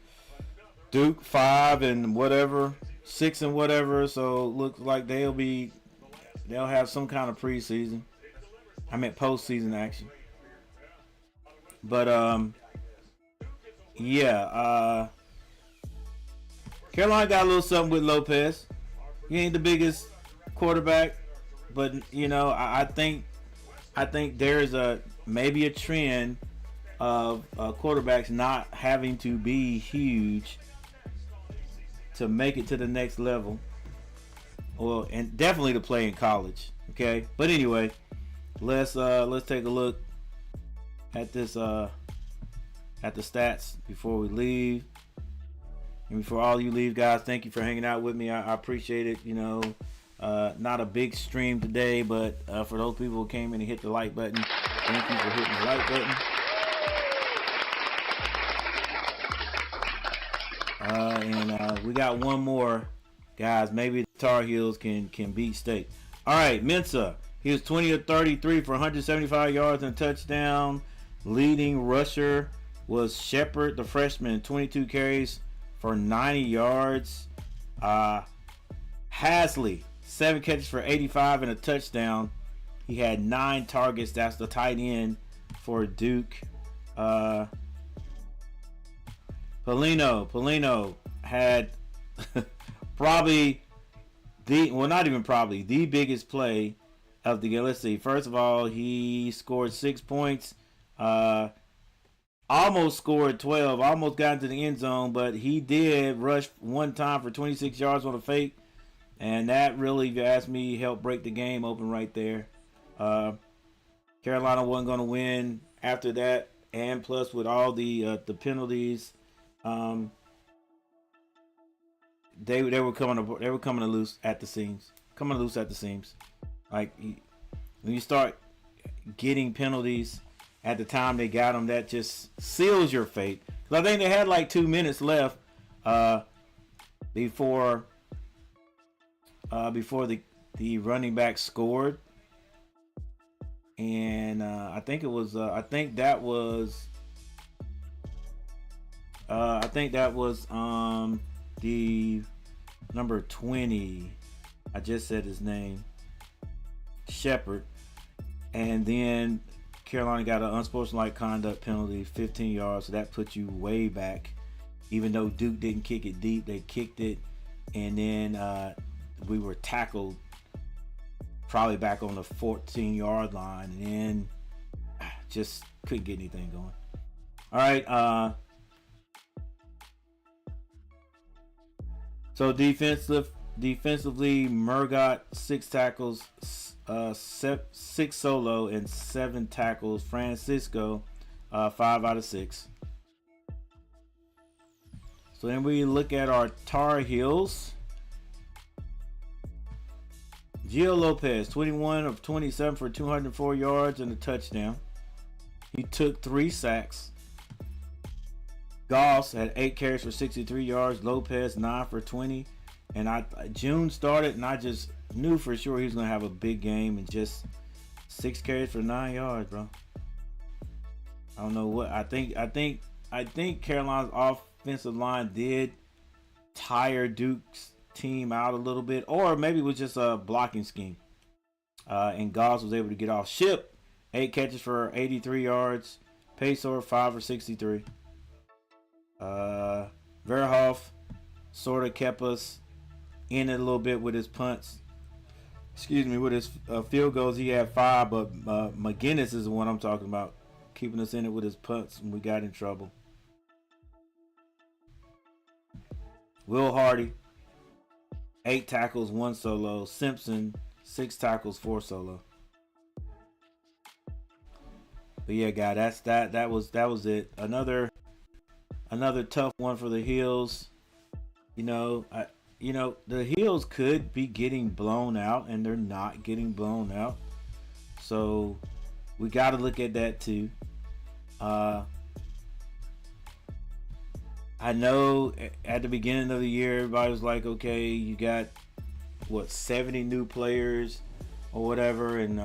Duke 5 and whatever, 6 and whatever, so looks like they'll have some kind of preseason. I meant postseason action. But Carolina got a little something with Lopez. He ain't the biggest quarterback, but you know, I think there's maybe a trend of quarterbacks not having to be huge to make it to the next level, and definitely to play in college. Okay, but anyway, let's take a look at this at the stats before we leave. And before all you leave, guys, thank you for hanging out with me. I appreciate it. You know, not a big stream today, but for those people who came in and hit the like button, thank you for hitting the like button. And we got one more, guys. Maybe the Tar Heels can beat State. All right, Mensa. He was 20 of 33 for 175 yards and a touchdown. Leading rusher was Shepard, the freshman, 22 carries for 90 yards. Hasley, 7 catches for 85 and a touchdown. He had 9 targets. That's the tight end for Duke. Polino had probably the biggest play of the game. Let's see. First of all, he scored 6 points. Almost scored 12. Almost got into the end zone, but he did rush one time for 26 yards on a fake. And that really, if you ask me, helped break the game open right there. Carolina wasn't going to win after that. And plus with all the penalties, they were coming loose at the seams. Like when you start getting penalties at the time they got them, that just seals your fate. Because I think they had like 2 minutes left before the running back scored, and I think that was the number 20. I just said his name, Shepard, and then Carolina got an unsportsmanlike conduct penalty, 15 yards, so that puts you way back. Even though Duke didn't kick it deep, they kicked it, and then we were tackled probably back on the 14-yard line, and then just couldn't get anything going. All right, so defensively, Murgot 6 tackles, 6 solo and 7 tackles. Francisco 5 out of 6. So then we look at our Tar Heels. Gio Lopez, 21 of 27 for 204 yards and a touchdown. He took 3 sacks. Goss had 8 carries for 63 yards. Lopez 9 for 20. And June started, and I just knew for sure he was gonna have a big game and just 6 carries for 9 yards, bro. I don't know what I think Carolina's offensive line did tire Duke's team out a little bit, or maybe it was just a blocking scheme. And Goss was able to get off. Ship 8 catches for 83 yards. Paysour 5 for 63. Verhoff sort of kept us in it a little bit with his punts. Excuse me, with his field goals, he had 5, but McGinnis is the one I'm talking about, keeping us in it with his punts, and we got in trouble. Will Hardy, 8 tackles, 1 solo. Simpson, 6 tackles, 4 solo. But yeah, guy, that was it. Another tough one for the Heels. The Heels could be getting blown out, and they're not getting blown out. So we got to look at that too. I know at the beginning of the year, everybody was like, okay, you got 70 new players or whatever, and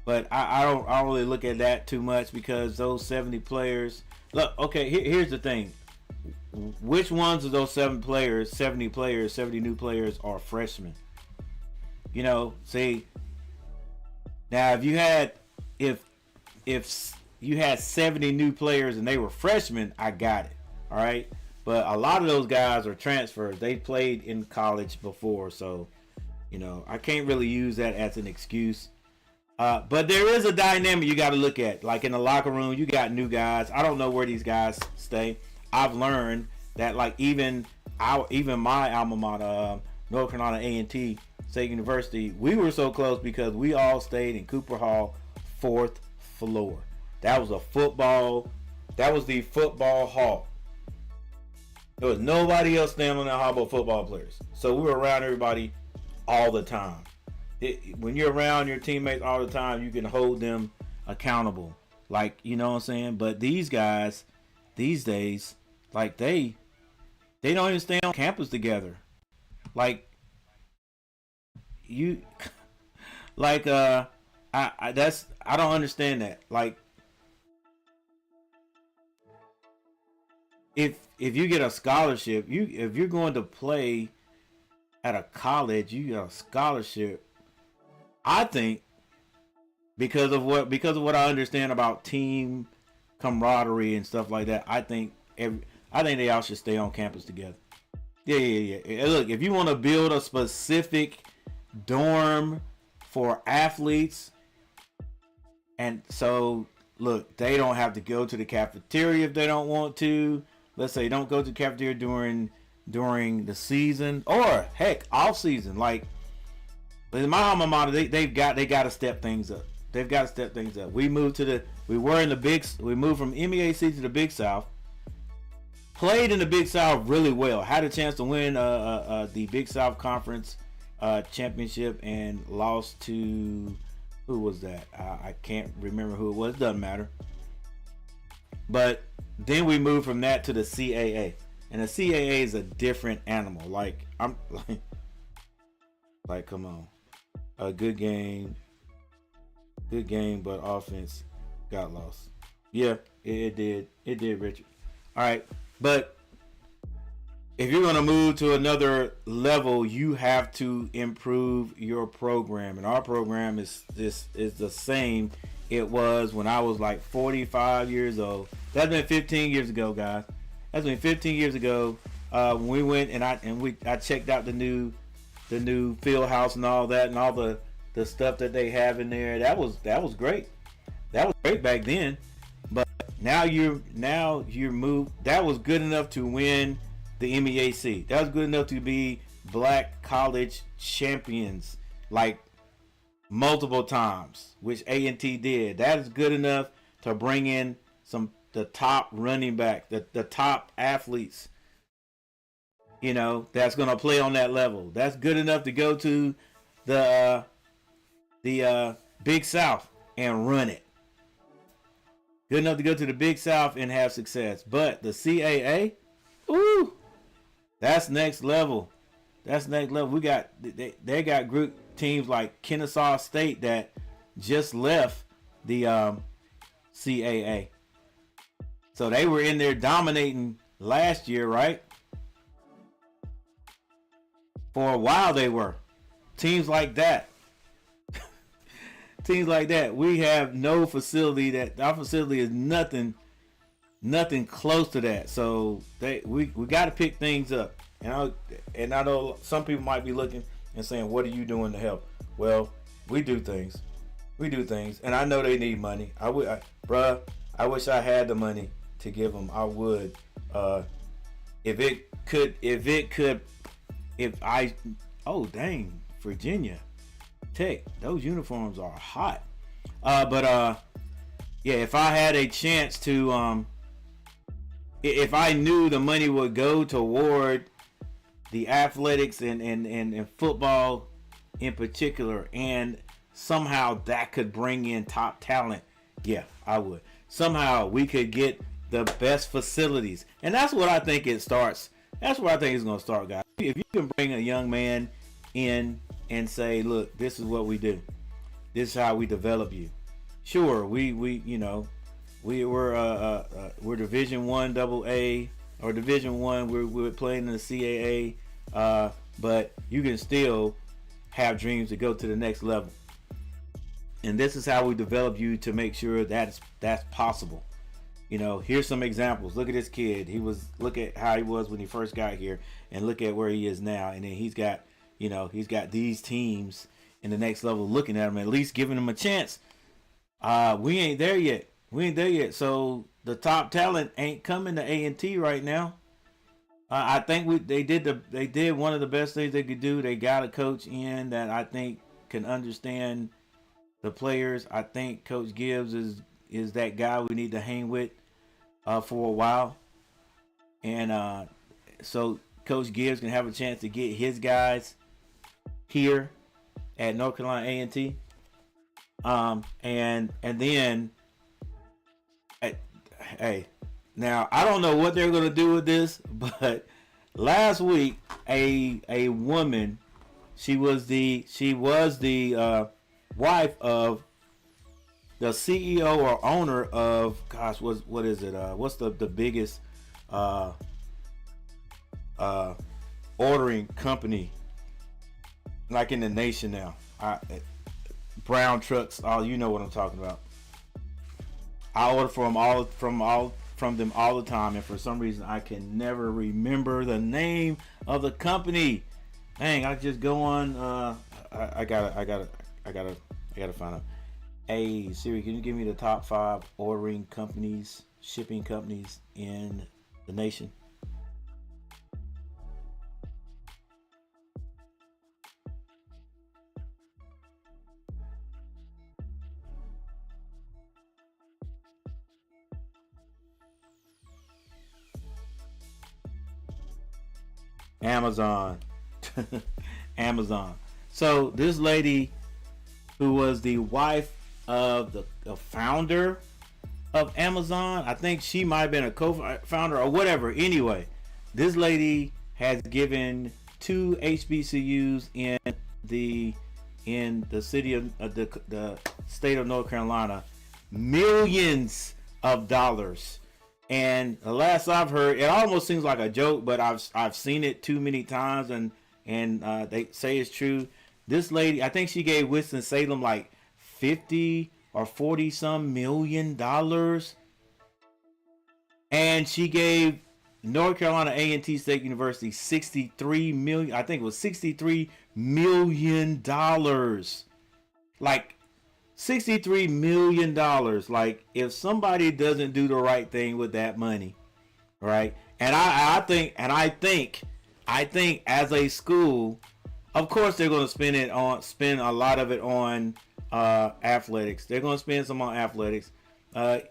but I don't really look at that too much, because those 70 players. Look, okay, here's the thing. Which ones of those 70 new players are freshmen? See, now if you had 70 new players and they were freshmen, I got it. All right. But a lot of those guys are transfers. They played in college before. So, I can't really use that as an excuse. But there is a dynamic you got to look at. Like in the locker room, you got new guys. I don't know where these guys stay. I've learned that, like, even my alma mater, North Carolina A&T State University, we were so close because we all stayed in Cooper Hall, 4th floor. That was the football hall. There was nobody else standing on that hall but football players. So we were around everybody all the time. When you're around your teammates all the time, you can hold them accountable. Like, you know what I'm saying? But these guys, these days, like, they don't even stay on campus together. Like, I don't understand that. Like, if you get a scholarship, if you're going to play at a college, you get a scholarship. I think because of what I understand about team camaraderie and stuff like that, I think they all should stay on campus together. Yeah. Look, if you want to build a specific dorm for athletes, and so look, they don't have to go to the cafeteria if they don't want to. Let's say don't go to the cafeteria during the season, or heck, off season. Like in my alma mater, they got to step things up. They've got to step things up. We moved from MEAC to the Big South. Played in the Big South really well. Had a chance to win the Big South Conference championship, and lost to, who was that? I can't remember who it was. Doesn't matter. But then we moved from that to the CAA, and the CAA is a different animal. Like, I'm like, come on, a good game, but offense got lost. Yeah, it did, Richard. All right, but if you're gonna move to another level, you have to improve your program, and our program is the same it was when I was like 45 years old. That's been 15 years ago, guys. That's been 15 years ago when we went and I checked out the new field house and all that, and all the stuff that they have in there. That was great. That was great back then. But now you're moved. That was good enough to win the MEAC. That was good enough to be black college champions, like, multiple times, which A&T did. That is good enough to bring in the top running back, the top athletes, that's going to play on that level. That's good enough to go to the Big South and run it. Good enough to go to the Big South and have success. But the CAA, ooh, that's next level. That's next level. We got they got group teams like Kennesaw State that just left the CAA. So they were in there dominating last year, right? For a while they were. Teams like that. Teams like that. We have no facility that our facility is nothing close to that. So we got to pick things up. And I know some people might be looking and saying, "What are you doing to help?" Well, we do things. And I know they need money. I wish I had the money to give them. I would. Oh dang, Virginia Tech, those uniforms are hot. Yeah, if I had a chance to, if I knew the money would go toward the athletics and football in particular, and somehow that could bring in top talent, yeah, I would. Somehow we could get the best facilities, and that's what I think it starts. That's where I think it's going to start, guys. If you can bring a young man in and say, look, this is what we do. This is how we develop you. Sure, we're Division I AA or Division I. We're playing in the CAA, but you can still have dreams to go to the next level. And this is how we develop you to make sure that's possible. Here's some examples. Look at this kid. Look at how he was when he first got here, and look at where he is now. And then he's got these teams in the next level looking at him, at least giving him a chance. We ain't there yet. So the top talent ain't coming to A&T right now. I think they did one of the best things they could do. They got a coach in that I think can understand the players. I think Coach Gibbs is that guy we need to hang with for a while, and so Coach Gibbs can have a chance to get his guys here at North Carolina A&T, and then hey, now I don't know what they're gonna do with this, but last week a woman, she was the wife of the CEO or owner of, gosh, what is it? What's the biggest ordering company like in the nation now? Brown Trucks. Oh, you know what I'm talking about. I order from them all the time, and for some reason I can never remember the name of the company. Dang, I just go on. I gotta find out. Hey Siri, can you give me the top 5 ordering companies, shipping companies in the nation? Amazon. Amazon. So this lady, who was the wife of the founder of Amazon, I think she might have been a co-founder or whatever. Anyway, this lady has given 2 HBCUs in the city of the state of North Carolina millions of dollars. And the last I've heard, it almost seems like a joke, but I've seen it too many times, and they say it's true. This lady, I think she gave Winston-Salem like 50 or 40 some million dollars, and she gave North Carolina A&T State University 63 million. I think it was 63 million dollars. Like $63 million. Like, if somebody doesn't do the right thing with that money, right? And I think as a school, of course they're going to spend a lot of it on athletics. They're going to spend some on athletics. My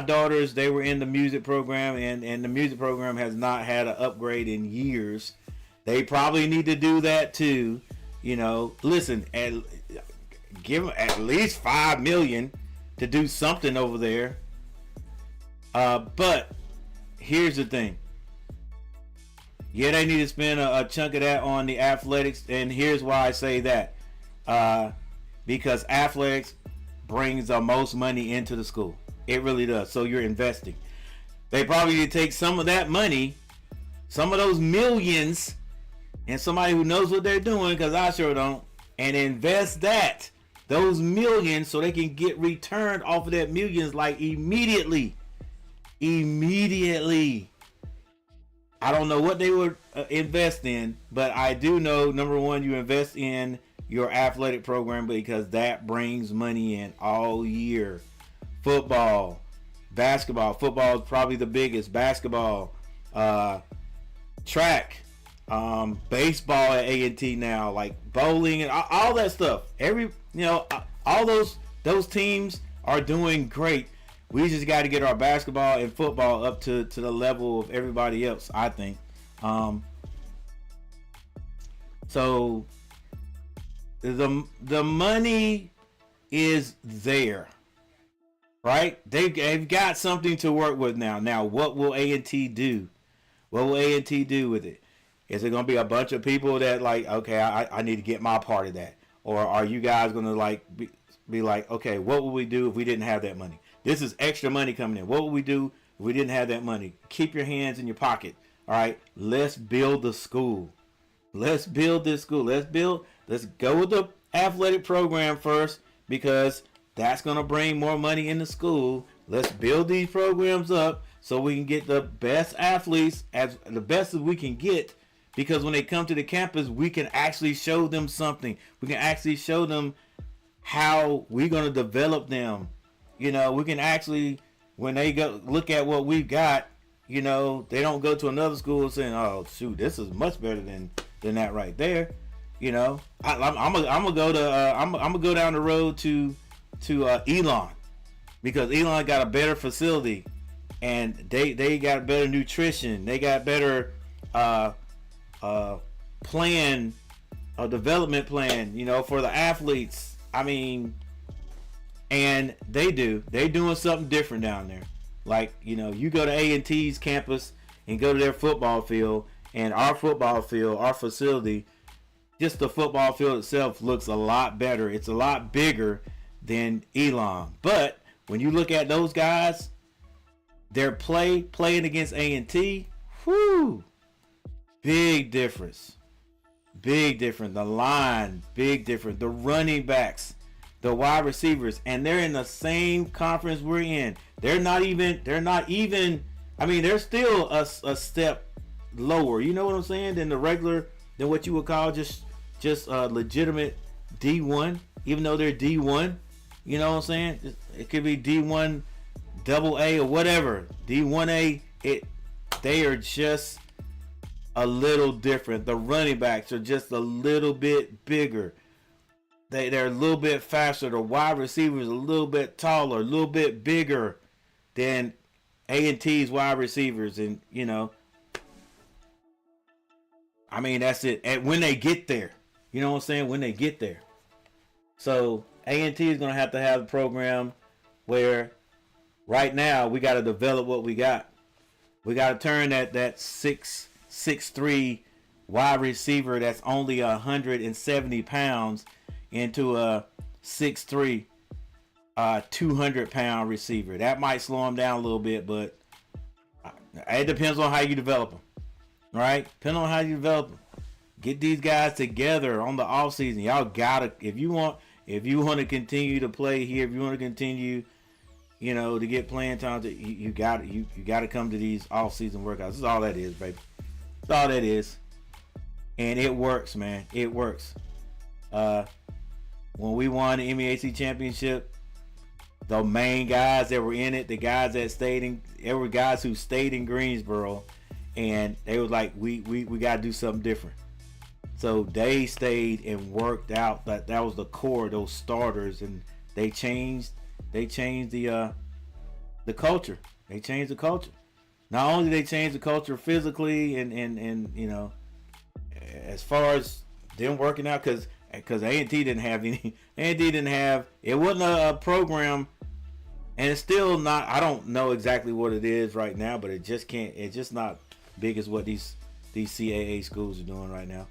daughters, they were in the music program, and the music program has not had an upgrade in years. They probably need to do that too. Listen, give them at least $5 million to do something over there. But here's the thing. Yeah, they need to spend a chunk of that on the athletics, and here's why I say that. Because athletics brings the most money into the school. It really does. So you're investing. They probably need to take some of that money, some of those millions, and somebody who knows what they're doing, because I sure don't, and invest those millions so they can get returned off of that millions like immediately. I don't know what they would invest in, but I do know, number one, you invest in your athletic program because that brings money in all year. Football, basketball. Football is probably the biggest. Basketball, track, baseball at A&T now, like bowling and all that stuff. All those teams are doing great. We just got to get our basketball and football up to the level of everybody else, I think. So the money is there, right? They've got something to work with now. Now, what will A&T do? What will A&T do with it? Is it going to be a bunch of people that like, okay, I need to get my part of that? Or are you guys going to like be like, okay, what would we do if we didn't have that money? This is extra money coming in. What would we do if we didn't have that money? Keep your hands in your pocket. All right. Let's build the school. Let's build this school. Let's go with the athletic program first, because that's going to bring more money in the school. Let's build these programs up so we can get the best athletes, as the best as we can get, because when they come to the campus, we can actually show them something. We can actually show them how we're going to develop them. We can actually, when they go look at what we've got, they don't go to another school saying, "Oh, shoot, this is much better than that right there." I'm gonna go down the road to Elon, because Elon got a better facility, and they got better nutrition. They got better plan, a development plan, for the athletes. I mean. And they're doing something different down there. Like, you go to A&T's campus and go to their football field, and our football field, our facility, just the football field itself looks a lot better. It's a lot bigger than Elon. But when you look at those guys, their playing against A&T, whoo, big difference. The line, big difference. The running backs, the wide receivers, and they're in the same conference we're in. They're still a step lower, you know what I'm saying, than what you would call just legitimate D1, even though they're D1, you know what I'm saying? It could be D1 AA or whatever. D1A, they are just a little different. The running backs are just a little bit bigger. They're a little bit faster. The wide receivers a little bit taller, a little bit bigger than A&T's wide receivers. And, that's it. And when they get there, you know what I'm saying? When they get there. So A&T is going to have a program where right now we got to develop what we got. We got to turn that 6'3" wide receiver that's only 170 pounds into a 6'3", 200-pound receiver. That might slow him down a little bit, but it depends on how you develop them. All right, depending on how you develop them. Get these guys together on the off season. Y'all gotta, if you want to continue to play here, if you want to continue, to get playing time, you got to come to these off season workouts. This is all that is, baby. That's all that is, and it works, man. It works. When we won the MEAC championship, the main guys that were in it, the guys that there were guys who stayed in Greensboro, and they was like, we got to do something different. So they stayed and worked out. That was the core, those starters, and they changed the culture. They changed the culture. Not only did they change the culture physically and as far as them working out, because A&T didn't have any. A&T didn't have. It wasn't a program, and it's still not. I don't know exactly what it is right now, but it just can't. It's just not big as what these these CAA schools are doing right now.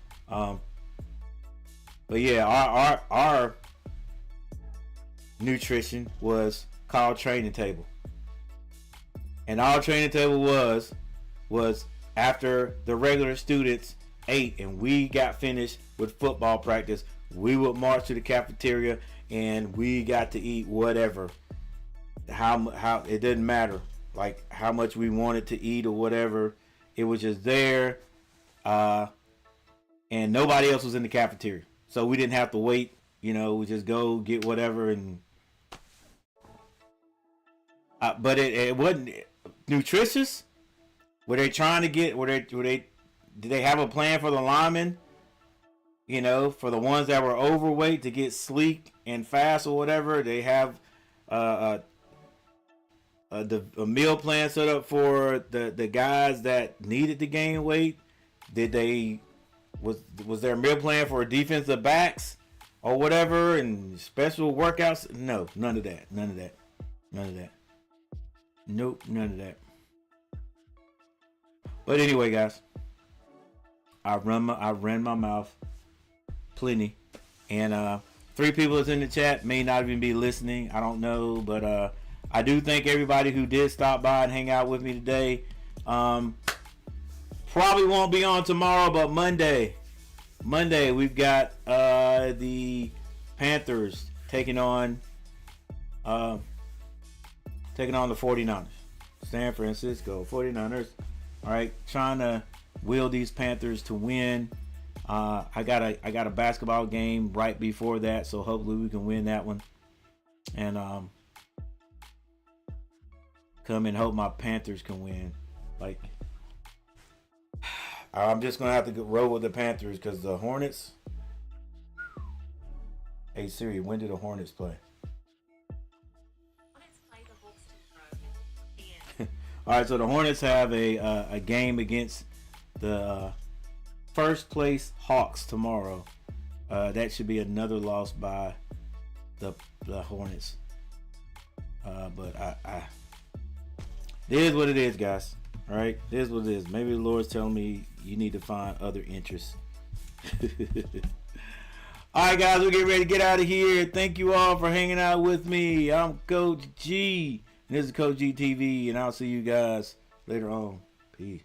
But yeah, our nutrition was called training table, and our training table was after the regular students ate and we got finished with football practice, we would march to the cafeteria and we got to eat whatever. How it didn't matter, like how much we wanted to eat or whatever. It was just there, and nobody else was in the cafeteria, so we didn't have to wait. You know, we just go get whatever, and but it wasn't nutritious. Were they trying to get? Did they have a plan for the linemen? You know, for the ones that were overweight to get sleek and fast or whatever. They have a meal plan set up for the guys that needed to gain weight. Was there a meal plan for defensive backs or whatever and special workouts? No, none of that. Nope, none of that. But anyway, guys, I ran my mouth plenty, and 3 people that's in the chat may not even be listening. I don't know, but I do thank everybody who did stop by and hang out with me today. Probably won't be on tomorrow, but Monday we've got the Panthers taking on the 49ers. San Francisco 49ers. All right, trying to will these Panthers to win. I got a basketball game right before that, so hopefully we can win that one. And come and hope my Panthers can win. Like, I'm just gonna have to roll with the Panthers because the Hornets. Hey Siri, when do the Hornets play? All right, so the Hornets have a game against the first place Hawks tomorrow. That should be another loss by the Hornets. But it is what it is, guys. All right, it is what it is. Maybe the Lord's telling me you need to find other interests. All right, guys, we're getting ready to get out of here. Thank you all for hanging out with me. I'm Coach G, and this is Coach G TV, and I'll see you guys later on. Peace.